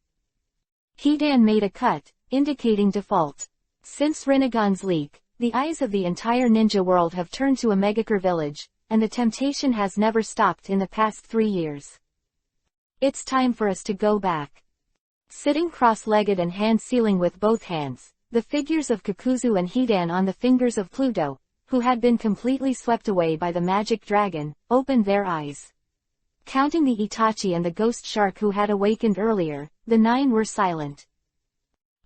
Hidan made a cut, indicating default. Since Rinnegan's leak, the eyes of the entire ninja world have turned to a Megakure village, and the temptation has never stopped in the past 3 years. It's time for us to go back. Sitting cross-legged and hand-sealing with both hands, the figures of Kakuzu and Hidan on the fingers of Pluto, who had been completely swept away by the magic dragon, opened their eyes. Counting the Itachi and the ghost shark who had awakened earlier, the 9 were silent.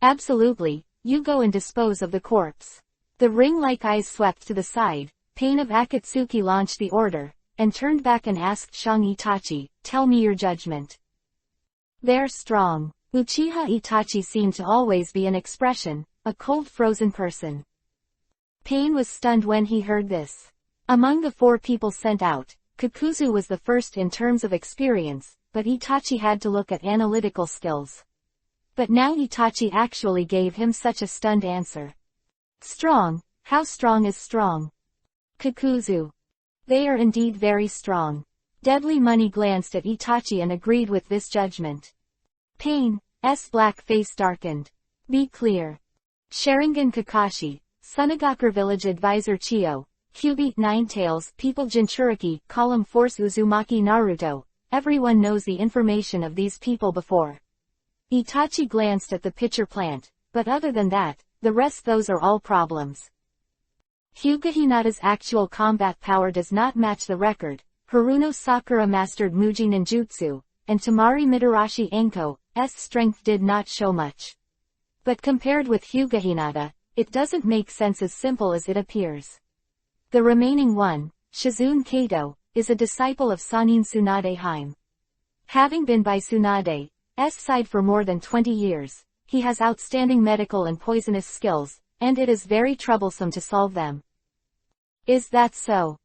"Absolutely, you go and dispose of the corpse." The ring-like eyes swept to the side. Pain of Akatsuki launched the order, and turned back and asked Shang Itachi, "Tell me your judgment." "They're strong." Uchiha Itachi seemed to always be an expression, a cold frozen person. Pain was stunned when he heard this. Among the 4 people sent out, Kakuzu was the first in terms of experience, but Itachi had to look at analytical skills. But now Itachi actually gave him such a stunned answer. "Strong? How strong is strong?" Kakuzu. "They are indeed very strong." Deadly Money glanced at Itachi and agreed with this judgment. Pain's black face darkened. "Be clear." Sharingan Kakashi, Sunagakure Village Advisor Chiyo, Kyubi, Ninetales, People Jinchuriki, Column Force Uzumaki Naruto, everyone knows the information of these people before. Itachi glanced at the pitcher plant, but other than that, the rest those are all problems. Hyuga Hinata's actual combat power does not match the record. Haruno Sakura mastered Muji Ninjutsu, and Tamari Mitarashi Enko's strength did not show much. But compared with Hyuga Hinata, it doesn't make sense as simple as it appears. The remaining one, Shizune Kato, is a disciple of Sanin Tsunade Haim. Having been by Tsunade's side for more than 20 years, he has outstanding medical and poisonous skills, and it is very troublesome to solve them. Is that so?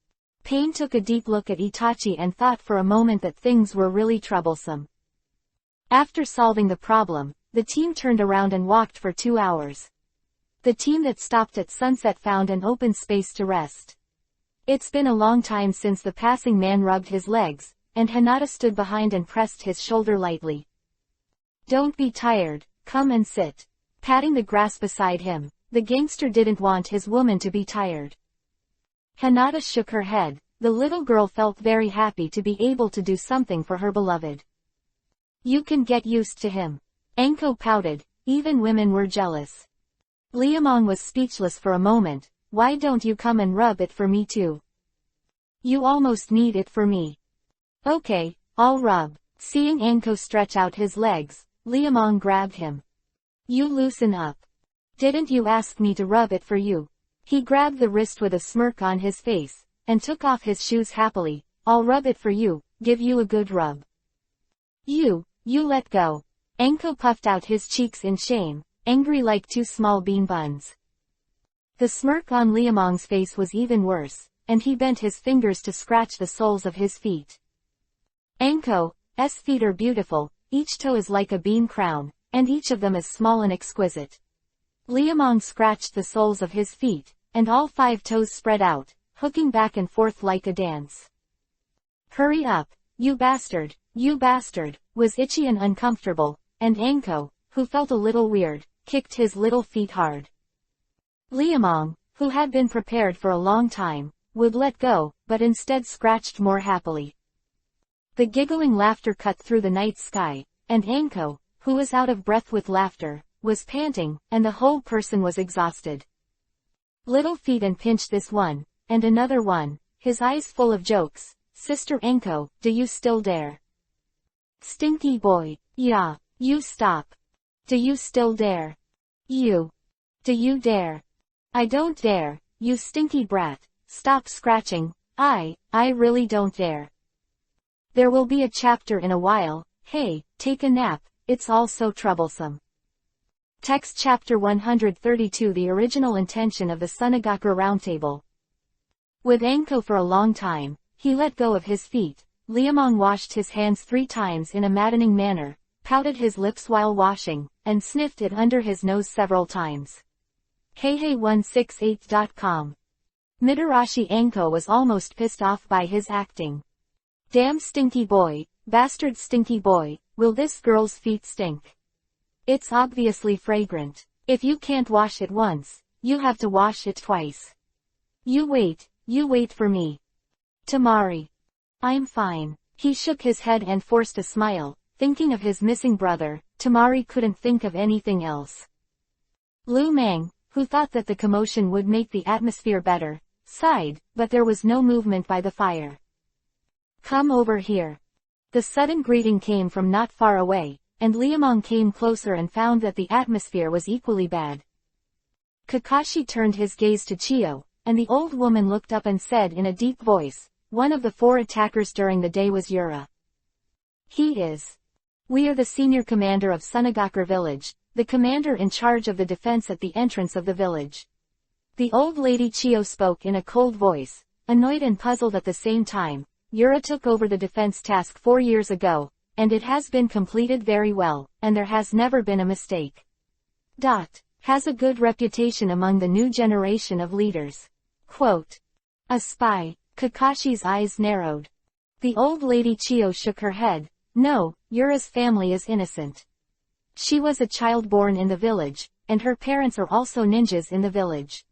Pain took a deep look at Itachi and thought for a moment that things were really troublesome. After solving the problem, the team turned around and walked for 2 hours. The team that stopped at sunset found an open space to rest. It's been a long time since the passing man rubbed his legs, and Hinata stood behind and pressed his shoulder lightly. "Don't be tired, come and sit." Patting the grass beside him, the gangster didn't want his woman to be tired. Hinata shook her head. The little girl felt very happy to be able to do something for her beloved. "You can get used to him." Enko pouted. Even women were jealous. Liamong was speechless for a moment. "Why don't you come and rub it for me too? You almost need it for me." "Okay, I'll rub." Seeing Enko stretch out his legs, Liamong grabbed him. "You loosen up. Didn't you ask me to rub it for you?" He grabbed the wrist with a smirk on his face, and took off his shoes happily. "I'll rub it for you, give you a good rub." You let go." Enko puffed out his cheeks in shame, angry like 2 small bean buns. The smirk on Liamong's face was even worse, and he bent his fingers to scratch the soles of his feet. Enko's feet are beautiful, each toe is like a bean crown, and each of them is small and exquisite. Liamong scratched the soles of his feet, and all 5 toes spread out, hooking back and forth like a dance. "Hurry up, you bastard, was itchy and uncomfortable, and Enko, who felt a little weird, kicked his little feet hard. Liamong, who had been prepared for a long time, would let go, but instead scratched more happily. The giggling laughter cut through the night sky, and Enko, who was out of breath with laughter, was panting, and the whole person was exhausted. Little feet and pinch this one, and another one, his eyes full of jokes. "Sister Enko, do you still dare? Stinky boy, yeah, you stop. Do you still dare? You." Do you dare? I don't dare, you stinky brat. Stop scratching. I really don't dare. There will be a chapter in a while. Hey, take a nap, it's all so troublesome. Text Chapter 132. The original intention of the Sunagakure Roundtable. With Anko for a long time, he let go of his feet. Liamong washed his hands 3 times in a maddening manner, pouted his lips while washing, and sniffed it under his nose several times. HeyHey168.com. Mitarashi Anko was almost pissed off by his acting. Damn stinky boy, bastard stinky boy, will this girl's feet stink? It's obviously fragrant. If you can't wash it once, you have to wash it twice. You wait for me. Tamari. I'm fine. He shook his head and forced a smile, thinking of his missing brother. Tamari couldn't think of anything else. Lu Mang, who thought that the commotion would make the atmosphere better, sighed, but there was no movement by the fire. Come over here. The sudden greeting came from not far away, and Liamong came closer and found that the atmosphere was equally bad. Kakashi turned his gaze to Chiyo, and the old woman looked up and said in a deep voice, one of the 4 attackers during the day was Yura. He is. We are the senior commander of Sunagakure village, the commander in charge of the defense at the entrance of the village. The old lady Chiyo spoke in a cold voice, annoyed and puzzled at the same time. Yura took over the defense task 4 years ago, and it has been completed very well, and there has never been a mistake. Has a good reputation among the new generation of leaders. Quote. A spy. Kakashi's eyes narrowed. The old lady Chiyo shook her head. No, Yura's family is innocent. She was a child born in the village, and her parents are also ninjas in the village.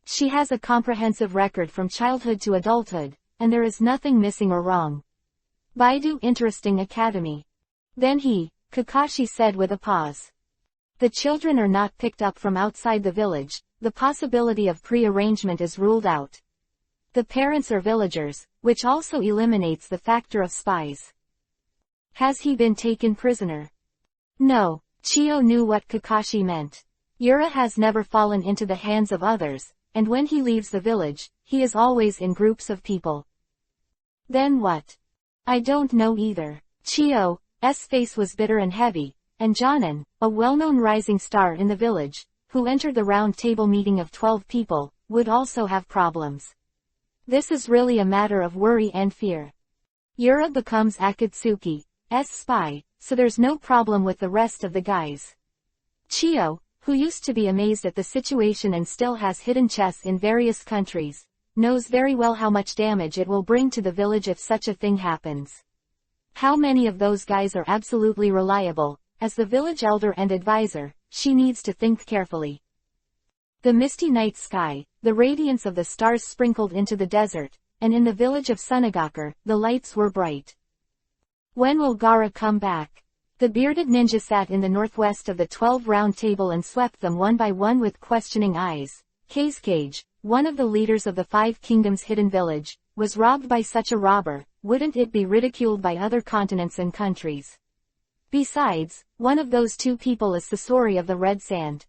She has a comprehensive record from childhood to adulthood, and there is nothing missing or wrong. Baidu Interesting Academy. Then Kakashi said with a pause. The children are not picked up from outside the village, the possibility of pre-arrangement is ruled out. The parents are villagers, which also eliminates the factor of spies. Has he been taken prisoner? No, Chiyo knew what Kakashi meant. Yura has never fallen into the hands of others, and when he leaves the village, he is always in groups of people. Then what? I don't know either. Chiyo's face was bitter and heavy, and Jonan, a well-known rising star in the village, who entered the round table meeting of 12 people, would also have problems. This is really a matter of worry and fear. Yura becomes Akatsuki's spy, so there's no problem with the rest of the guys. Chiyo, who used to be amazed at the situation and still has hidden chests in various countries, knows very well how much damage it will bring to the village if such a thing happens. How many of those guys are absolutely reliable? As the village elder and advisor, she needs to think carefully. The misty night sky, the radiance of the stars sprinkled into the desert, and in the village of Sunagakure, the lights were bright. When will Gaara come back? The bearded ninja sat in the northwest of the 12 round table and swept them one by one with questioning eyes. Kage, one of the leaders of the 5 Kingdoms hidden village, was robbed by such a robber. Wouldn't it be ridiculed by other continents and countries? Besides, one of those 2 people is Sasori of the Red Sand.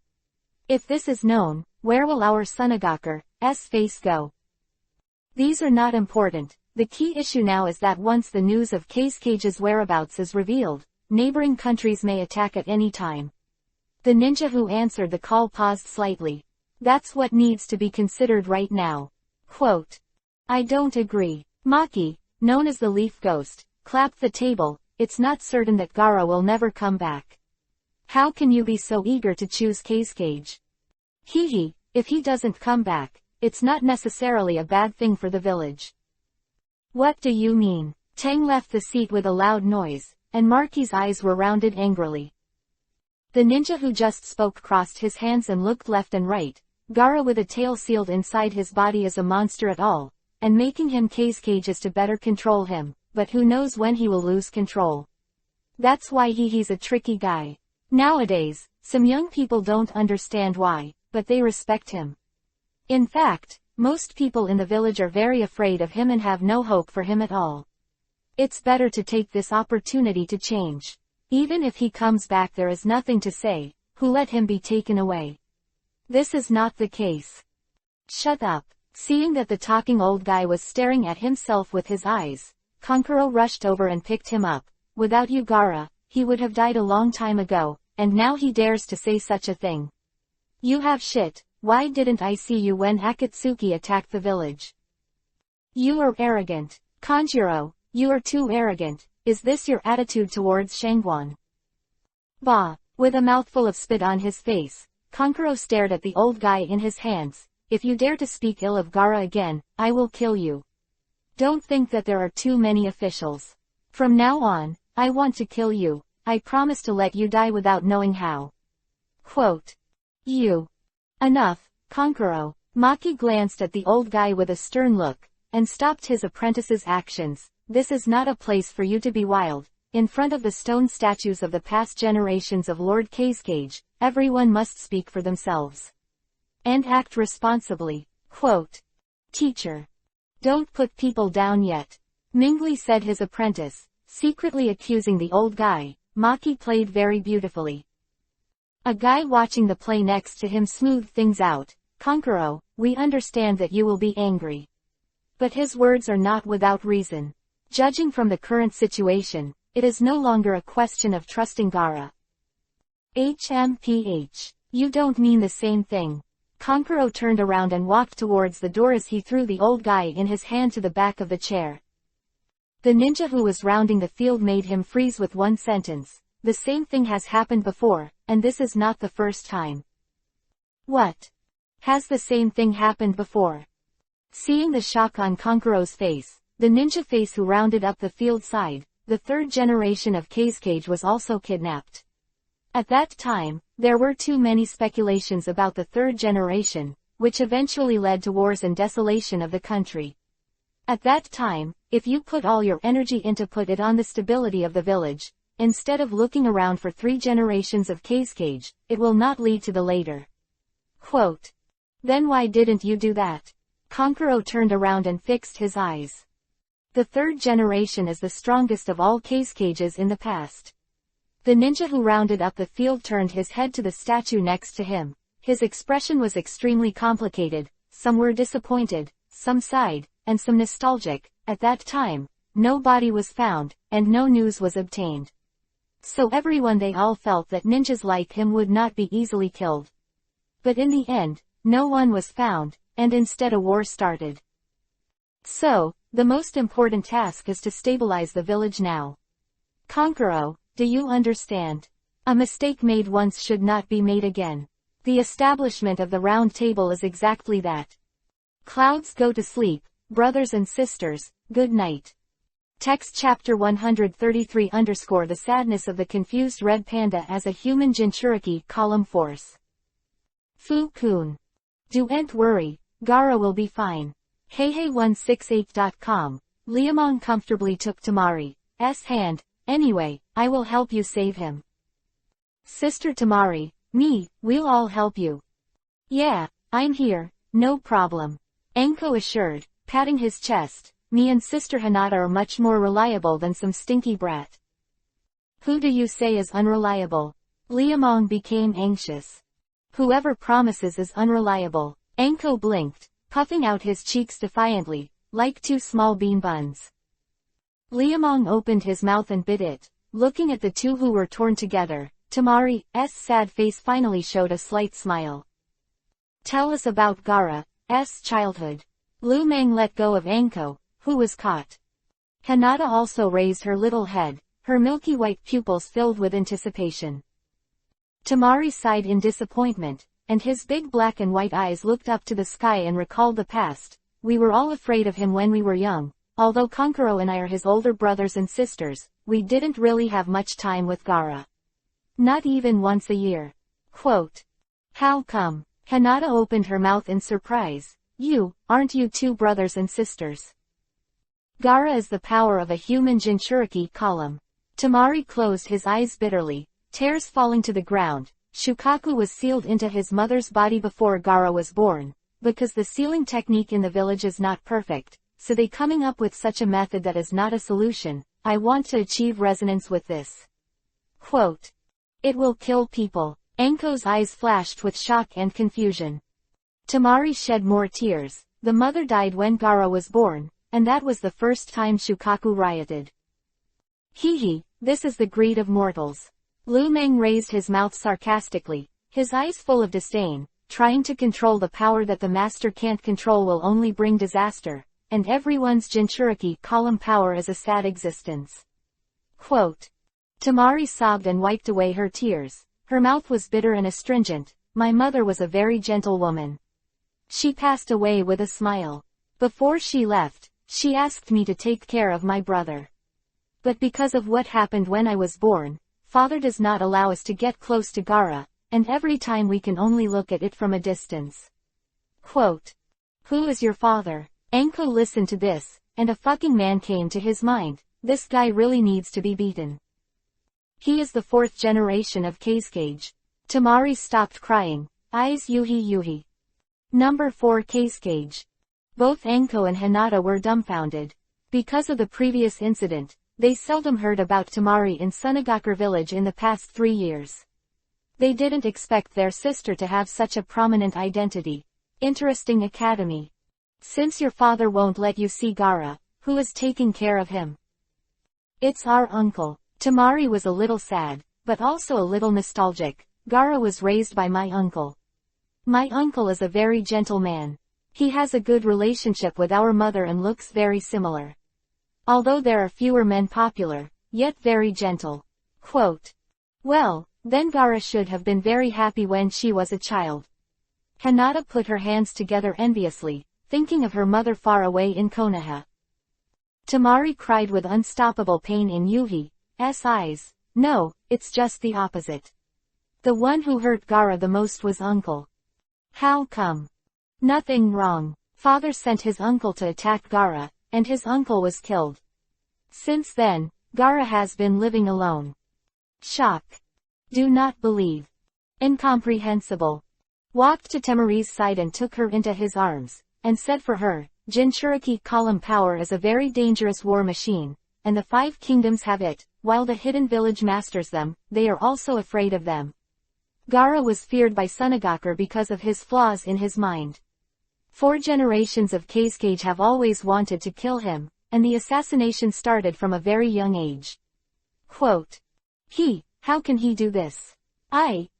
If this is known, where will our Sunagakure's face go? These are not important. The key issue now is that once the news of Kage's whereabouts is revealed, neighboring countries may attack at any time. The ninja who answered the call paused slightly. That's what needs to be considered right now. Quote. I don't agree. Maki, known as the Leaf Ghost, clapped the table. It's not certain that Gaara will never come back. How can you be so eager to choose Kage? If he doesn't come back, it's not necessarily a bad thing for the village. What do you mean? Tang left the seat with a loud noise, and Maki's eyes were rounded angrily. The ninja who just spoke crossed his hands and looked left and right. Gaara with a tail sealed inside his body is a monster at all, and making him Kage is to better control him, but who knows when he will lose control. That's why he's a tricky guy. Nowadays, some young people don't understand why, but they respect him. In fact, most people in the village are very afraid of him and have no hope for him at all. It's better to take this opportunity to change. Even if he comes back, there is nothing to say, who let him be taken away. This is not the case. Shut up. Seeing that the talking old guy was staring at himself with his eyes, Kankuro rushed over and picked him up. Without you, Gaara, he would have died a long time ago, and now he dares to say such a thing. You have shit. Why didn't I see you when Akatsuki attacked the village? You are arrogant. Kanjiro, you are too arrogant. Is this your attitude towards Shangwan? Bah! With a mouthful of spit on his face, Kankuro stared at the old guy in his hands. If you dare to speak ill of Gaara again, I will kill you. Don't think that there are too many officials. From now on, I want to kill you. I promise to let you die without knowing how. Quote. You. Enough, Kankuro. Maki glanced at the old guy with a stern look, and stopped his apprentice's actions. This is not a place for you to be wild. In front of the stone statues of the past generations of Lord Kazekage, everyone must speak for themselves. And act responsibly. Quote. Teacher. Don't put people down yet. Mingli said his apprentice, secretly accusing the old guy. Maki played very beautifully. A guy watching the play next to him smoothed things out. Kankuro, we understand that you will be angry. But his words are not without reason. Judging from the current situation, it is no longer a question of trusting Gaara. HMPH. You don't mean the same thing. Kankuro turned around and walked towards the door as he threw the old guy in his hand to the back of the chair. The ninja who was rounding the field made him freeze with one sentence. The same thing has happened before, and this is not the first time. What? Has the same thing happened before? Seeing the shock on Kankuro's face, the ninja face who rounded up the field sighed. The third generation of Kazekage was also kidnapped. At that time, there were too many speculations about the third generation, which eventually led to wars and desolation of the country. At that time, if you put all your energy into put it on the stability of the village, instead of looking around for 3 generations of Kazekage, it will not lead to the later. Quote. Then why didn't you do that? Kankuro turned around and fixed his eyes. The third generation is the strongest of all Kazekages in the past. The ninja who rounded up the field turned his head to the statue next to him. His expression was extremely complicated. Some were disappointed, some sighed, and some nostalgic. At that time, no body was found, and no news was obtained. So they all felt that ninjas like him would not be easily killed. But in the end, no one was found, and instead a war started. So, the most important task is to stabilize the village now. Kankuro, do you understand? A mistake made once should not be made again. The establishment of the round table is exactly that. Clouds go to sleep, brothers and sisters, good night. Text chapter 133 _ The sadness of the confused red panda as a human Jinchuriki column force. Fu-kun. Don't worry, Gaara will be fine. Heihei168.com. Liamong comfortably took Tamari's hand. Anyway, I will help you save him. Sister Tamari, we'll all help you. Yeah, I'm here, no problem. Enko assured, patting his chest. Me and Sister Hinata are much more reliable than some stinky brat. Who do you say is unreliable? Liamong became anxious. Whoever promises is unreliable. Enko blinked, puffing out his cheeks defiantly, like 2 small bean buns. Liamong opened his mouth and bit it, looking at the two who were torn together. Tamari's sad face finally showed a slight smile. Tell us about Gaara's childhood. Lu Meng let go of Enko, who was caught. Hinata also raised her little head, her milky white pupils filled with anticipation. Tamari sighed in disappointment, and his big black and white eyes looked up to the sky and recalled the past. We were all afraid of him when we were young. Although Kankuro and I are his older brothers and sisters, we didn't really have much time with Gaara. Not even once a year. Quote. How come? Hinata opened her mouth in surprise. Aren't you 2 brothers and sisters? Gaara is the power of a human Jinchuriki column. Tamari closed his eyes bitterly, tears falling to the ground. Shukaku was sealed into his mother's body before Gaara was born, because the sealing technique in the village is not perfect. So they coming up with such a method that is not a solution. I want to achieve resonance with this. Quote. It will kill people. Anko's eyes flashed with shock and confusion. Tamari shed more tears. The mother died when Gaara was born, and that was the first time Shukaku rioted. Hee, this is the greed of mortals. Lu Meng raised his mouth sarcastically, his eyes full of disdain. Trying to control the power that the master can't control will only bring disaster, and everyone's Jinchuriki column power is a sad existence. Quote. Tamari sobbed and wiped away her tears. Her mouth was bitter and astringent. My mother was a very gentle woman. She passed away with a smile. Before she left, she asked me to take care of my brother. But because of what happened when I was born, Father does not allow us to get close to Gaara, and every time we can only look at it from a distance. Quote. Who is your father? Anko listened to this, and a fucking man came to his mind. This guy really needs to be beaten. He is the 4th generation of Kazekage. Tamari stopped crying. Eyes Yuhi. Number 4 Kazekage. Both Anko and Hinata were dumbfounded. Because of the previous incident, they seldom heard about Tamari in Sunagakure village in the past 3 years. They didn't expect their sister to have such a prominent identity. Interesting academy. Since your father won't let you see Gaara, who is taking care of him? It's our uncle. Tamari was a little sad, but also a little nostalgic. Gaara was raised by my uncle. My uncle is a very gentle man. He has a good relationship with our mother and looks very similar. Although there are fewer men popular, yet very gentle. Quote. Well, then Gaara should have been very happy when she was a child. Hinata put her hands together enviously, thinking of her mother far away in Konoha. Tamari cried with unstoppable pain in Yuhi's eyes. No, it's just the opposite. The one who hurt Gaara the most was uncle. How come? Nothing wrong. Father sent his uncle to attack Gaara, and his uncle was killed. Since then, Gaara has been living alone. Shock. Do not believe. Incomprehensible. Walked to Tamari's side and took her into his arms, and said for her, Jinchuriki column power is a very dangerous war machine, and the 5 kingdoms have it. While the hidden village masters them, they are also afraid of them. Gaara was feared by Sunagakure because of his flaws in his mind. 4 generations of Kazekage have always wanted to kill him, and the assassination started from a very young age. Quote. How can he do this?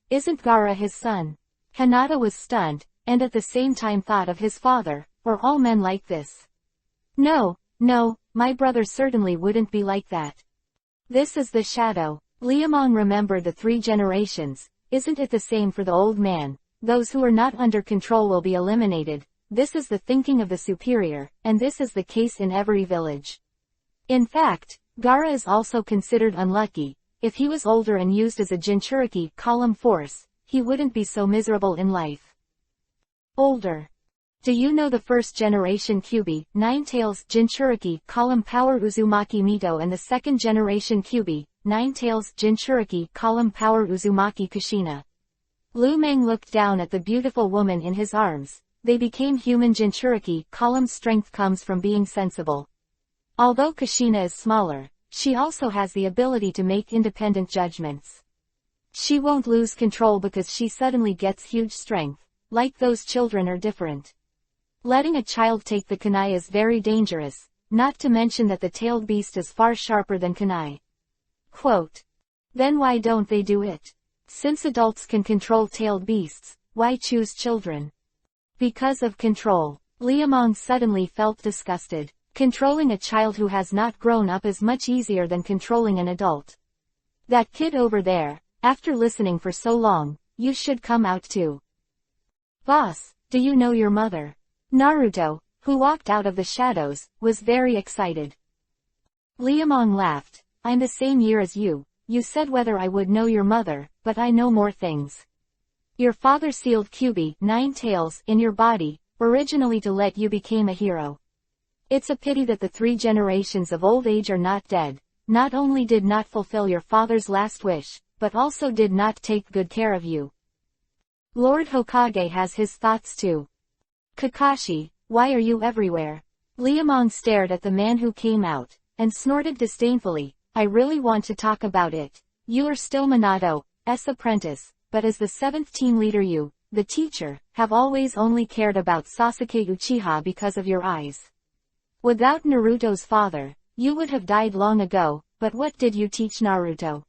Isn't Gaara his son? Hinata was stunned, and at the same time thought of his father, or all men like this. No, my brother certainly wouldn't be like that. This is the shadow. Liamong remembered the 3 generations. Isn't it the same for the old man? Those who are not under control will be eliminated. This is the thinking of the superior, and this is the case in every village. In fact, Gaara is also considered unlucky. If he was older and used as a Jinchuriki column force, he wouldn't be so miserable in life. Older. Do you know the 1st generation Kyubi, 9 tails Jinchuriki column power Uzumaki Mito and the 2nd generation Kyubi, 9 tails Jinchuriki column power Uzumaki Kushina? Lu Meng looked down at the beautiful woman in his arms. They became human. Jinchuriki column strength comes from being sensible. Although Kushina is smaller, she also has the ability to make independent judgments. She won't lose control because she suddenly gets huge strength. Like those children are different. Letting a child take the kunai is very dangerous, not to mention that the tailed beast is far sharper than kunai. Quote. Then why don't they do it? Since adults can control tailed beasts, why choose children? Because of control. Liamong suddenly felt disgusted. Controlling a child who has not grown up is much easier than controlling an adult. That kid over there, after listening for so long, you should come out too. Boss, do you know your mother? Naruto, who walked out of the shadows, was very excited. Liamong laughed. I'm the same year as you. You said whether I would know your mother, but I know more things. Your father sealed Kyubi, 9 tails, in your body, originally to let you become a hero. It's a pity that the 3 generations of old age are not dead. Not only did not fulfill your father's last wish, but also did not take good care of you. Lord Hokage has his thoughts too. Kakashi, why are you everywhere? Liamong stared at the man who came out, and snorted disdainfully. I really want to talk about it. You are still Minato's apprentice. but as the 7th team leader you, the teacher, have always only cared about Sasuke Uchiha because of your eyes. Without Naruto's father, you would have died long ago, but what did you teach Naruto?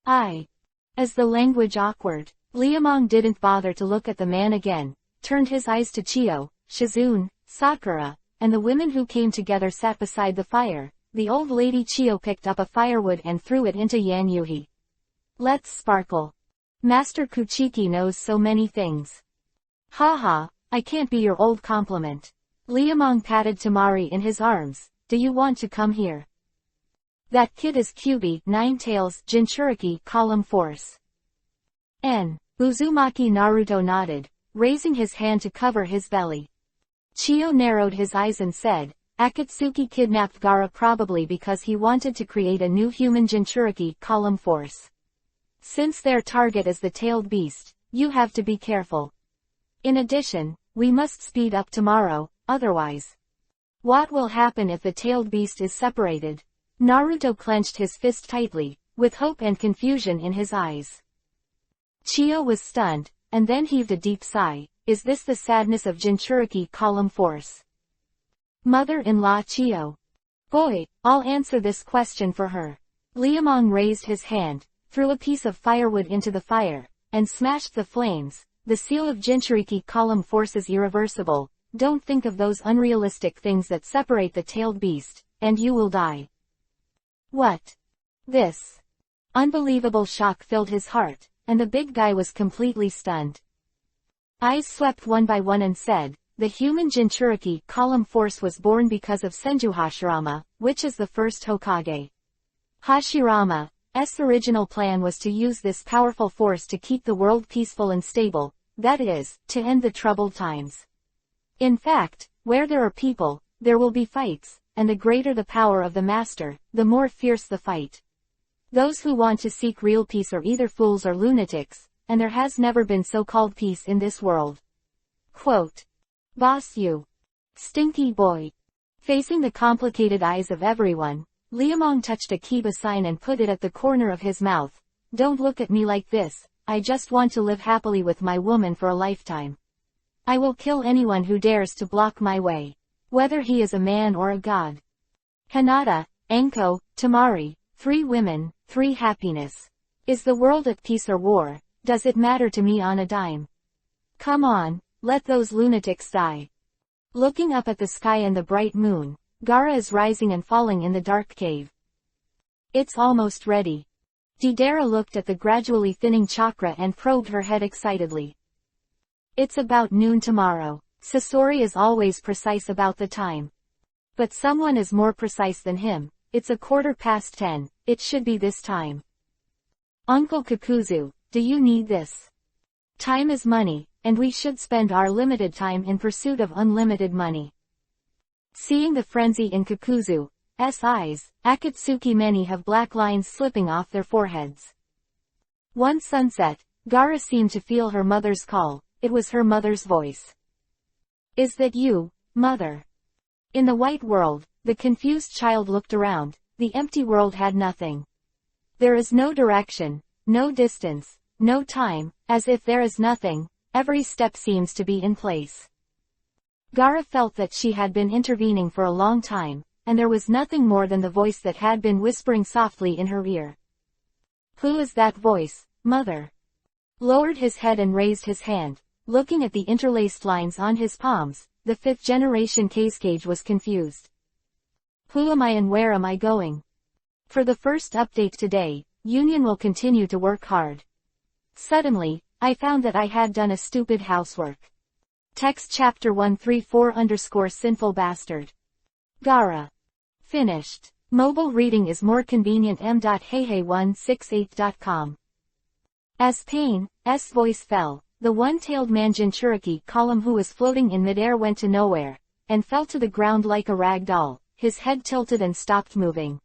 As the language awkward, Liamong didn't bother to look at the man again, turned his eyes to Chiyo, Shizune, Sakura, and the women who came together sat beside the fire. The old lady Chiyo picked up a firewood and threw it into Yan Yuhi. Let's sparkle. Master Kuchiki knows so many things. Haha, I can't be your old compliment. Liamong patted Tamari in his arms. Do you want to come here? That kid is Kyuubi, Nine Tails, Jinchuriki, Column Force. Uzumaki Naruto nodded, raising his hand to cover his belly. Chiyo narrowed his eyes and said, Akatsuki kidnapped Gaara probably because he wanted to create a new human Jinchuriki, Column Force. Since their target is the tailed beast, you have to be careful. In addition, we must speed up tomorrow, otherwise. What will happen if the tailed beast is separated? Naruto clenched his fist tightly, with hope and confusion in his eyes. Chiyo was stunned, and then heaved a deep sigh. Is this the sadness of Jinchuriki, Column Force? Mother-in-law Chiyo. Boy, I'll answer this question for her. Liamong raised his hand, threw a piece of firewood into the fire, and smashed the flames. The seal of Jinchuriki Column Force is irreversible. Don't think of those unrealistic things that separate the tailed beast, and you will die. What? This? Unbelievable shock filled his heart, and the big guy was completely stunned. Eyes swept one by one and said, the human Jinchuriki Column Force was born because of Senju Hashirama, which is the first Hokage. Hashirama's original plan was to use this powerful force to keep the world peaceful and stable, that is, to end the troubled times. In fact, where there are people, there will be fights, and the greater the power of the master, the more fierce the fight. Those who want to seek real peace are either fools or lunatics, and there has never been so-called peace in this world. Quote. Boss you. Stinky boy. Facing the complicated eyes of everyone, Liamong touched a Kiba sign and put it at the corner of his mouth. Don't look at me like this, I just want to live happily with my woman for a lifetime. I will kill anyone who dares to block my way. Whether he is a man or a god. Hinata, Enko, Tamari, 3 women, 3 happiness. Is the world at peace or war? Does it matter to me on a dime? Come on, let those lunatics die. Looking up at the sky and the bright moon, Gaara is rising and falling in the dark cave. It's almost ready. Deidara looked at the gradually thinning chakra and probed her head excitedly. It's about noon tomorrow. Sasori is always precise about the time. But someone is more precise than him. It's 10:15, it should be this time. Uncle Kakuzu, do you need this? Time is money, and we should spend our limited time in pursuit of unlimited money. Seeing the frenzy in Kakuzu's eyes, Akatsuki many have black lines slipping off their foreheads. One sunset, Gaara seemed to feel her mother's call. It was her mother's voice. Is that you, mother? In the white world, the confused child looked around. The empty world had nothing. There is no direction, no distance, no time, as if there is nothing. Every step seems to be in place. Gaara felt that she had been intervening for a long time, and there was nothing more than the voice that had been whispering softly in her ear. Who is that voice, mother? Lowered his head and raised his hand, looking at the interlaced lines on his palms. The 5th generation Kazekage was confused. Who am I and where am I going? For the first update today, Union will continue to work hard. Suddenly, I found that I had done a stupid housework. Text chapter 134_sinful bastard. Gaara. Finished. Mobile reading is more convenient. m.heihei168.com. As Paine's voice fell, the one-tailed man Jinchuriki column who was floating in midair went to nowhere, and fell to the ground like a rag doll. His head tilted and stopped moving.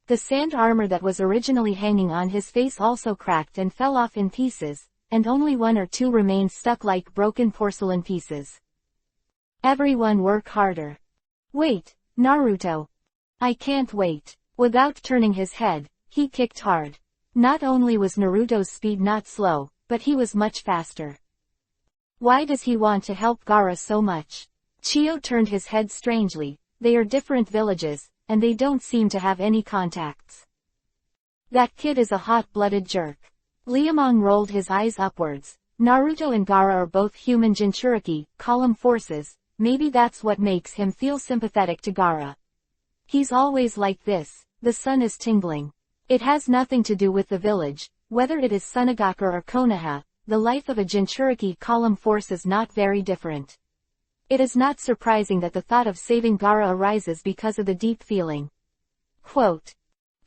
The sand armor that was originally hanging on his face also cracked and fell off in pieces, and only 1 or 2 remained stuck like broken porcelain pieces. Everyone work harder. Wait, Naruto. I can't wait. Without turning his head, he kicked hard. Not only was Naruto's speed not slow, but he was much faster. Why does he want to help Gaara so much? Chiyo turned his head strangely. They are different villages, and they don't seem to have any contacts. That kid is a hot-blooded jerk. Liamong rolled his eyes upwards. Naruto and Gaara are both human Jinchuriki, column forces, maybe that's what makes him feel sympathetic to Gaara. He's always like this. The sun is tingling. It has nothing to do with the village, whether it is Sunagakure or Konoha, the life of a Jinchuriki column force is not very different. It is not surprising that the thought of saving Gaara arises because of the deep feeling. Quote,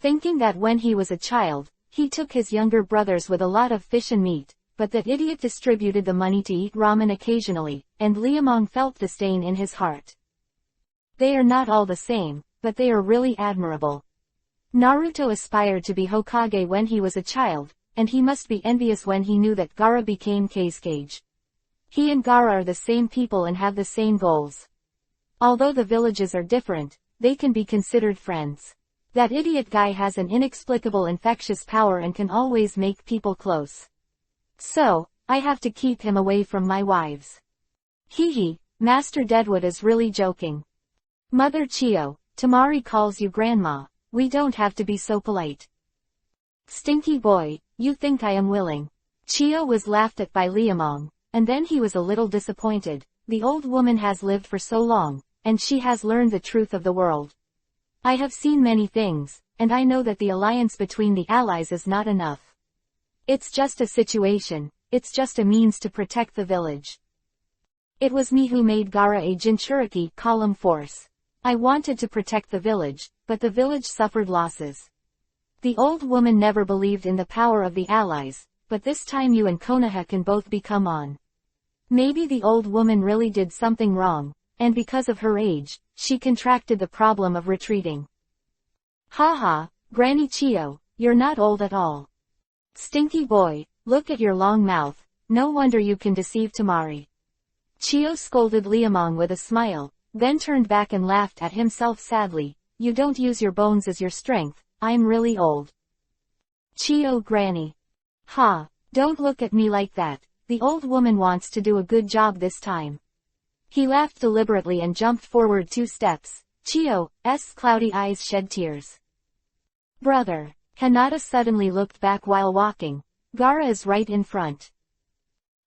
thinking that when he was a child, he took his younger brothers with a lot of fish and meat, but that idiot distributed the money to eat ramen occasionally, and Liamong felt disdain in his heart. They are not all the same, but they are really admirable. Naruto aspired to be Hokage when he was a child, and he must be envious when he knew that Gaara became Kazekage. He and Gaara are the same people and have the same goals. Although the villages are different, they can be considered friends. That idiot guy has an inexplicable infectious power and can always make people close. So, I have to keep him away from my wives. Hee, Master Deadwood is really joking. Mother Chiyo, Tamari calls you grandma, we don't have to be so polite. Stinky boy, you think I am willing. Chiyo was laughed at by Liamong, and then he was a little disappointed. The old woman has lived for so long, and she has learned the truth of the world. I have seen many things, and I know that the alliance between the allies is not enough. It's just a situation, it's just a means to protect the village. It was me who made Gaara a Jinchuriki column force. I wanted to protect the village, but the village suffered losses. The old woman never believed in the power of the allies, but this time you and Konoha can both become on. Maybe the old woman really did something wrong, and because of her age, she contracted the problem of retreating. Haha, Granny Chiyo, you're not old at all. Stinky boy, look at your long mouth, no wonder you can deceive Tamari. Chiyo scolded Liamong with a smile, then turned back and laughed at himself sadly. You don't use your bones as your strength, I'm really old. Chiyo Granny. Ha, don't look at me like that, the old woman wants to do a good job this time. He laughed deliberately and jumped forward 2 steps. Chiyo's cloudy eyes shed tears. Brother. Hinata suddenly looked back while walking. Gaara is right in front.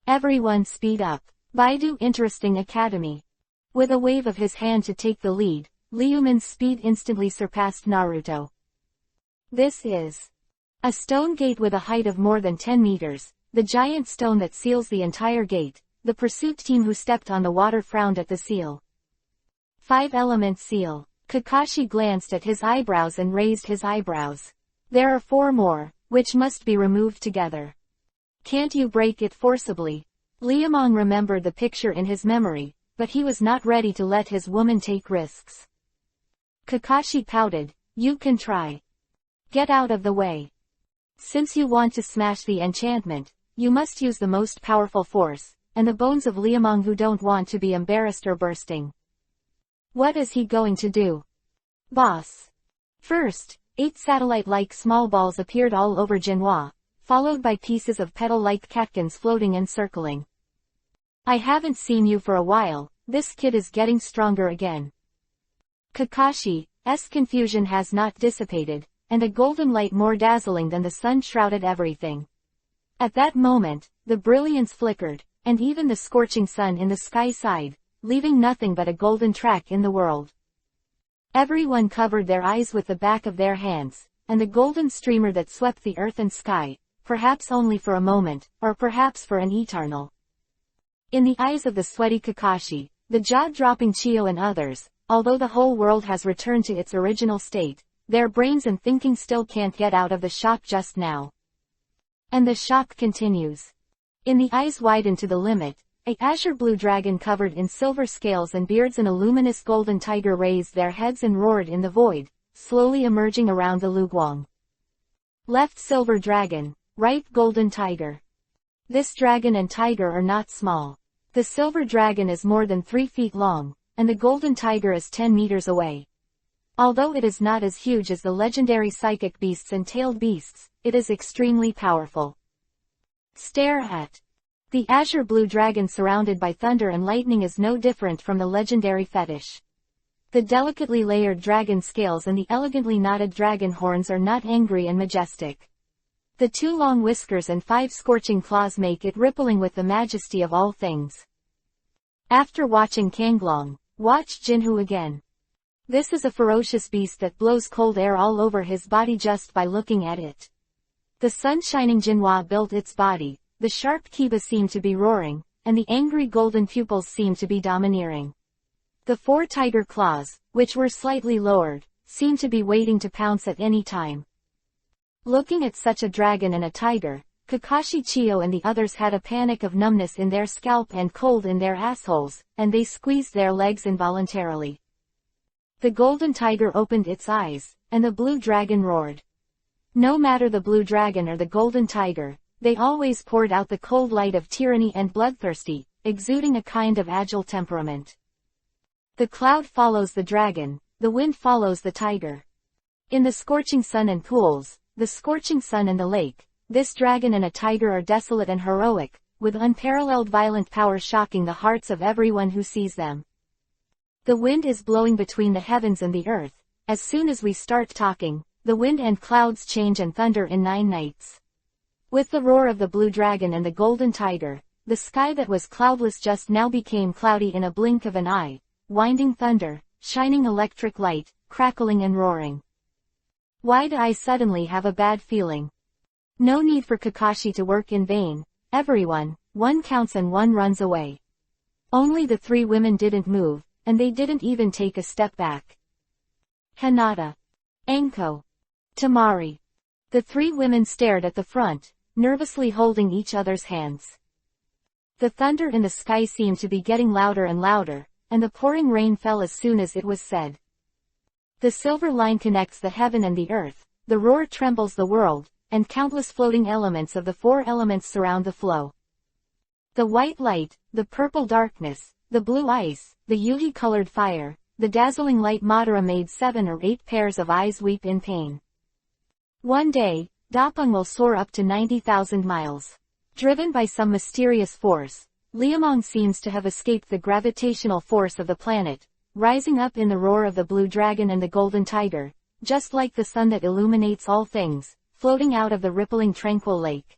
Everyone speed up. Baidu Interesting Academy. With a wave of his hand to take the lead, Liuman's speed instantly surpassed Naruto. This is a stone gate with a height of more than 10 meters, the giant stone that seals the entire gate. The pursuit team who stepped on the water frowned at the seal. 5-element seal. Kakashi glanced at his eyebrows and raised his eyebrows. There are 4 more, which must be removed together. Can't you break it forcibly? Liamong remembered the picture in his memory, but he was not ready to let his woman take risks. Kakashi pouted, you can try. Get out of the way. Since you want to smash the enchantment, you must use the most powerful force, and the bones of Liamong who don't want to be embarrassed or bursting. What is he going to do? Boss. First, 8 satellite-like small balls appeared all over Jinhua, followed by pieces of petal-like catkins floating and circling. I haven't seen you for a while, this kid is getting stronger again. Kakashi's confusion has not dissipated, and a golden light more dazzling than the sun shrouded everything. At that moment, the brilliance flickered, and even the scorching sun in the sky sighed, leaving nothing but a golden track in the world. Everyone covered their eyes with the back of their hands, and the golden streamer that swept the earth and sky, perhaps only for a moment, or perhaps for an eternal. In the eyes of the sweaty Kakashi, the jaw-dropping Chiyo and others, although the whole world has returned to its original state, their brains and thinking still can't get out of the shock just now. And the shock continues. In the eyes widened to the limit, a azure blue dragon covered in silver scales and beards and a luminous golden tiger raised their heads and roared in the void, slowly emerging around the Luguang. Left silver dragon, right golden tiger. This dragon and tiger are not small. The silver dragon is more than 3 feet long, and the golden tiger is 10 meters away. Although it is not as huge as the legendary psychic beasts and tailed beasts, it is extremely powerful. Stare at. The azure blue dragon surrounded by thunder and lightning is no different from the legendary fetish. The delicately layered dragon scales and the elegantly knotted dragon horns are not angry and majestic. The 2 long whiskers and 5 scorching claws make it rippling with the majesty of all things. After watching Kanglong, watch Jinhu again. This is a ferocious beast that blows cold air all over his body just by looking at it. The sun-shining Jinhua built its body, the sharp kiba seemed to be roaring, and the angry golden pupils seemed to be domineering. The 4 tiger claws, which were slightly lowered, seemed to be waiting to pounce at any time. Looking at such a dragon and a tiger, Kakashi Chiyo and the others had a panic of numbness in their scalp and cold in their assholes, and they squeezed their legs involuntarily. The golden tiger opened its eyes, and the blue dragon roared. No matter the blue dragon or the golden tiger, they always poured out the cold light of tyranny and bloodthirsty, exuding a kind of agile temperament. The cloud follows the dragon, the wind follows the tiger. In the scorching sun and pools, the scorching sun and the lake, this dragon and a tiger are desolate and heroic, with unparalleled violent power shocking the hearts of everyone who sees them. The wind is blowing between the heavens and the earth. As soon as we start talking, the wind and clouds change and thunder in 9 nights. With the roar of the blue dragon and the golden tiger, the sky that was cloudless just now became cloudy in a blink of an eye, winding thunder, shining electric light, crackling and roaring. Why do I suddenly have a bad feeling? No need for Kakashi to work in vain. Everyone, 1 counts and 1 runs away. Only the 3 women didn't move, and they didn't even take a step back. Hinata, Anko, Tamari. The 3 women stared at the front, nervously holding each other's hands. The thunder in the sky seemed to be getting louder and louder, and the pouring rain fell as soon as it was said. The silver line connects the heaven and the earth, the roar trembles the world, and countless floating elements of the 4 elements surround the flow. The white light, the purple darkness, the blue ice, the yuhi-colored fire, the dazzling light Madara made 7 or 8 pairs of eyes weep in pain. One day, Dapeng will soar up to 90,000 miles. Driven by some mysterious force, Liamong seems to have escaped the gravitational force of the planet, rising up in the roar of the blue dragon and the golden tiger, just like the sun that illuminates all things, floating out of the rippling tranquil lake.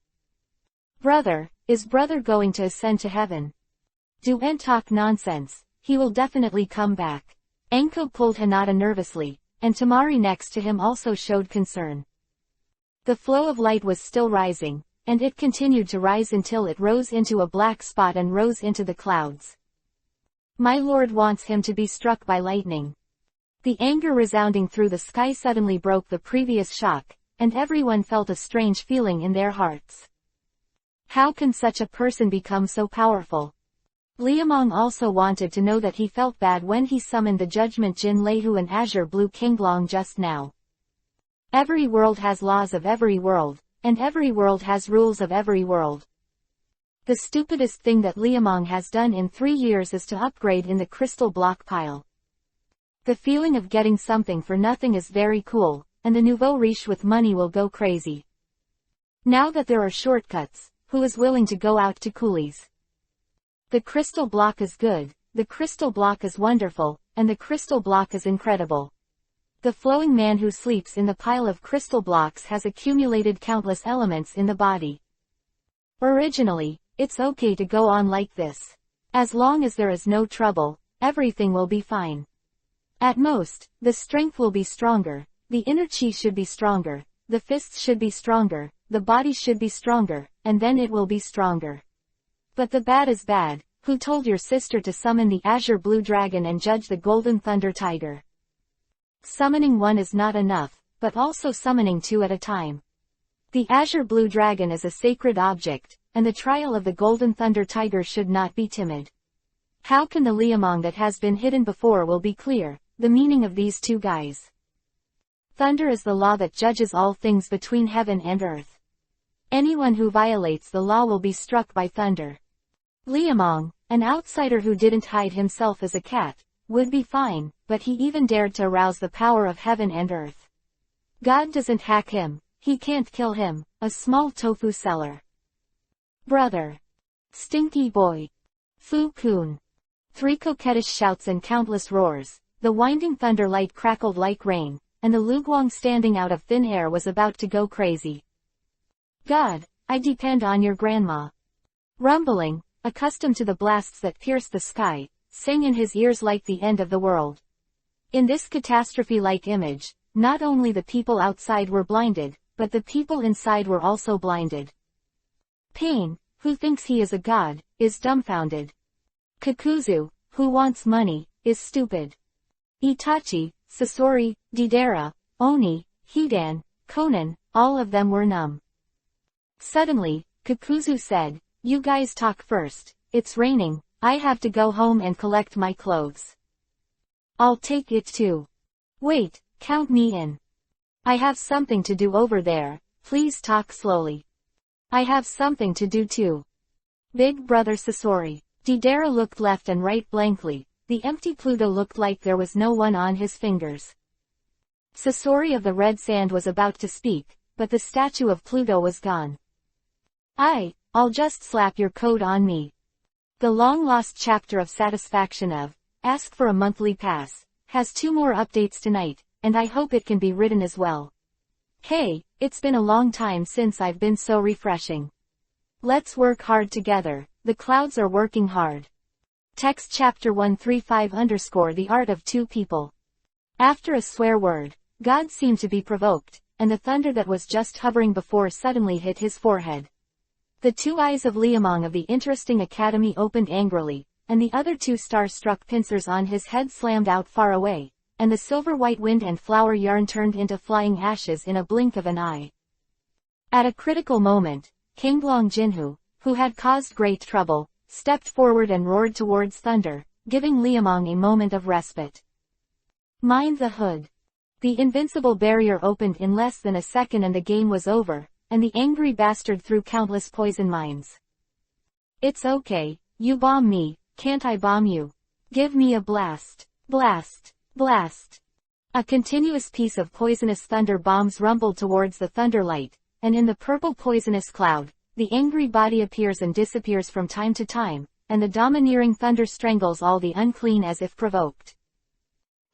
Brother, is brother going to ascend to heaven? Don't talk nonsense, he will definitely come back. Anko pulled Hinata nervously, and Tamari next to him also showed concern. The flow of light was still rising, and it continued to rise until it rose into a black spot and rose into the clouds. My lord wants him to be struck by lightning. The anger resounding through the sky suddenly broke the previous shock, and everyone felt a strange feeling in their hearts. How can such a person become so powerful? Liamong also wanted to know that he felt bad when he summoned the Judgment Jin Lehu and Azure Blue Kinglong just now. Every world has laws of every world, and every world has rules of every world. The stupidest thing that Liamong has done in 3 years is to upgrade in the crystal block pile. The feeling of getting something for nothing is very cool, and the nouveau riche with money will go crazy. Now that there are shortcuts, who is willing to go out to coolies? The crystal block is good, the crystal block is wonderful, and the crystal block is incredible. The flowing man who sleeps in the pile of crystal blocks has accumulated countless elements in the body. Originally, it's okay to go on like this. As long as there is no trouble, everything will be fine. At most, the strength will be stronger, the inner chi should be stronger, the fists should be stronger, the body should be stronger, and then it will be stronger. But the bad is bad. Who told your sister to summon the Azure Blue Dragon and judge the Golden Thunder Tiger? Summoning 1 is not enough, but also summoning 2 at a time. The Azure Blue Dragon is a sacred object, and the trial of the Golden Thunder Tiger should not be timid. How can the Liamong that has been hidden before will be clear, the meaning of these 2 guys? Thunder is the law that judges all things between heaven and earth. Anyone who violates the law will be struck by thunder. Liamong, an outsider who didn't hide himself as a cat, would be fine, but he even dared to arouse the power of heaven and earth. God doesn't hack him, he can't kill him, a small tofu seller. Brother. Stinky boy. Fu-kun. 3 coquettish shouts and countless roars. The winding thunder light crackled like rain, and the Luguang standing out of thin air was about to go crazy. God, I depend on your grandma. Rumbling, accustomed to the blasts that pierced the sky, sang in his ears like the end of the world. In this catastrophe-like image, not only the people outside were blinded, but the people inside were also blinded. Pain, who thinks he is a god, is dumbfounded. Kakuzu, who wants money, is stupid. Itachi, Sasori, Deidara, Oni, Hidan, Konan, all of them were numb. Suddenly, Kakuzu said, "You guys talk first, it's raining, I have to go home and collect my clothes." "I'll take it too." "Wait, count me in." "I have something to do over there, please talk slowly." "I have something to do too." Big brother Sasori. Deidara looked left and right blankly. The empty Pluto looked like there was no one on his fingers. Sasori of the red sand was about to speak, but the statue of Pluto was gone. I'll just slap your code on me. The long-lost chapter of Satisfaction of, Ask for a Monthly Pass, has 2 more updates tonight, and I hope it can be written as well. Hey, it's been a long time since I've been so refreshing. Let's work hard together, the clouds are working hard. Text chapter 135 _ The Art of Two People. After a swear word, God seemed to be provoked, and the thunder that was just hovering before suddenly hit his forehead. The 2 eyes of Liamong of the Interesting Academy opened angrily, and the other 2 star-struck pincers on his head slammed out far away, and the silver-white wind and flower yarn turned into flying ashes in a blink of an eye. At a critical moment, Kinglong Jinhu, who had caused great trouble, stepped forward and roared towards thunder, giving Liamong a moment of respite. Mind the hood. The invincible barrier opened in less than a second and the game was over, and the angry bastard threw countless poison mines. It's okay, you bomb me, can't I bomb you? Give me a blast. Blast. Blast. A continuous piece of poisonous thunder bombs rumbled towards the thunderlight, and in the purple poisonous cloud, the angry body appears and disappears from time to time, and the domineering thunder strangles all the unclean as if provoked.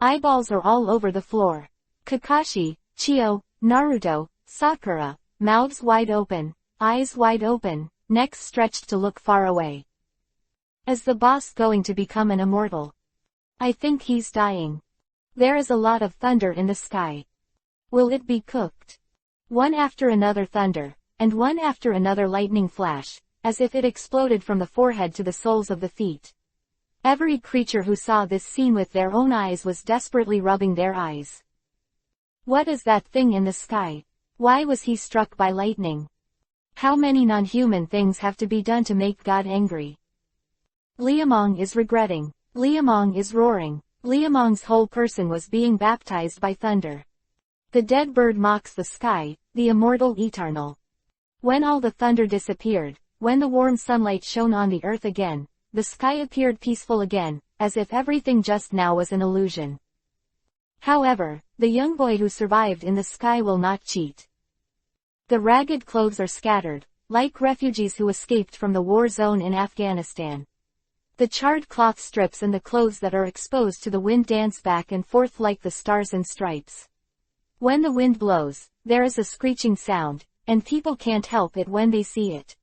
Eyeballs are all over the floor. Kakashi, Chio, Naruto, Sakura, mouths wide open, eyes wide open, necks stretched to look far away. Is the boss going to become an immortal? I think he's dying. There is a lot of thunder in the sky. Will it be cooked? One after another thunder, and one after another lightning flash, as if it exploded from the forehead to the soles of the feet. Every creature who saw this scene with their own eyes was desperately rubbing their eyes. What is that thing in the sky? Why was he struck by lightning? How many non-human things have to be done to make God angry? Liamong is regretting. Liamong is roaring. Liamong's whole person was being baptized by thunder. The dead bird mocks the sky, the immortal eternal. When all the thunder disappeared, when the warm sunlight shone on the earth again, the sky appeared peaceful again, as if everything just now was an illusion. However, the young boy who survived in the sky will not cheat. The ragged clothes are scattered, like refugees who escaped from the war zone in Afghanistan. The charred cloth strips and the clothes that are exposed to the wind dance back and forth like the stars and stripes. When the wind blows, there is a screeching sound, and people can't help it when they see it.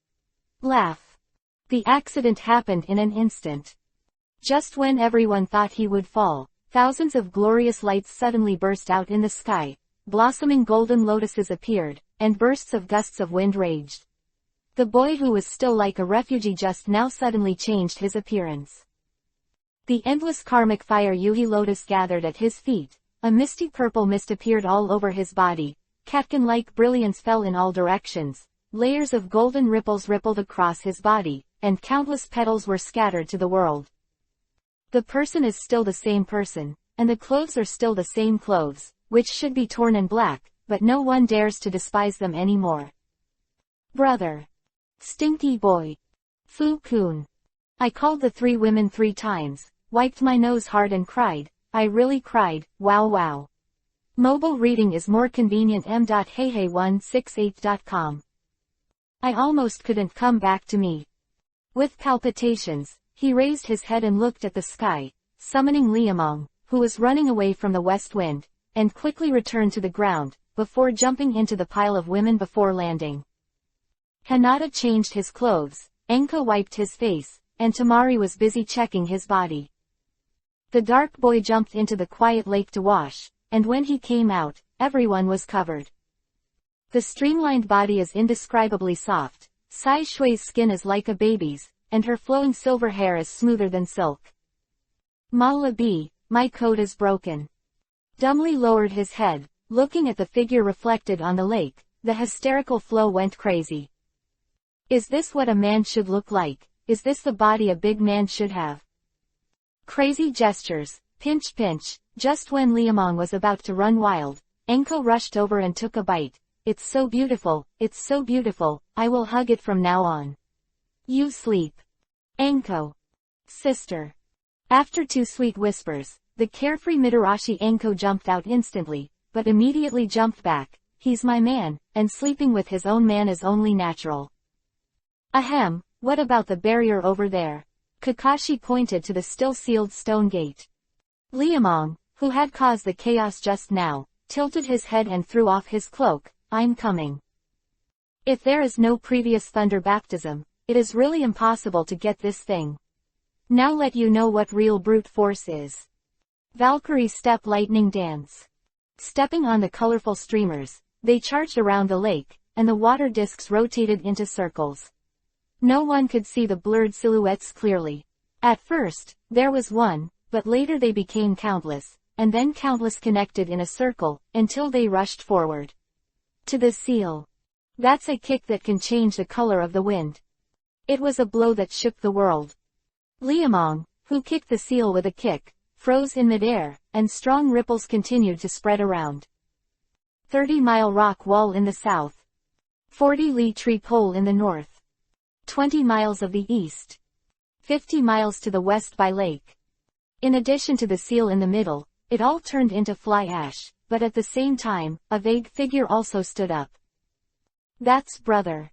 Laugh. The accident happened in an instant. Just when everyone thought he would fall, thousands of glorious lights suddenly burst out in the sky, blossoming golden lotuses appeared, and bursts of gusts of wind raged. The boy who was still like a refugee just now suddenly changed his appearance. The endless karmic fire Yuhi lotus gathered at his feet, a misty purple mist appeared all over his body, catkin-like brilliance fell in all directions, layers of golden ripples rippled across his body, and countless petals were scattered to the world. The person is still the same person, and the clothes are still the same clothes, which should be torn and black, but no one dares to despise them anymore. Brother. Stinky boy. Fu-kun. I called the 3 women 3 times, wiped my nose hard and cried, I really cried, wow wow. Mobile reading is more convenient m.heihei168.com. I almost couldn't come back to me. With palpitations, he raised his head and looked at the sky, summoning Liamong, who was running away from the west wind, and quickly returned to the ground, before jumping into the pile of women before landing. Hinata changed his clothes, Enko wiped his face, and Tamari was busy checking his body. The dark boy jumped into the quiet lake to wash, and when he came out, everyone was covered. The streamlined body is indescribably soft, Sai Shui's skin is like a baby's, and her flowing silver hair is smoother than silk. Mala B, my code is broken. Dumbly lowered his head, looking at the figure reflected on the lake, the hysterical flow went crazy. Is this what a man should look like? Is this the body a big man should have? Crazy gestures, pinch pinch, just when Liamong was about to run wild, Enko rushed over and took a bite. It's so beautiful, I will hug it from now on. You sleep. Enko. Sister. After 2 sweet whispers, the carefree Mitarashi Enko jumped out instantly, but immediately jumped back. He's my man, and sleeping with his own man is only natural. Ahem, what about the barrier over there? Kakashi pointed to the still-sealed stone gate. Liamong, who had caused the chaos just now, tilted his head and threw off his cloak. I'm coming. If there is no previous thunder baptism, it is really impossible to get this thing. Now let you know what real brute force is. Valkyrie step lightning dance. Stepping on the colorful streamers, they charged around the lake, and the water discs rotated into circles. No one could see the blurred silhouettes clearly. At first, there was one, but later they became countless, and then countless connected in a circle, until they rushed forward. To the seal. That's a kick that can change the color of the wind. It was a blow that shook the world. Liamong, who kicked the seal with a kick, froze in midair, and strong ripples continued to spread around. 30-mile rock wall in the south. 40-li tree pole in the north. 20 miles of the east. 50 miles to the west by lake. In addition to the seal in the middle, it all turned into fly ash, but at the same time, a vague figure also stood up. That's brother.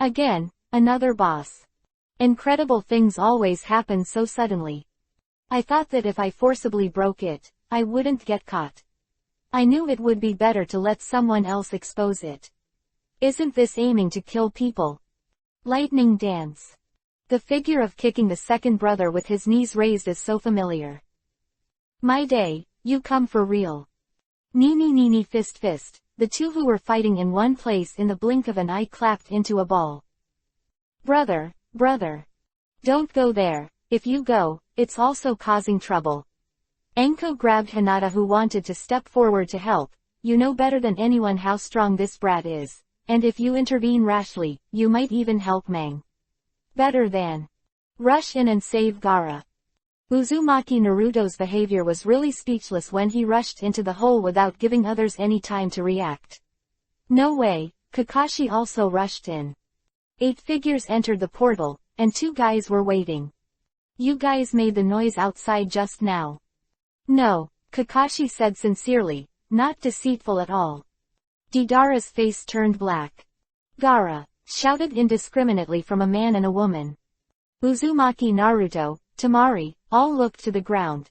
Again, another boss. Incredible things always happen so suddenly. I thought that if I forcibly broke it, I wouldn't get caught. I knew it would be better to let someone else expose it. Isn't this aiming to kill people? Lightning dance. The figure of kicking the second brother with his knees raised is so familiar. My day, you come for real. Nee fist fist, the two who were fighting in one place in the blink of an eye clapped into a ball. Brother. Don't go there, if you go, it's also causing trouble. Enko grabbed Hinata who wanted to step forward to help. You know better than anyone how strong this brat is. And if you intervene rashly, you might even help Mang. Better than. Rush in and save Gaara. Uzumaki Naruto's behavior was really speechless when he rushed into the hole without giving others any time to react. No way, Kakashi also rushed in. 8 figures entered the portal, and 2 guys were waiting. You guys made the noise outside just now. No, Kakashi said sincerely, not deceitful at all. Deidara's face turned black. Gaara, shouted indiscriminately from a man and a woman. Uzumaki Naruto, Tamari, all looked to the ground.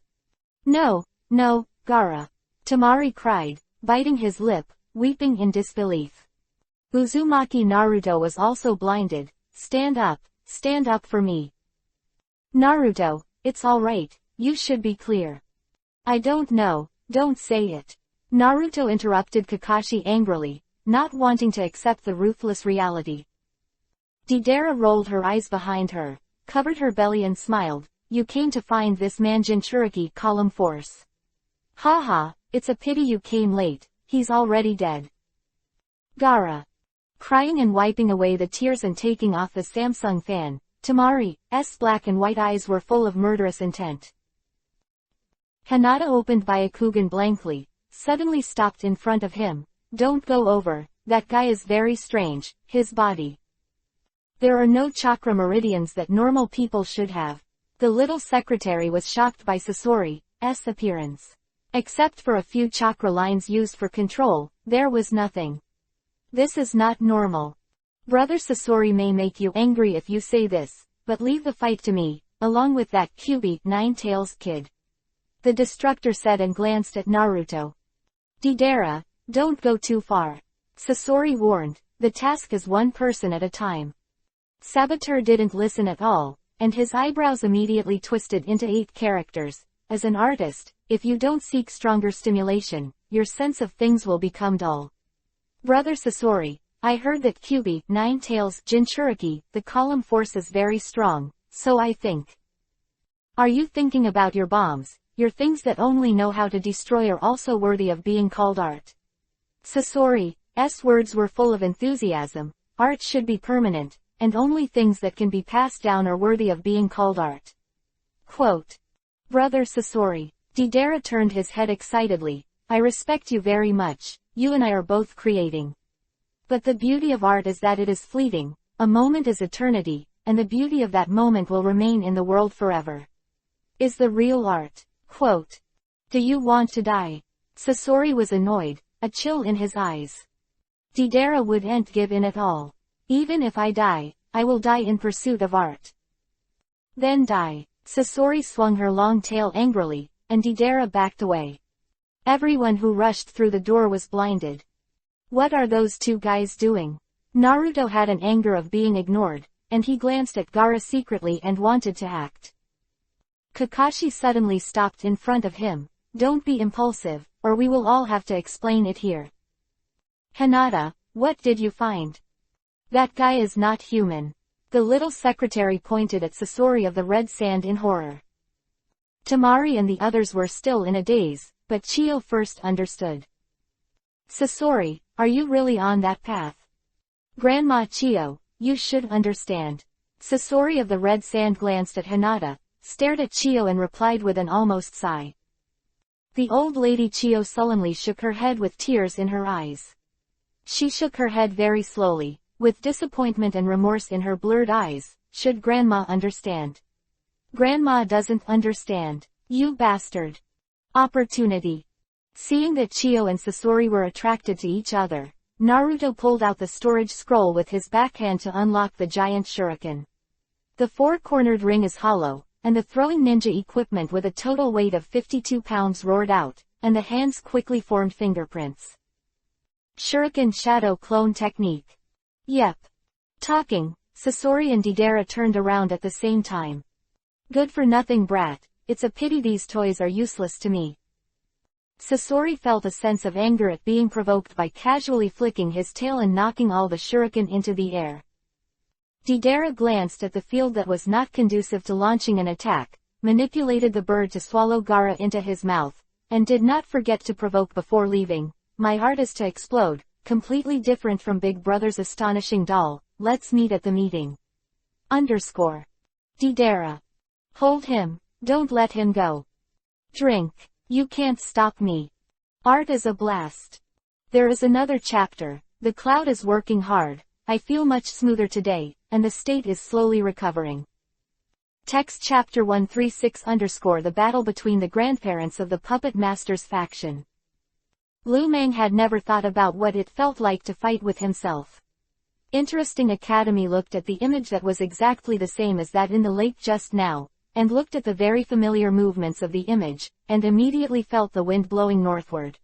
No, Gaara. Tamari cried, biting his lip, weeping in disbelief. Uzumaki Naruto was also blinded. Stand up for me. Naruto, it's alright, you should be clear. I don't know, don't say it. Naruto interrupted Kakashi angrily, not wanting to accept the ruthless reality. Deidara rolled her eyes behind her, covered her belly and smiled. You came to find this man Jinchuriki column force. Haha, it's a pity you came late, he's already dead. Gaara. Crying and wiping away the tears and taking off the Samsung fan, Tamari's black and white eyes were full of murderous intent. Hinata opened Byakugan blankly, suddenly stopped in front of him. Don't go over, that guy is very strange, his body. There are no chakra meridians that normal people should have. The little secretary was shocked by Sasori's appearance. Except for a few chakra lines used for control, there was nothing. This is not normal. Brother Sasori may make you angry if you say this, but leave the fight to me, along with that Kyubi, Nine-Tails kid. The Destructor said and glanced at Naruto. Deidara, don't go too far. Sasori warned, the task is one person at a time. Saboteur didn't listen at all, and his eyebrows immediately twisted into 8 characters. As an artist, if you don't seek stronger stimulation, your sense of things will become dull. Brother Sasori, I heard that Kyubi, Nine-Tails, Jinchuriki, the column force is very strong, so I think. Are you thinking about your bombs? Your things that only know how to destroy are also worthy of being called art. Sasori's words were full of enthusiasm. Art should be permanent, and only things that can be passed down are worthy of being called art. Quote. Brother Sasori. Deidara turned his head excitedly. I respect you very much. You and I are both creating. But the beauty of art is that it is fleeting. A moment is eternity, and the beauty of that moment will remain in the world forever. Is the real art. Quote. Do you want to die? Sasori was annoyed, a chill in his eyes. Deidara wouldn't give in at all. Even if I die, I will die in pursuit of art. Then die. Sasori swung her long tail angrily, and Deidara backed away. Everyone who rushed through the door was blinded. What are those 2 guys doing? Naruto had an anger of being ignored, and he glanced at Gaara secretly and wanted to act. Kakashi suddenly stopped in front of him. Don't be impulsive, or we will all have to explain it here. Hinata, what did you find? That guy is not human. The little secretary pointed at Sasori of the Red Sand in horror. Tamari and the others were still in a daze, but Chio first understood. Sasori, are you really on that path? Grandma Chio, you should understand. Sasori of the Red Sand glanced at Hinata, stared at Chio and replied with an almost sigh. The old lady Chio sullenly shook her head with tears in her eyes. She shook her head very slowly, with disappointment and remorse in her blurred eyes. Should Grandma understand? Grandma doesn't understand. You bastard. Opportunity. Seeing that Chio and Sasori were attracted to each other, Naruto pulled out the storage scroll with his backhand to unlock the giant shuriken. The 4-cornered ring is hollow, and the throwing ninja equipment with a total weight of 52 pounds roared out, and the hands quickly formed fingerprints. Shuriken Shadow Clone Technique. Yep. Talking, Sasori and Deidara turned around at the same time. Good for nothing brat, it's a pity these toys are useless to me. Sasori felt a sense of anger at being provoked by casually flicking his tail and knocking all the shuriken into the air. Deidara glanced at the field that was not conducive to launching an attack, manipulated the bird to swallow Gaara into his mouth, and did not forget to provoke before leaving. My art is to explode, completely different from Big Brother's astonishing doll. Let's meet at the meeting. Deidara. Hold him, don't let him go. Drink. You can't stop me. Art is a blast. There is another chapter. The cloud is working hard. I feel much smoother today, and the state is slowly recovering. Text Chapter 136 _ The battle between the grandparents of the Puppet Masters faction. Lu Meng had never thought about what it felt like to fight with himself. Interesting Academy looked at the image that was exactly the same as that in the lake just now, and looked at the very familiar movements of the image, and immediately felt the wind blowing northward.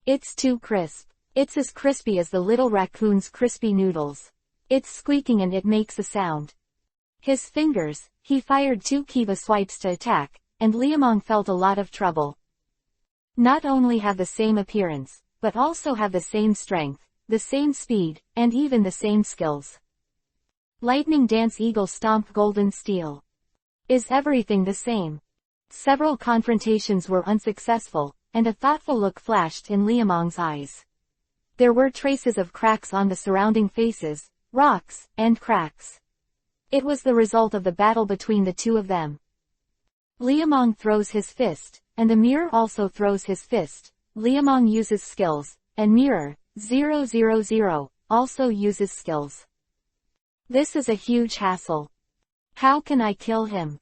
It's too crisp. It's as crispy as the little raccoon's crispy noodles. It's squeaking and it makes a sound. His fingers, he fired 2 Kiba swipes to attack, and Liamong felt a lot of trouble. Not only have the same appearance, but also have the same strength, the same speed, and even the same skills. Lightning Dance Eagle Stomp Golden Steel. Is everything the same? Several confrontations were unsuccessful, and a thoughtful look flashed in Liamong's eyes. There were traces of cracks on the surrounding faces, rocks, and cracks. It was the result of the battle between the 2 of them. Liamong throws his fist, and the mirror also throws his fist. Liamong uses skills, and mirror, 000, also uses skills. This is a huge hassle. How can I kill him?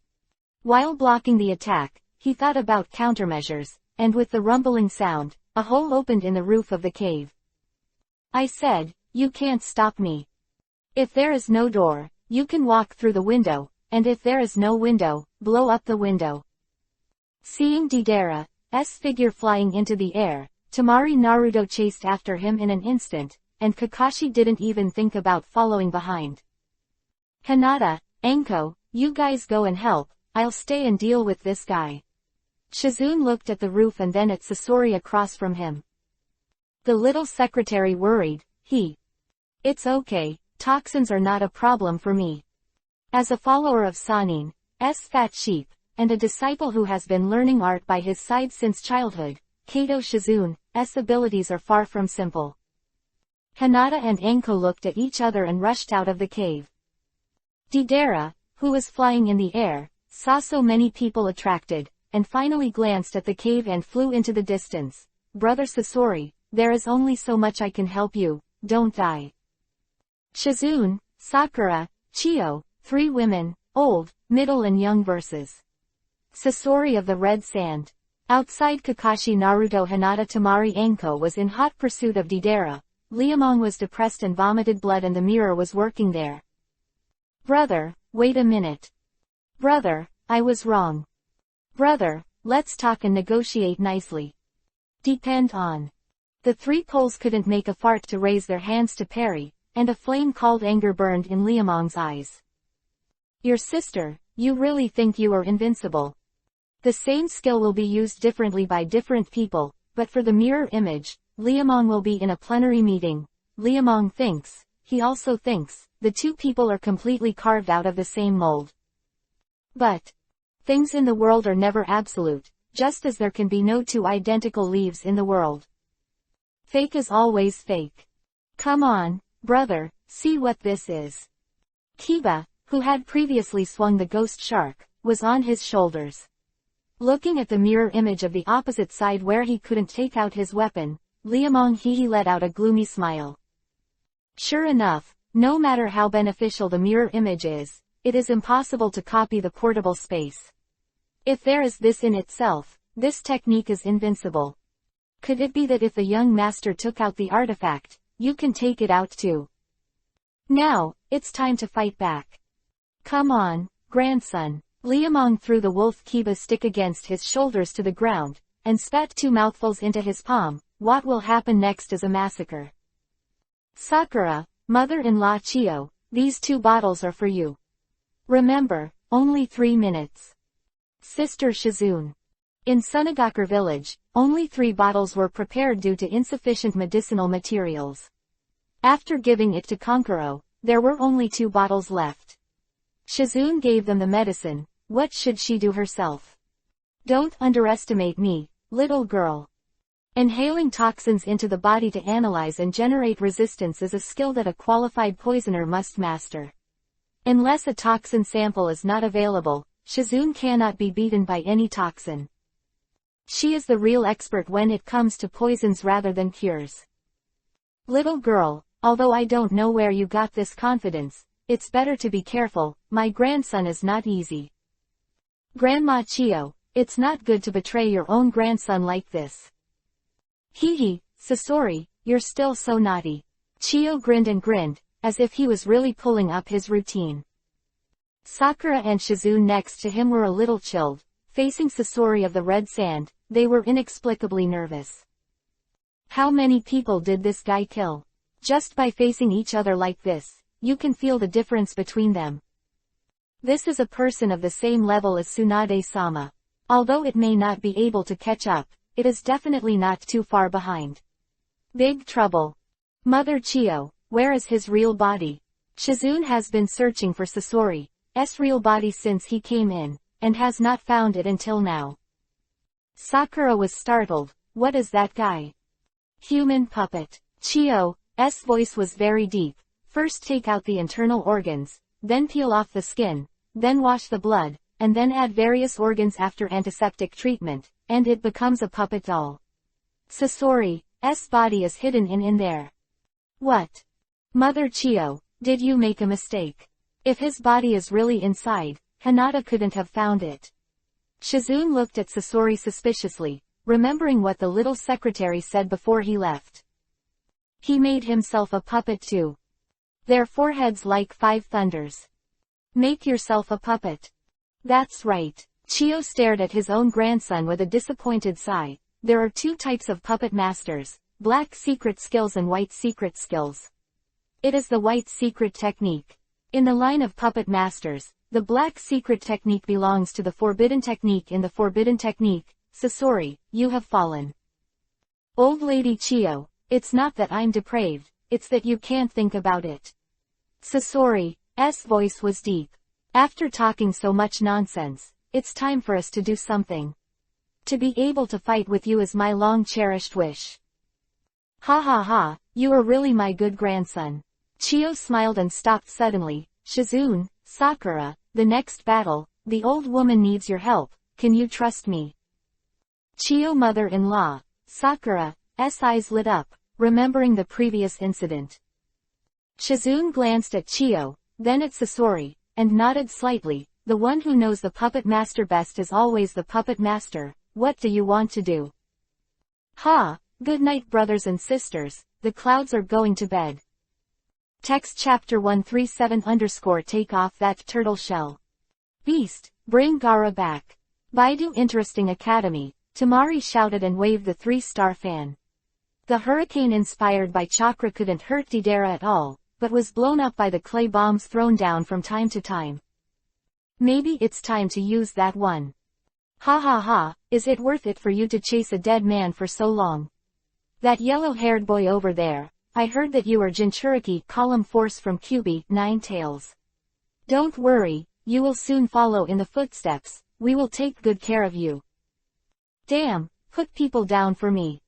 While blocking the attack, he thought about countermeasures, and with the rumbling sound, a hole opened in the roof of the cave. I said, you can't stop me. If there is no door, you can walk through the window, and if there is no window, blow up the window. Seeing Deidara's figure flying into the air, Temari Naruto chased after him in an instant, and Kakashi didn't even think about following behind. Hinata, Anko, you guys go and help, I'll stay and deal with this guy. Shizune looked at the roof and then at Sasori across from him. The little secretary worried, It's okay, toxins are not a problem for me. As a follower of Sanin's fat sheep, and a disciple who has been learning art by his side since childhood, Kato Shizune's abilities are far from simple. Hinata and Anko looked at each other and rushed out of the cave. Deidara, who was flying in the air, saw so many people attracted, and finally glanced at the cave and flew into the distance. Brother Sasori, there is only so much I can help you, don't die. Shizune, Sakura, Chiyo, 3 women, old, middle and young versus Sasori of the Red Sand. Outside Kakashi Naruto Hinata Temari Anko was in hot pursuit of Deidara. Liamong was depressed and vomited blood and the mirror was working there. Brother, wait a minute. Brother, I was wrong. Brother, let's talk and negotiate nicely. Depend on. The 3 Poles couldn't make a fart to raise their hands to parry, and a flame called anger burned in Liamong's eyes. Your sister, you really think you are invincible? The same skill will be used differently by different people, but for the mirror image, Liamong will be in a plenary meeting. Liamong thinks, he also thinks, the 2 people are completely carved out of the same mold. But things in the world are never absolute, just as there can be no 2 identical leaves in the world. Fake is always fake. Come on, brother, see what this is. Kiba, who had previously swung the ghost shark, was on his shoulders. Looking at the mirror image of the opposite side where he couldn't take out his weapon, Liamong Hihi let out a gloomy smile. Sure enough, no matter how beneficial the mirror image is, it is impossible to copy the portable space. If there is this in itself, this technique is invincible. Could it be that if the young master took out the artifact, you can take it out too? Now, it's time to fight back. Come on, grandson. Liamong threw the wolf Kiba stick against his shoulders to the ground, and spat 2 mouthfuls into his palm. What will happen next is a massacre. Sakura, mother-in-law Chiyo, these 2 bottles are for you. Remember, only 3 minutes. Sister Shizune. In Sunagakure village, only 3 bottles were prepared due to insufficient medicinal materials. After giving it to Konkuro, there were only 2 bottles left. Shizune gave them the medicine. What should she do herself? Don't underestimate me, little girl. Inhaling toxins into the body to analyze and generate resistance is a skill that a qualified poisoner must master. Unless a toxin sample is not available, Shizune cannot be beaten by any toxin. She is the real expert when it comes to poisons rather than cures. Little girl, although I don't know where you got this confidence, it's better to be careful. My grandson is not easy. Grandma Chiyo, it's not good to betray your own grandson like this. Hihi, Sasori, you're still so naughty. Chiyo grinned, as if he was really pulling up his routine. Sakura and Shizune next to him were a little chilled. Facing Sasori of the Red Sand, they were inexplicably nervous. How many people did this guy kill? Just by facing each other like this, you can feel the difference between them. This is a person of the same level as Tsunade-sama. Although it may not be able to catch up, it is definitely not too far behind. Big trouble. Mother Chiyo, where is his real body? Shizune has been searching for Sasori's real body since he came in, and has not found it until now. Sakura was startled. What is that guy? Human puppet. Chiyo's voice was very deep. First take out the internal organs, then peel off the skin, then wash the blood, and then add various organs after antiseptic treatment, and it becomes a puppet doll. Sasori's body is hidden in there. What? Mother Chiyo, did you make a mistake? If his body is really inside, Hinata couldn't have found it. Shizune looked at Sasori suspiciously, remembering what the little secretary said before he left. He made himself a puppet too. Their foreheads like 5 thunders. Make yourself a puppet. That's right. Chiyo stared at his own grandson with a disappointed sigh. There are 2 types of puppet masters, black secret skills and white secret skills. It is the white secret technique. In the line of puppet masters, the black secret technique belongs to the forbidden technique. In the forbidden technique, Sasori, you have fallen. Old Lady Chiyo, it's not that I'm depraved, it's that you can't think about it. Sasori's voice was deep. After talking so much nonsense, it's time for us to do something. To be able to fight with you is my long-cherished wish. Ha ha ha, you are really my good grandson. Chiyo smiled and stopped suddenly. Shizune, Sakura, the next battle, the old woman needs your help, can you trust me? Chiyo mother-in-law, Sakura's eyes lit up, remembering the previous incident. Shizune glanced at Chiyo, then at Sasori, and nodded slightly. The one who knows the puppet master best is always the puppet master. What do you want to do? Ha! Good night brothers and sisters, the clouds are going to bed. Text chapter 137 _ take off that turtle shell. Beast, bring Gaara back. Baidu Interesting Academy, Tamari shouted and waved the 3-star fan. The hurricane inspired by chakra couldn't hurt Deidara at all, but was blown up by the clay bombs thrown down from time to time. Maybe it's time to use that one. Ha ha ha, is it worth it for you to chase a dead man for so long? That yellow-haired boy over there, I heard that you are Jinchuriki column force from QB, 9 Tails. Don't worry, you will soon follow in the footsteps, we will take good care of you. Damn, put people down for me.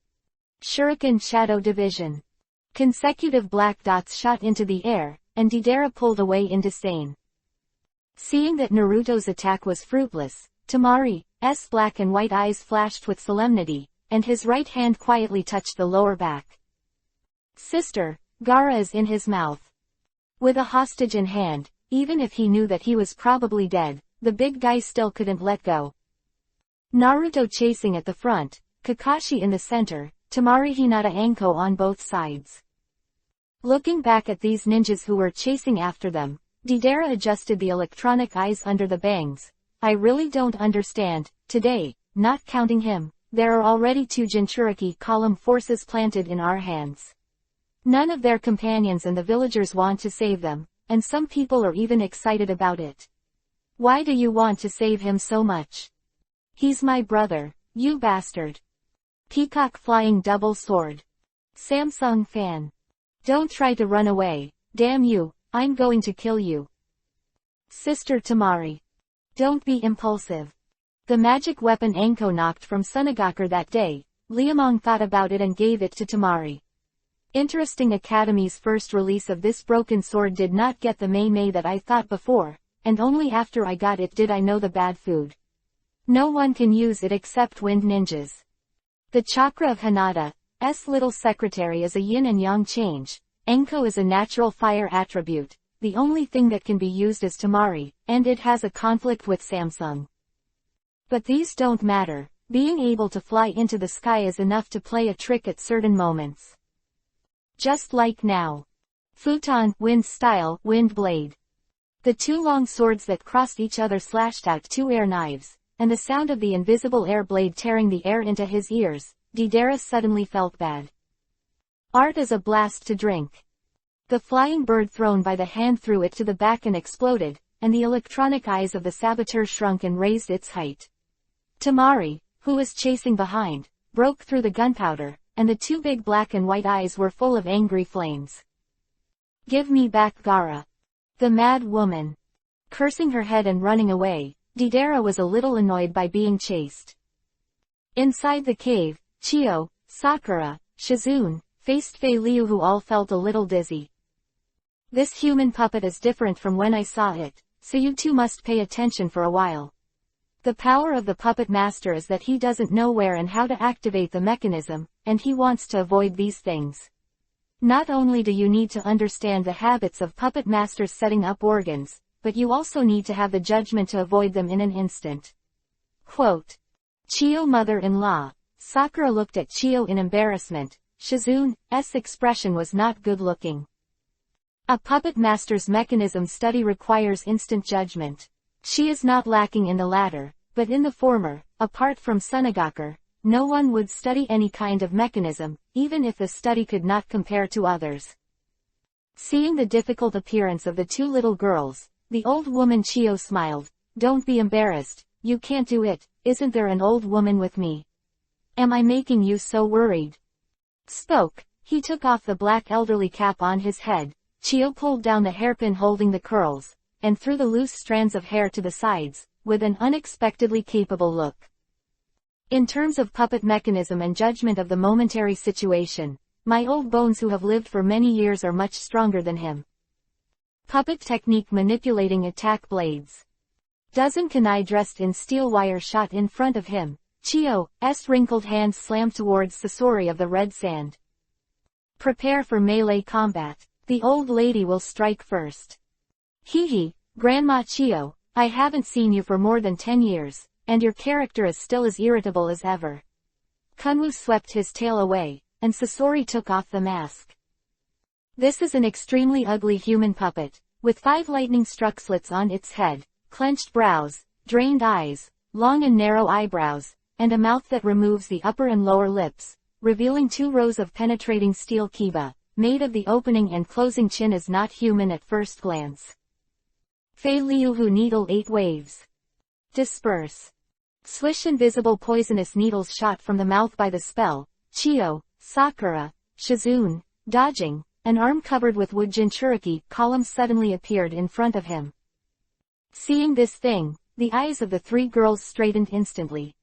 Shuriken Shadow Division. Consecutive black dots shot into the air, and Deidara pulled away in disdain. Seeing that Naruto's attack was fruitless, Tamari's black and white eyes flashed with solemnity, and his right hand quietly touched the lower back. Sister, Gaara is in his mouth. With a hostage in hand, even if he knew that he was probably dead, the big guy still couldn't let go. Naruto chasing at the front, Kakashi in the center, Tamari Hinata Anko on both sides. Looking back at these ninjas who were chasing after them, Deidara adjusted the electronic eyes under the bangs. I really don't understand, today, not counting him, there are already 2 Jinchuriki column forces planted in our hands. None of their companions and the villagers want to save them, and some people are even excited about it. Why do you want to save him so much? He's my brother, you bastard. Peacock flying double sword. Samsung fan. Don't try to run away, damn you, I'm going to kill you. Sister Tamari. Don't be impulsive. The magic weapon Anko knocked from Sunagakur that day, Liamong thought about it and gave it to Tamari. Interesting Academy's first release of this broken sword did not get the mei that I thought before, and only after I got it did I know the bad food. No one can use it except wind ninjas. The chakra of Hinata's little secretary is a yin and yang change. Anko is a natural fire attribute, the only thing that can be used is Tamari, and it has a conflict with Samsung. But these don't matter, being able to fly into the sky is enough to play a trick at certain moments. Just like now. Futon, wind style, wind blade. The 2 long swords that crossed each other slashed out 2 air knives, and the sound of the invisible air blade tearing the air into his ears, Deidara suddenly felt bad. Art is a blast to drink. The flying bird thrown by the hand threw it to the back and exploded, and the electronic eyes of the saboteur shrunk and raised its height. Tamari, who was chasing behind, broke through the gunpowder, and the 2 big black and white eyes were full of angry flames. Give me back Gaara. The mad woman. Cursing her head and running away, Deidara was a little annoyed by being chased. Inside the cave, Chiyo, Sakura, Shizune, faced Fei Liu who all felt a little dizzy. This human puppet is different from when I saw it, so you 2 must pay attention for a while. The power of the puppet master is that he doesn't know where and how to activate the mechanism, and he wants to avoid these things. Not only do you need to understand the habits of puppet masters setting up organs, but you also need to have the judgment to avoid them in an instant. Quote. Chiyo mother-in-law. Sakura looked at Chiyo in embarrassment. Shizune's expression was not good looking. A puppet master's mechanism study requires instant judgment. She is not lacking in the latter, but in the former, apart from Sunagaker, no one would study any kind of mechanism, even if the study could not compare to others. Seeing the difficult appearance of the two little girls, the old woman Chiyo smiled. Don't be embarrassed, you can't do it, isn't there an old woman with me? Am I making you so worried? Spoke, he took off the black elderly cap on his head. Chiyo pulled down the hairpin holding the curls, and threw the loose strands of hair to the sides, with an unexpectedly capable look. In terms of puppet mechanism and judgment of the momentary situation, my old bones who have lived for many years are much stronger than him. Puppet technique manipulating attack blades. Dozen kunai dressed in steel wire shot in front of him. Chiyo's wrinkled hand slammed towards Sasori of the red sand. Prepare for melee combat. The old lady will strike first. Hee, Grandma Chiyo, I haven't seen you for more than 10 years, and your character is still as irritable as ever. Kunwu swept his tail away, and Sasori took off the mask. This is an extremely ugly human puppet, with 5 lightning-struck slits on its head, clenched brows, drained eyes, long and narrow eyebrows, and a mouth that removes the upper and lower lips, revealing 2 rows of penetrating steel kiba, made of the opening and closing chin is not human at first glance. Fei Liuhu needle 8 waves. Disperse. Swish invisible poisonous needles shot from the mouth by the spell. Chiyo, Sakura, Shizune, dodging, an arm covered with wood jinchuriki column suddenly appeared in front of him. Seeing this thing, the eyes of the 3 girls straightened instantly.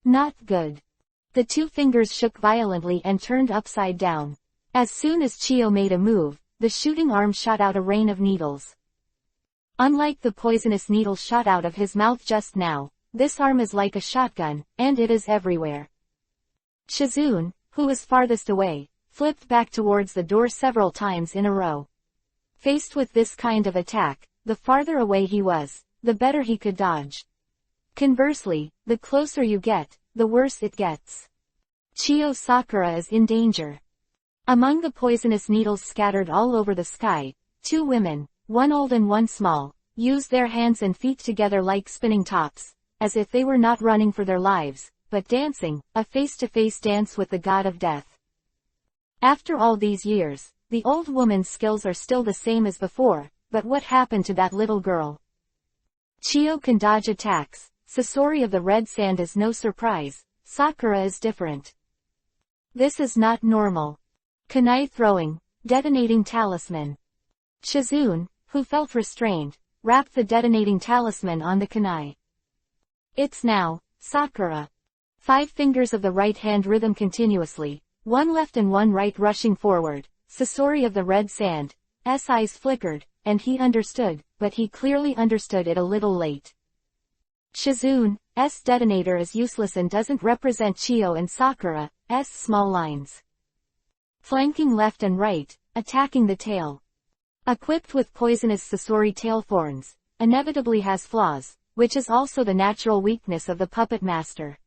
Not good. The 2 fingers shook violently and turned upside down. As soon as Chiyo made a move, the shooting arm shot out a rain of needles. Unlike the poisonous needle shot out of his mouth just now, this arm is like a shotgun, and it is everywhere. Shizune, who was farthest away, flipped back towards the door several times in a row. Faced with this kind of attack, the farther away he was, the better he could dodge. Conversely, the closer you get, the worse it gets. Chiyo Sakura is in danger. Among the poisonous needles scattered all over the sky, 2 women, one old and one small, used their hands and feet together like spinning tops, as if they were not running for their lives, but dancing, a face-to-face dance with the god of death. After all these years, the old woman's skills are still the same as before, but what happened to that little girl? Chiyo can dodge attacks, Sasori of the red sand is no surprise, Sakura is different. This is not normal. Kunai throwing, detonating talisman. Shizune, who felt restrained, wrapped the detonating talisman on the kunai. It's now, Sakura. 5 fingers of the right hand rhythm continuously, 1 left and 1 right rushing forward. Sasori of the red sand, eyes flickered, and he understood, but he clearly understood it a little late. Shizune's detonator is useless and doesn't represent Chiyo and Sakura's small lines. Flanking left and right, attacking the tail. Equipped with poisonous Sasori tail thorns, inevitably has flaws, which is also the natural weakness of the puppet master.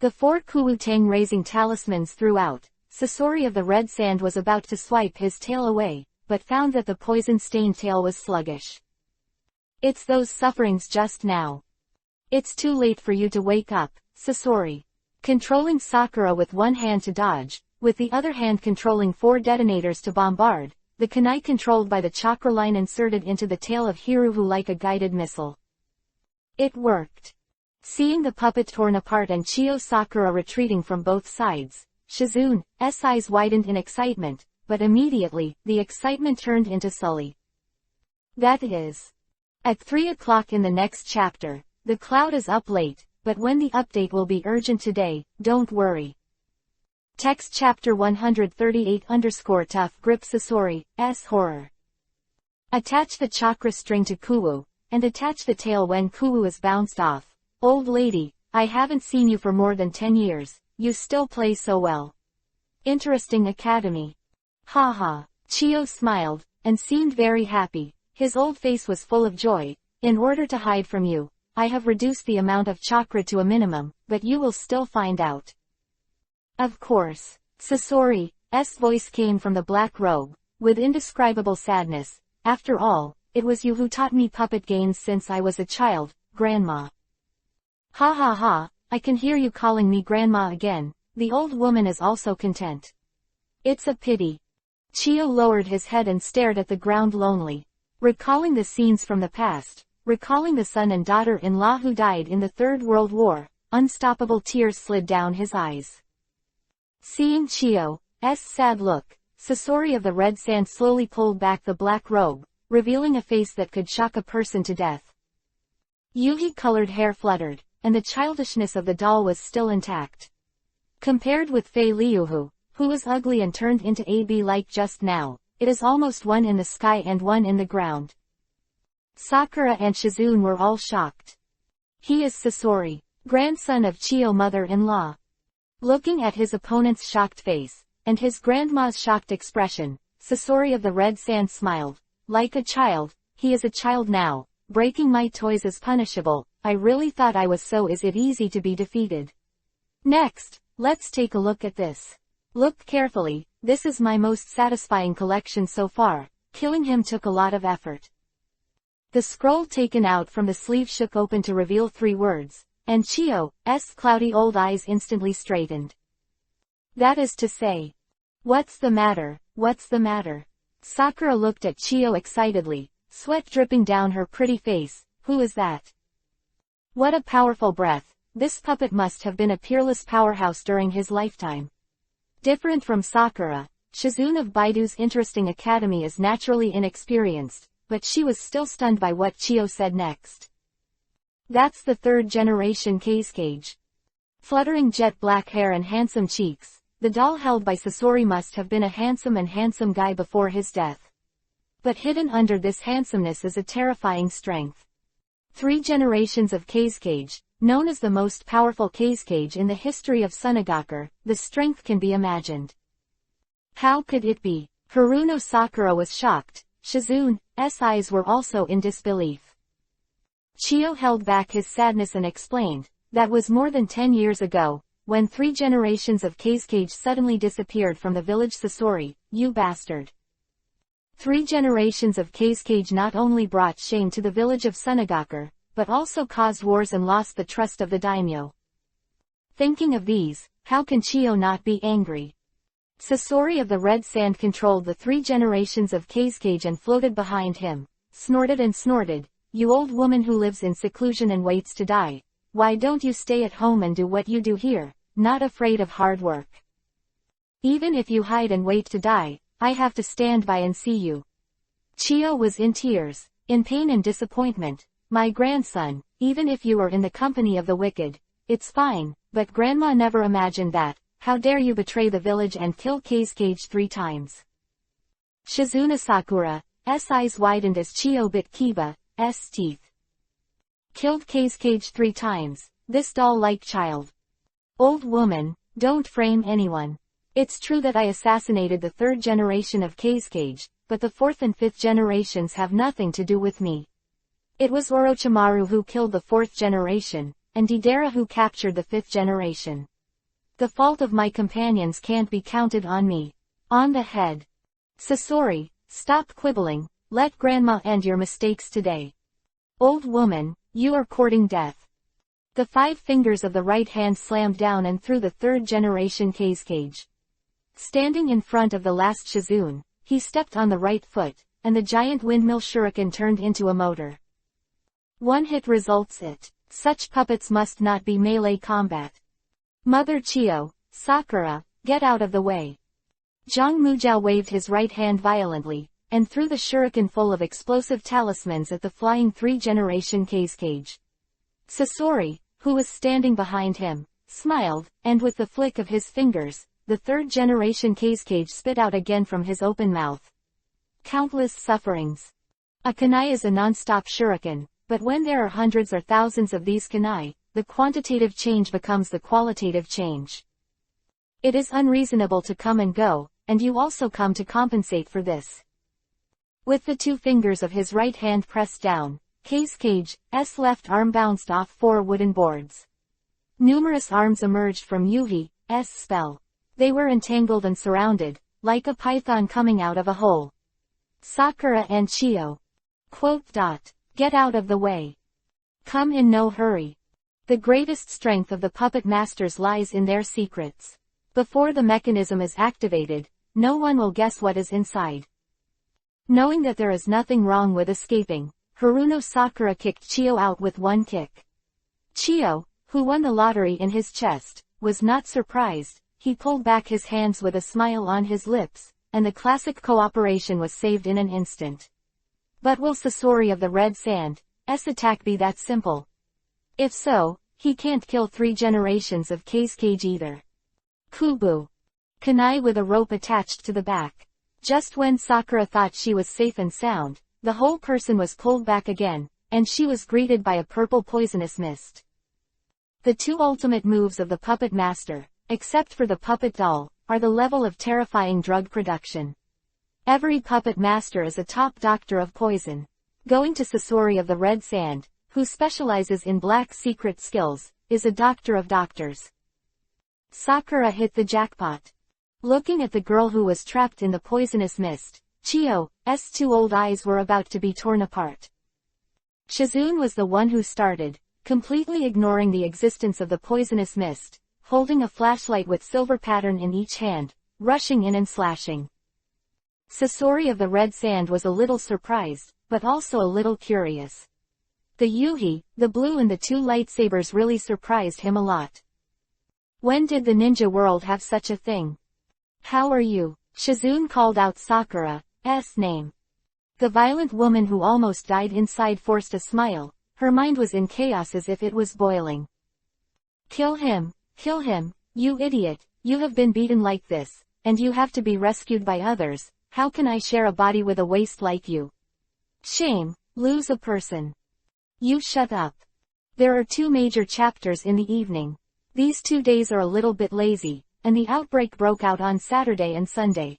The 4 Kuwu-Tang raising talismans throughout, Sasori of the red sand was about to swipe his tail away, but found that the poison-stained tail was sluggish. It's those sufferings just now. It's too late for you to wake up, Sasori. Controlling Sakura with one hand to dodge, with the other hand controlling 4 detonators to bombard, the kunai controlled by the chakra line inserted into the tail of Hiruhu like a guided missile. It worked. Seeing the puppet torn apart and Chiyo Sakura retreating from both sides, Shizune's eyes widened in excitement, but immediately, the excitement turned into sully. That is. At 3 o'clock in the next chapter, the cloud is up late, but when the update will be urgent today, don't worry. Text chapter 138_tough grip Sasori's horror. Attach the chakra string to Kuwu, and attach the tail when Kuwu is bounced off. Old lady, I haven't seen you for more than 10 years, you still play so well. Interesting academy. Haha. Chiyo smiled, and seemed very happy. His old face was full of joy. In order to hide from you, I have reduced the amount of chakra to a minimum, but you will still find out. Of course. Sasori's voice came from the black robe, with indescribable sadness, "After all, it was you who taught me puppet games since I was a child, Grandma." "Ha ha ha, I can hear you calling me Grandma again." The old woman is also content. "It's a pity." Chio lowered his head and stared at the ground lonely. Recalling the scenes from the past, recalling the son and daughter-in-law who died in the Third World War, unstoppable tears slid down his eyes. Seeing Chio's sad look, Sasori of the Red Sand slowly pulled back the black robe, revealing a face that could shock a person to death. Yuhi-colored hair fluttered, and the childishness of the doll was still intact. Compared with Fei Liuhu, who was ugly and turned into AB-like just now, it is almost one in the sky and one in the ground. Sakura and Shizune were all shocked. He is Sasori, grandson of Chio mother-in-law. Looking at his opponent's shocked face, and his grandma's shocked expression, Sasori of the Red Sand smiled. "Like a child, he is a child now. Breaking my toys is punishable. I really thought I was so is it easy to be defeated. Next, let's take a look at this. Look carefully, this is my most satisfying collection so far. Killing him took a lot of effort." The scroll taken out from the sleeve shook open to reveal 3 words, and Chio's cloudy old eyes instantly straightened. "That is to say, what's the matter, what's the matter?" Sakura looked at Chio excitedly, sweat dripping down her pretty face. "Who is that? What a powerful breath, this puppet must have been a peerless powerhouse during his lifetime." Different from Sakura, Shizune of Baidu's interesting academy is naturally inexperienced, but she was still stunned by what Chio said next. "That's the 3rd generation Kazekage." Fluttering jet black hair and handsome cheeks, the doll held by Sasori must have been a handsome guy before his death. But hidden under this handsomeness is a terrifying strength. 3 generations of Kazekage, known as the most powerful Kazekage in the history of Sunagaku, the strength can be imagined. How could it be? Haruno Sakura was shocked. Shizune's eyes were also in disbelief. Chio held back his sadness and explained, "That was more than 10 years ago, when 3 generations of Kazekage suddenly disappeared from the village. Sasori, you bastard." 3 generations of Kazekage not only brought shame to the village of Sunagaku, but also caused wars and lost the trust of the daimyo. Thinking of these, how can Chio not be angry? Sasori of the Red Sand controlled the 3 generations of Kazekage and floated behind him, snorted and snorted, "You old woman who lives in seclusion and waits to die. Why don't you stay at home and do what you do here, not afraid of hard work? Even if you hide and wait to die, I have to stand by and see you." Chio was in tears, in pain and disappointment. "My grandson, even if you are in the company of the wicked, it's fine, but Grandma never imagined that. How dare you betray the village and kill Kazekage 3 times. Shizune Sakura's eyes widened as Chio bit Kiba's teeth. "Killed Kazekage 3 times, this doll-like child. Old woman, don't frame anyone. It's true that I assassinated the 3rd generation of Kazekage, but the 4th and 5th generations have nothing to do with me. It was Orochimaru who killed the 4th generation, and Deidara who captured the 5th generation. The fault of my companions can't be counted on me. On the head. Sasori, stop quibbling, let Grandma end your mistakes today. Old woman, you are courting death." The 5 fingers of the right hand slammed down and threw the 3rd generation Kazekage. Standing in front of the last Shizune, he stepped on the right foot, and the giant windmill shuriken turned into a motor. One hit results it. Such puppets must not be melee combat. Mother Chio, Sakura, get out of the way. Zhang Mujiao waved his right hand violently, and threw the shuriken full of explosive talismans at the flying 3 generation Kazekage. Sasori, who was standing behind him, smiled, and with the flick of his fingers, the 3rd generation Kazekage spit out again from his open mouth. Countless sufferings. A kunai is a non-stop shuriken, but when there are hundreds or thousands of these kunai, the quantitative change becomes the qualitative change. It is unreasonable to come and go, and you also come to compensate for this. With the 2 fingers of his right hand pressed down, Kazecage's left arm bounced off 4 wooden boards. Numerous arms emerged from Yuhi's spell. They were entangled and surrounded, like a python coming out of a hole. Sakura and Chiyo. Quote. Get out of the way. Come in no hurry. The greatest strength of the puppet masters lies in their secrets. Before the mechanism is activated, no one will guess what is inside. Knowing that there is nothing wrong with escaping, Haruno Sakura kicked Chiyo out with one kick. Chiyo, who won the lottery in his chest, was not surprised. He pulled back his hands with a smile on his lips, and the classic cooperation was saved in an instant. But will Sasori of the Red Sand's attack be that simple? If so, he can't kill 3 generations of Kazekage either. Kubu. Kunai with a rope attached to the back. Just when Sakura thought she was safe and sound, the whole person was pulled back again, and she was greeted by a purple poisonous mist. The 2 ultimate moves of the puppet master, except for the puppet doll, are the level of terrifying drug production. Every puppet master is a top doctor of poison. Going to Sasori of the Red Sand, who specializes in black secret skills, is a doctor of doctors. Sakura hit the jackpot. Looking at the girl who was trapped in the poisonous mist, Chiyo's 2 old eyes were about to be torn apart. Shizune was the one who started, completely ignoring the existence of the poisonous mist, holding a flashlight with silver pattern in each hand, rushing in and slashing. Sasori of the Red Sand was a little surprised, but also a little curious. The Yuhi, the blue and the 2 lightsabers really surprised him a lot. When did the ninja world have such a thing? How are you? Shizune called out Sakura's name. The violent woman who almost died inside forced a smile. Her mind was in chaos as if it was boiling. Kill him, you idiot, you have been beaten like this, and you have to be rescued by others. How can I share a body with a waste like you? Shame, lose a person. You shut up. There are 2 major chapters in the evening. These 2 days are a little bit lazy, and the outbreak broke out on Saturday and Sunday.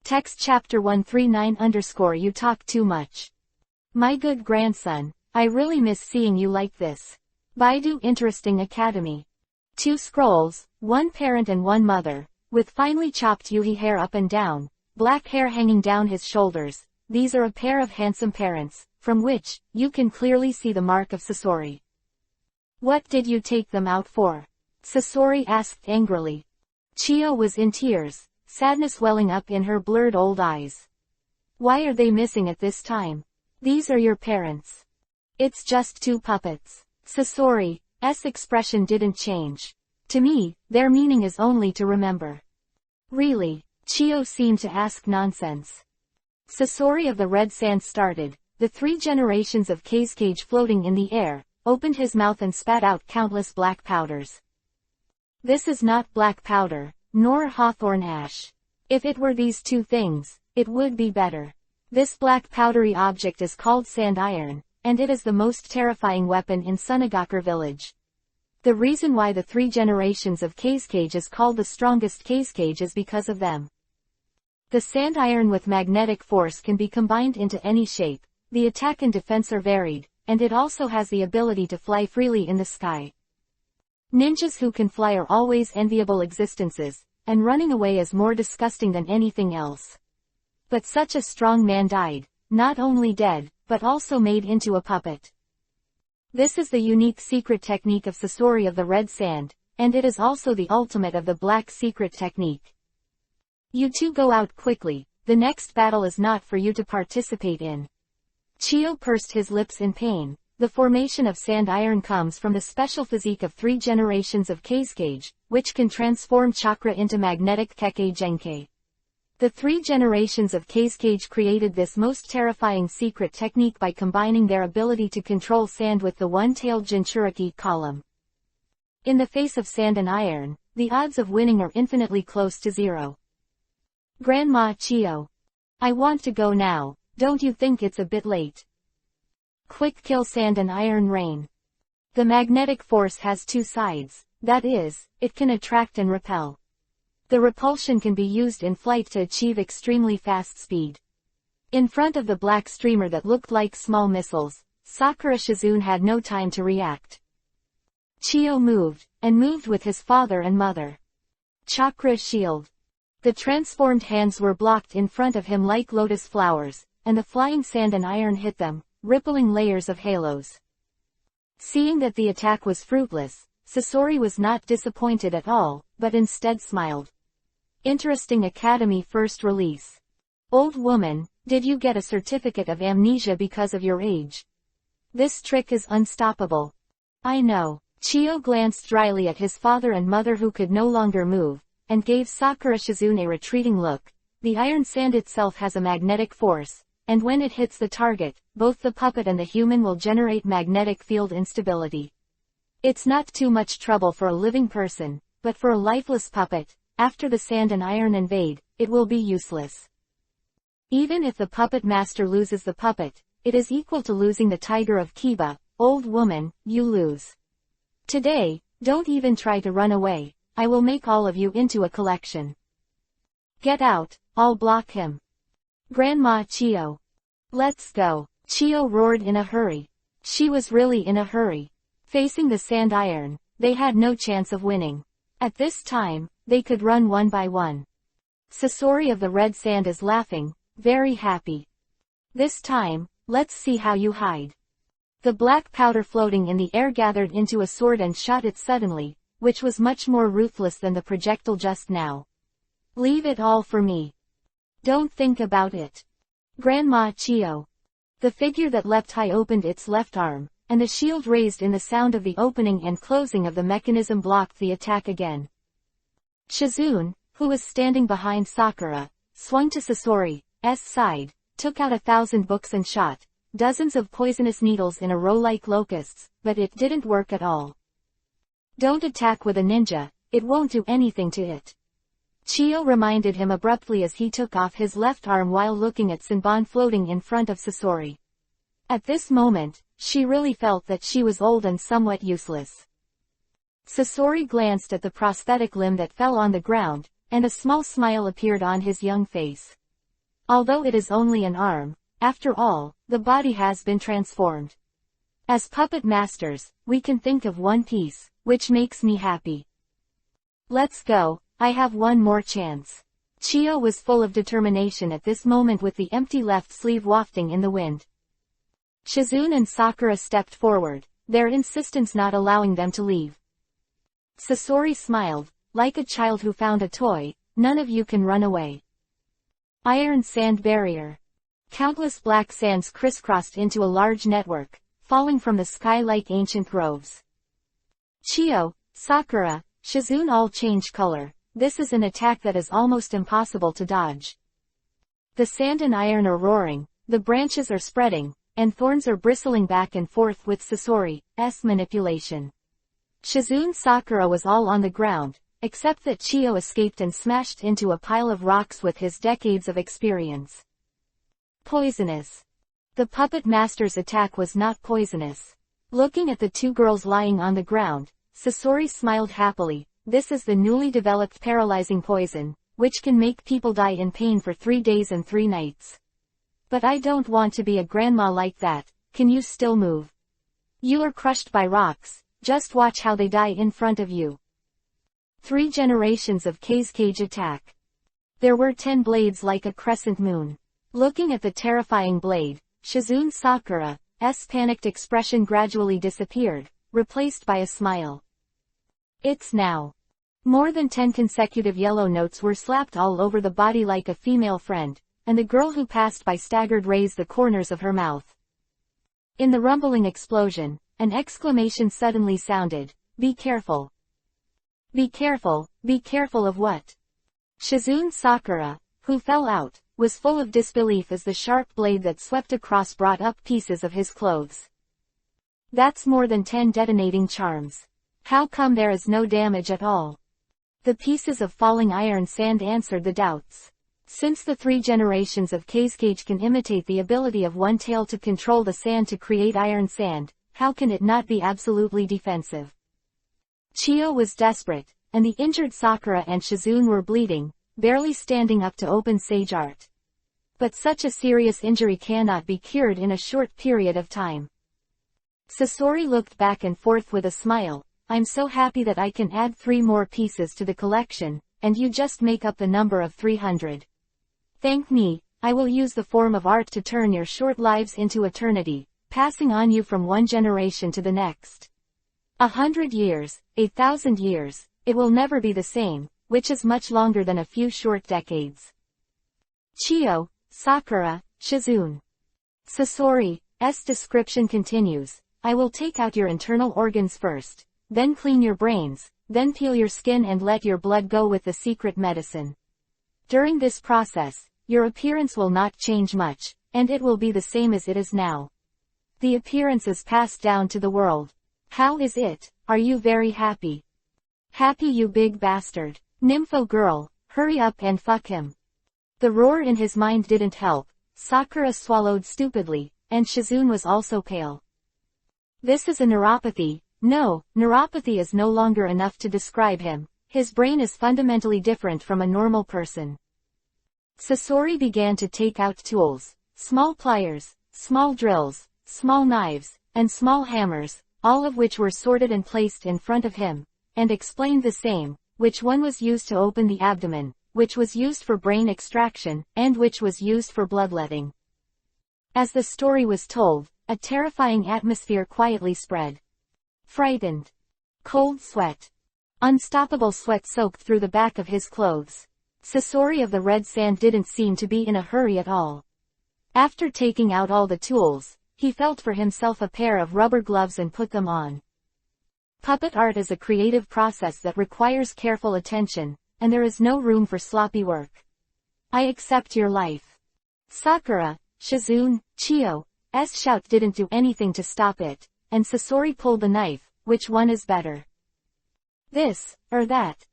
Text chapter 139_ You talk too much. My good grandson, I really miss seeing you like this. Baidu Interesting Academy. 2 scrolls, 1 parent and 1 mother, with finely chopped Yuhi hair up and down, black hair hanging down his shoulders. These are a pair of handsome parents, from which you can clearly see the mark of Sasori. What did you take them out for? Sasori asked angrily. Chiyo was in tears, sadness welling up in her blurred old eyes. Why are they missing at this time? These are your parents. It's just 2 puppets. Sasori's expression didn't change. To me, their meaning is only to remember. Really? Chiyo seemed to ask nonsense. Sasori of the Red Sand started, the 3 generations of Kazekage floating in the air, opened his mouth and spat out countless black powders. This is not black powder, nor hawthorn ash. If it were these 2 things, it would be better. This black powdery object is called sand iron, and it is the most terrifying weapon in Sunagakure village. The reason why the 3 generations of Kazekage is called the strongest Kazekage is because of them. The sand iron with magnetic force can be combined into any shape, the attack and defense are varied, and it also has the ability to fly freely in the sky. Ninjas who can fly are always enviable existences, and running away is more disgusting than anything else. But such a strong man died, not only dead, but also made into a puppet. This is the unique secret technique of Sasori of the Red Sand, and it is also the ultimate of the black secret technique. You 2 go out quickly, the next battle is not for you to participate in. Chiyo pursed his lips in pain. The formation of sand iron comes from the special physique of 3 generations of Kazekage, which can transform chakra into magnetic Kekkei Genkei. The 3 generations of Kazekage created this most terrifying secret technique by combining their ability to control sand with the 1-tailed Jinchuriki column. In the face of sand and iron, the odds of winning are infinitely close to 0. Grandma Chiyo. I want to go now, don't you think it's a bit late? Quick kill sand and iron rain. The magnetic force has 2 sides, that is, it can attract and repel. The repulsion can be used in flight to achieve extremely fast speed. In front of the black streamer that looked like small missiles, Sakura Shizune had no time to react. Chiyo moved, and moved with his father and mother. Chakra shield. The transformed hands were blocked in front of him like lotus flowers, and the flying sand and iron hit them, rippling layers of halos. Seeing that the attack was fruitless, Sasori was not disappointed at all, but instead smiled. Interesting Academy first release. Old woman, did you get a certificate of amnesia because of your age? This trick is unstoppable. I know. Chiyo glanced dryly at his father and mother who could no longer move, and gave Sakura Shizune a retreating look. The iron sand itself has a magnetic force, and when it hits the target, both the puppet and the human will generate magnetic field instability. It's not too much trouble for a living person, but for a lifeless puppet, after the sand and iron invade, it will be useless. Even if the puppet master loses the puppet, it is equal to losing the tiger of Kiba. Old woman, you lose. Today, don't even try to run away. I will make all of you into a collection. Get out, I'll block him. Grandma Chiyo. Let's go. Chiyo roared in a hurry. She was really in a hurry. Facing the sand iron, they had no chance of winning. At this time, they could run one by one. Sasori of the red sand is laughing, very happy. This time, let's see how you hide. The black powder floating in the air gathered into a sword and shot it suddenly, which was much more ruthless than the projectile just now. Leave it all for me. Don't think about it. Grandma Chiyo. The figure that leapt high opened its left arm, and the shield raised in the sound of the opening and closing of the mechanism blocked the attack again. Shizune, who was standing behind Sakura, swung to Sasori's side, took out 1,000 books and shot dozens of poisonous needles in a row like locusts, but it didn't work at all. Don't attack with a ninja, it won't do anything to it. Chiyo reminded him abruptly as he took off his left arm while looking at Senbon floating in front of Sasori. At this moment, she really felt that she was old and somewhat useless. Sasori glanced at the prosthetic limb that fell on the ground, and a small smile appeared on his young face. Although it is only an arm, after all, the body has been transformed. As puppet masters, we can think of one piece, which makes me happy. Let's go, I have one more chance. Chiyo was full of determination at this moment with the empty left sleeve wafting in the wind. Shizune and Sakura stepped forward, their insistence not allowing them to leave. Sasori smiled, like a child who found a toy, none of you can run away. Iron sand barrier. Countless black sands crisscrossed into a large network, falling from the sky like ancient groves. Chiyo, Sakura, Shizune all change color. This is an attack that is almost impossible to dodge. The sand and iron are roaring, the branches are spreading, and thorns are bristling back and forth with Sasori's manipulation. Shizune Sakura was all on the ground, except that Chiyo escaped and smashed into a pile of rocks with his decades of experience. Poisonous. The puppet master's attack was not poisonous. Looking at the two girls lying on the ground, Sasori smiled happily. This is the newly developed paralyzing poison, which can make people die in pain for 3 days and 3 nights. But I don't want to be a grandma like that. Can you still move? You are crushed by rocks, just watch how they die in front of you. 3 generations of Kazekage attack. There were 10 blades like a crescent moon. Looking at the terrifying blade, Shizune Sakura's panicked expression gradually disappeared, replaced by a smile. It's now. More than 10 consecutive yellow notes were slapped all over the body like a female friend, and the girl who passed by staggered raised the corners of her mouth. In the rumbling explosion, an exclamation suddenly sounded, "Be careful." Be careful of what? Shizune Sakura, who fell out, was full of disbelief as the sharp blade that swept across brought up pieces of his clothes. That's more than 10 detonating charms. How come there is no damage at all? The pieces of falling iron sand answered the doubts. Since the 3 generations of Kazekage can imitate the ability of one tail to control the sand to create iron sand, how can it not be absolutely defensive? Chiyo was desperate, and the injured Sakura and Shizune were bleeding, barely standing up to open sage art. But such a serious injury cannot be cured in a short period of time. Sasori looked back and forth with a smile. I'm so happy that I can add 3 more pieces to the collection, and you just make up the number of 300. Thank me, I will use the form of art to turn your short lives into eternity, passing on you from one generation to the next. 100 years, 1,000 years, it will never be the same, which is much longer than a few short decades. Chiyo, Sakura, Shizune. Sasori's description continues. I will take out your internal organs first, then clean your brains, then peel your skin and let your blood go with the secret medicine. During this process, your appearance will not change much, and it will be the same as it is now. The appearance is passed down to the world. How is it? Are you very happy? Happy, you big bastard. Nympho girl, hurry up and fuck him. The roar in his mind didn't help. Sakura swallowed stupidly, and Shizune was also pale. This is a neuropathy. No, neuropathy is no longer enough to describe him. His brain is fundamentally different from a normal person. Sasori began to take out tools. Small pliers, small drills, small knives, and small hammers, all of which were sorted and placed in front of him, and explained the same, which one was used to open the abdomen, which was used for brain extraction, and which was used for bloodletting. As the story was told, a terrifying atmosphere quietly spread. Frightened. Cold sweat. Unstoppable sweat soaked through the back of his clothes. Sasori of the Red Sand didn't seem to be in a hurry at all. After taking out all the tools, he felt for himself a pair of rubber gloves and put them on. Puppet art is a creative process that requires careful attention, and there is no room for sloppy work. I accept your life. Sakura, Shizune, Chiyo's shout didn't do anything to stop it, and Sasori pulled the knife. Which one is better? This, or that?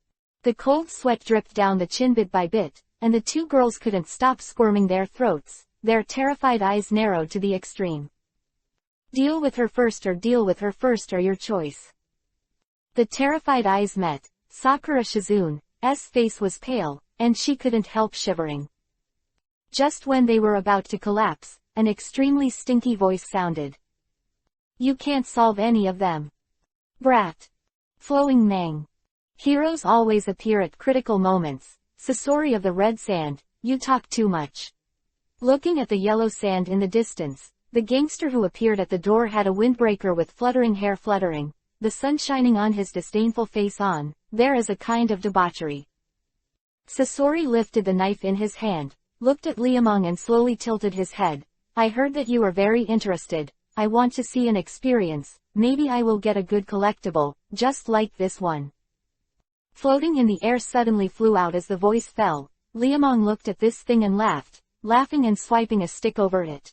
The cold sweat dripped down the chin bit by bit, and the two girls couldn't stop squirming their throats, their terrified eyes narrowed to the extreme. Deal with her first or your choice. The terrified eyes met. Sakura Shizune's face was pale, and she couldn't help shivering. Just when they were about to collapse, an extremely stinky voice sounded. You can't solve any of them. Brat. Flowing Mang. Heroes always appear at critical moments. Sasori of the Red Sand, you talk too much. Looking at the yellow sand in the distance, the gangster who appeared at the door had a windbreaker with fluttering hair fluttering, the sun shining on his disdainful face on. There is a kind of debauchery. Sasori lifted the knife in his hand, looked at Liamong and slowly tilted his head. I heard that you are very interested. I want to see an experience. Maybe I will get a good collectible, just like this one. Floating in the air suddenly flew out as the voice fell. Liamong looked at this thing and laughed, laughing and swiping a stick over it.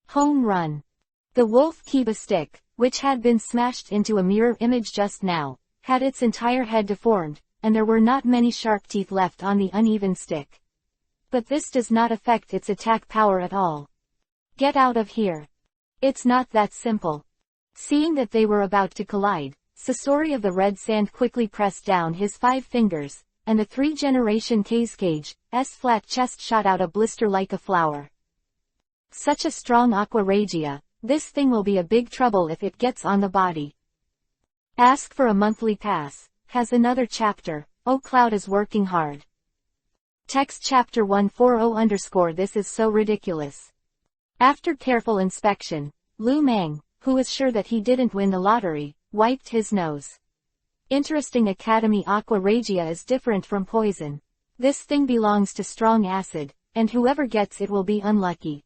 Home run. The wolf Kiba stick, which had been smashed into a mirror image just now, had its entire head deformed, and there were not many sharp teeth left on the uneven stick. But this does not affect its attack power at all. Get out of here. It's not that simple. Seeing that they were about to collide, Sasori of the Red Sand quickly pressed down his 5 fingers, and the 3-generation Kage's flat chest shot out a blister like a flower. Such a strong aqua regia, this thing will be a big trouble if it gets on the body. Ask for a monthly pass. Has another chapter. Oh, Cloud is working hard. Text chapter 140 This is so ridiculous. After careful inspection, Lu Mang, who was sure that he didn't win the lottery, wiped his nose. Interesting. Academy Aqua Regia is different from poison. This thing belongs to strong acid, and whoever gets it will be unlucky.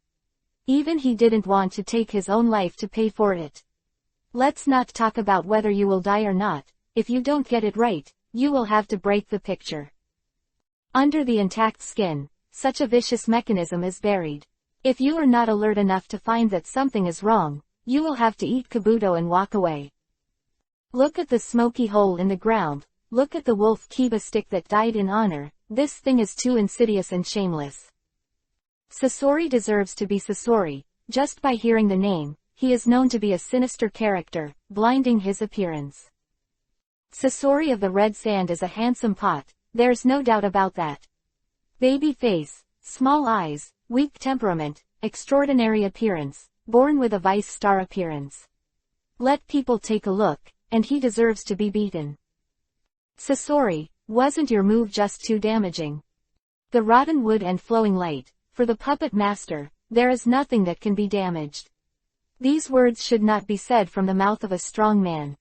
Even he didn't want to take his own life to pay for it. Let's not talk about whether you will die or not. If you don't get it right, you will have to break the picture. Under the intact skin, such a vicious mechanism is buried. If you are not alert enough to find that something is wrong, you will have to eat kabuto and walk away. Look at the smoky hole in the ground. Look at the wolf Kiba stick that died in honor. This thing is too insidious and shameless. Sasori deserves to be Sasori. Just by hearing the name, he is known to be a sinister character, blinding his appearance. Sasori of the Red Sand is a handsome pot, there's no doubt about that. Baby face, small eyes, weak temperament, extraordinary appearance, born with a vice star appearance. Let people take a look, and he deserves to be beaten. Sasori, wasn't your move just too damaging? The rotten wood and flowing light, for the puppet master, there is nothing that can be damaged. These words should not be said from the mouth of a strong man.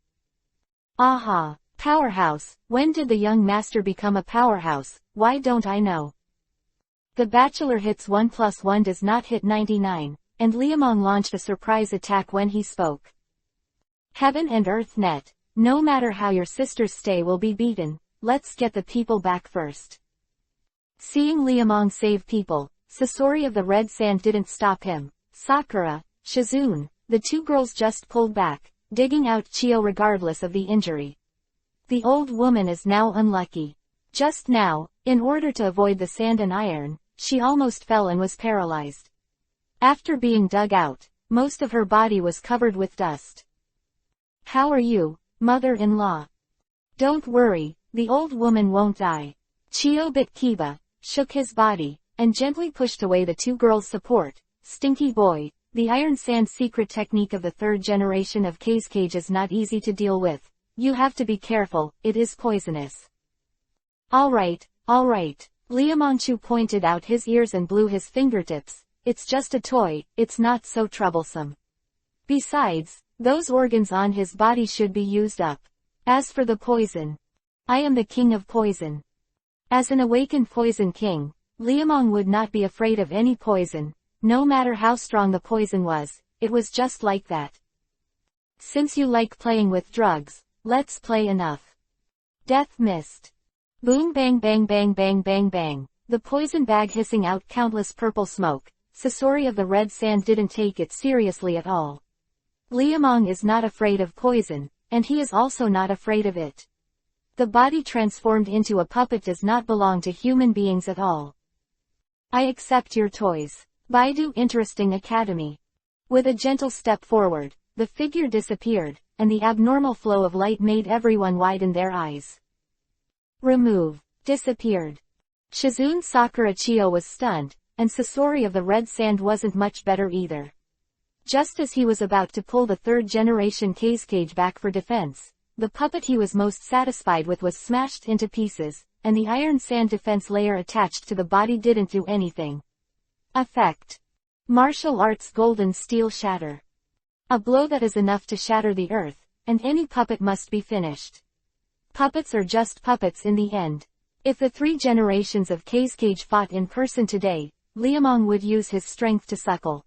Aha! Powerhouse, when did the young master become a powerhouse? Why don't I know? The bachelor hits 1 plus 1 does not hit 99, and Liamong launched a surprise attack when he spoke. Heaven and earth net, no matter how your sister's stay will be beaten, let's get the people back first. Seeing Liamong save people, Sasori of the Red Sand didn't stop him. Sakura, Shizune, the two girls just pulled back, digging out Chio regardless of the injury. The old woman is now unlucky. Just now, in order to avoid the sand and iron, she almost fell and was paralyzed. After being dug out, most of her body was covered with dust. How are you, mother-in-law? Don't worry, the old woman won't die. Chio bit Kiba, shook his body, and gently pushed away the two girls' support. Stinky boy, the iron sand secret technique of the third generation of Kazekage is not easy to deal with. You have to be careful, it is poisonous. Alright. Liamonchu pointed out his ears and blew his fingertips. It's just a toy, it's not so troublesome. Besides, those organs on his body should be used up. As for the poison, I am the king of poison. As an awakened poison king, Liamong would not be afraid of any poison, no matter how strong the poison was, it was just like that. Since you like playing with drugs, let's play enough. Death mist. Boom bang bang bang bang bang bang, the poison bag hissing out countless purple smoke. Sasori of the Red Sand didn't take it seriously at all. Liamong is not afraid of poison, and he is also not afraid of it. The body transformed into a puppet does not belong to human beings at all. I accept your toys. Baidu Interesting Academy. With a gentle step forward, the figure disappeared, and the abnormal flow of light made everyone widen their eyes. Remove. Disappeared. Shizune Sakura Chio was stunned, and Sasori of the Red Sand wasn't much better either. Just as he was about to pull the third-generation Kazekage back for defense, the puppet he was most satisfied with was smashed into pieces, and the iron sand defense layer attached to the body didn't do anything. Effect. Martial Arts Golden Steel Shatter. A blow that is enough to shatter the earth, and any puppet must be finished. Puppets are just puppets in the end. If the 3 generations of Kazekage fought in person today, Liamong would use his strength to suckle.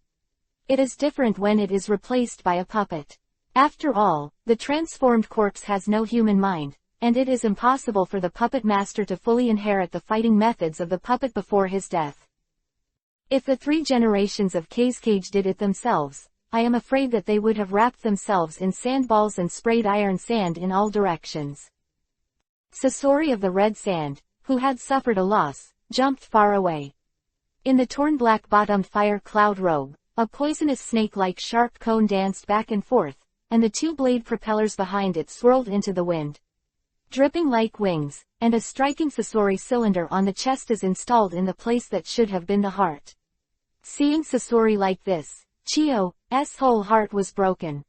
It is different when it is replaced by a puppet. After all, the transformed corpse has no human mind, and it is impossible for the puppet master to fully inherit the fighting methods of the puppet before his death. If the 3 generations of Kazekage did it themselves, I am afraid that they would have wrapped themselves in sandballs and sprayed iron sand in all directions. Sasori of the Red Sand, who had suffered a loss, jumped far away. In the torn black-bottomed fire cloud robe, a poisonous snake-like sharp cone danced back and forth, and the 2 blade propellers behind it swirled into the wind. Dripping like wings, and a striking Sasori cylinder on the chest is installed in the place that should have been the heart. Seeing Sasori like this, Chio's whole heart was broken.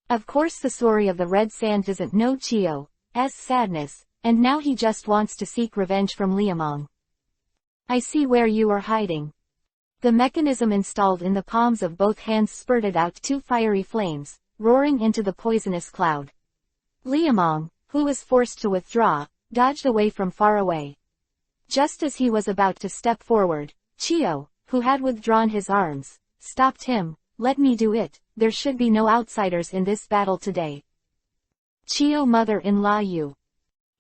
Of course Sasori of the Red Sand doesn't know Chio's sadness, and now he just wants to seek revenge from Liamong. I see where you are hiding. The mechanism installed in the palms of both hands spurted out 2 fiery flames, roaring into the poisonous cloud. Liamong, who was forced to withdraw, dodged away from far away. Just as he was about to step forward, Chio, who had withdrawn his arms, stopped him. Let me do it, there should be no outsiders in this battle today. Chio mother-in-law you.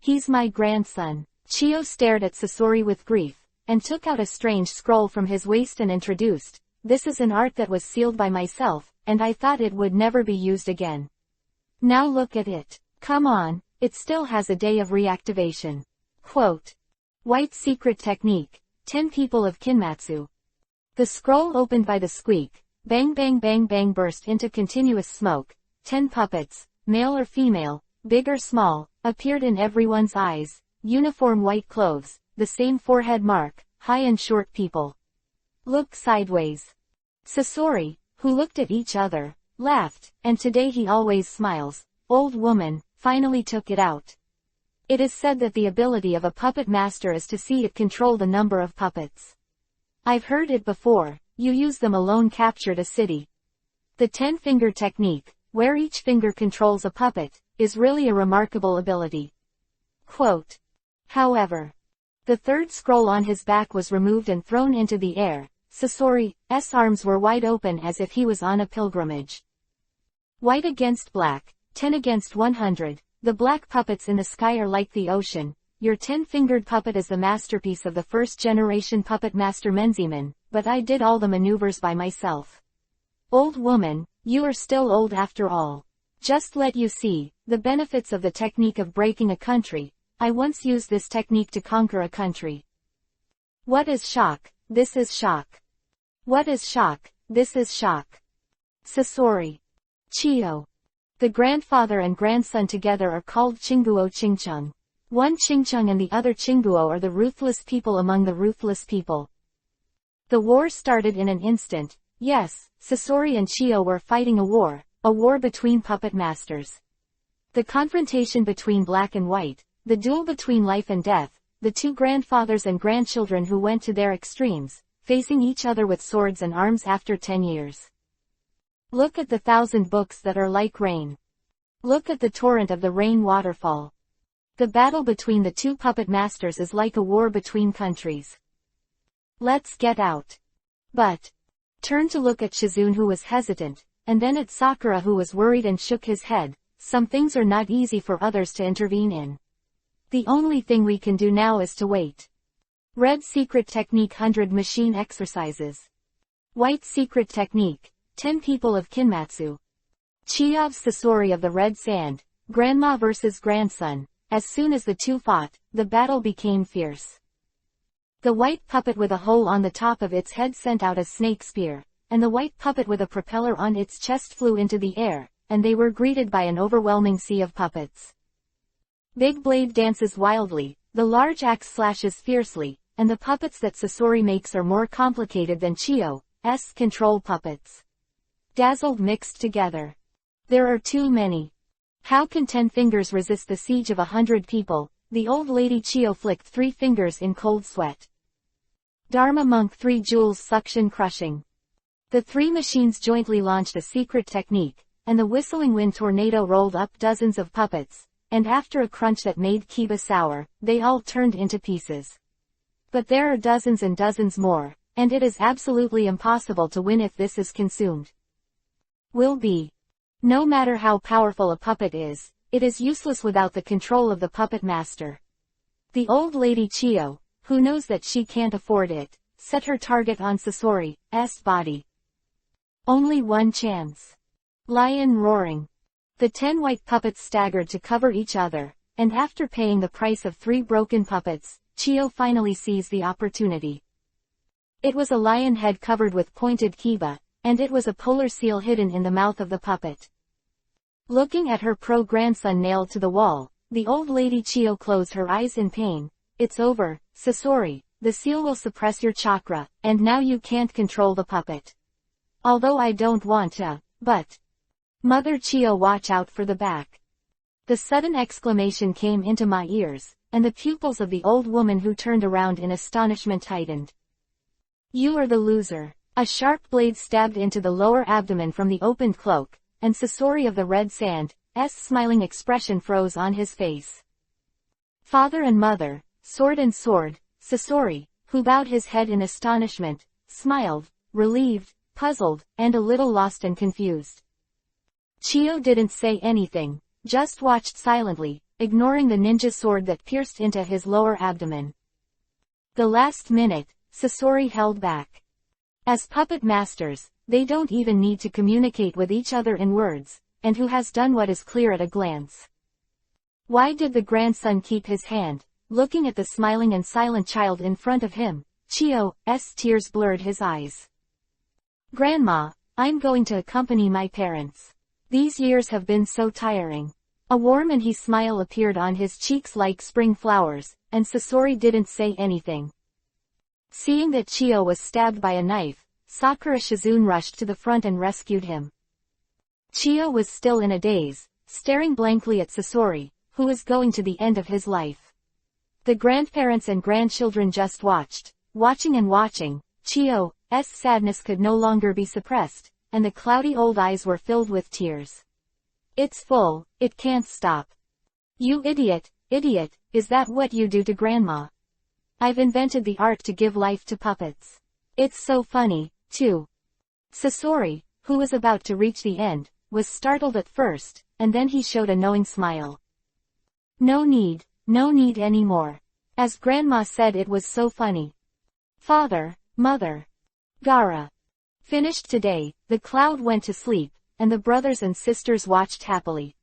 He's my grandson. Chio stared at Sasori with grief, and took out a strange scroll from his waist and introduced, this is an art that was sealed by myself, and I thought it would never be used again. Now look at it. Come on, it still has a day of reactivation. Quote. White secret technique, 10 people of Kinmatsu. The scroll opened by the squeak, bang bang bang bang burst into continuous smoke. 10 puppets, male or female, big or small, appeared in everyone's eyes, uniform white clothes, the same forehead mark, high and short people. Looked sideways. Sasori, who looked at each other, laughed, and today he always smiles. Old woman, finally took it out. It is said that the ability of a puppet master is to see it control the number of puppets. I've heard it before, you use them alone captured a city. The 10-finger technique, where each finger controls a puppet, is really a remarkable ability. Quote. However, the third scroll on his back was removed and thrown into the air. Sasori's arms were wide open as if he was on a pilgrimage. White against black, 10 against 100, the black puppets in the sky are like the ocean. Your 10-fingered puppet is the masterpiece of the first-generation puppet master Menziman, but I did all the maneuvers by myself. Old woman, you are still old after all. Just let you see, the benefits of the technique of breaking a country. I once used this technique to conquer a country. What is shock? This is shock. What is shock? This is shock. Sasori. Chiyo. The grandfather and grandson together are called Chinguo Chingchung. One Chingchung and the other Chinguo are the ruthless people among the ruthless people. The war started in an instant. Yes, Sasori and Chiyo were fighting a war between puppet masters. The confrontation between black and white, the duel between life and death, the two grandfathers and grandchildren who went to their extremes, facing each other with swords and arms after 10 years. Look at the 1,000 books that are like rain. Look at the torrent of the rain waterfall. The battle between the two puppet masters is like a war between countries. Let's get out. But turn to look at Shizune who was hesitant, and then at Sakura who was worried and shook his head. Some things are not easy for others to intervene in. The only thing we can do now is to wait. Red secret technique 100 machine exercises. White secret technique, 10 people of Kinmatsu. Chiyo's Sasori of the red sand, grandma versus grandson. As soon as the two fought, the battle became fierce. The white puppet with a hole on the top of its head sent out a snake spear, and the white puppet with a propeller on its chest flew into the air, and they were greeted by an overwhelming sea of puppets. Big Blade dances wildly, the large axe slashes fiercely, and the puppets that Sasori makes are more complicated than Chiyo's control puppets. Dazzled mixed together. There are too many. How can 10 fingers resist the siege of 100 people? The old lady Chiyo flicked 3 fingers in cold sweat. Dharma monk 3 jewels suction crushing. The 3 machines jointly launched a secret technique, and the whistling wind tornado rolled up dozens of puppets, and after a crunch that made Kiba sour, they all turned into pieces. But there are dozens and dozens more, and it is absolutely impossible to win if this is consumed. Will be. No matter how powerful a puppet is, it is useless without the control of the puppet master. The old lady Chiyo, who knows that she can't afford it, set her target on Sasori's body. Only one chance. Lion roaring. The 10 white puppets staggered to cover each other, and after paying the price of 3 broken puppets, Chiyo finally seized the opportunity. It was a lion head covered with pointed kiba, and it was a polar seal hidden in the mouth of the puppet. Looking at her pro-grandson nailed to the wall, the old lady Chiyo closed her eyes in pain. It's over, Sasori, the seal will suppress your chakra, and now you can't control the puppet. Although I don't want to, but... Mother Chiyo, watch out for the back. The sudden exclamation came into my ears, and the pupils of the old woman who turned around in astonishment tightened. You are the loser. A sharp blade stabbed into the lower abdomen from the opened cloak, and Sasori of the red sand's smiling expression froze on his face. Father and mother, sword and sword, Sasori, who bowed his head in astonishment, smiled, relieved, puzzled, and a little lost and confused. Chiyo didn't say anything, just watched silently, ignoring the ninja sword that pierced into his lower abdomen. The last minute, Sasori held back. As puppet masters, they don't even need to communicate with each other in words, and who has done what is clear at a glance. Why did the grandson keep his hand, looking at the smiling and silent child in front of him? Chiyo's tears blurred his eyes. Grandma, I'm going to accompany my parents. These years have been so tiring. A warm and happy smile appeared on his cheeks like spring flowers, and Sasori didn't say anything. Seeing that Chiyo was stabbed by a knife, Sakura Shizune rushed to the front and rescued him. Chiyo was still in a daze, staring blankly at Sasori, who is going to the end of his life. The grandparents and grandchildren just watched, watching and watching. Chio's sadness could no longer be suppressed, and the cloudy old eyes were filled with tears. It's full, it can't stop. You idiot, is that what you do to Grandma? I've invented the art to give life to puppets. It's so funny, too. Sasori, who was about to reach the end, was startled at first, and then he showed a knowing smile. No need anymore. As Grandma said, it was so funny. Father, Mother, Gara. Finished today, the cloud went to sleep, and the brothers and sisters watched happily.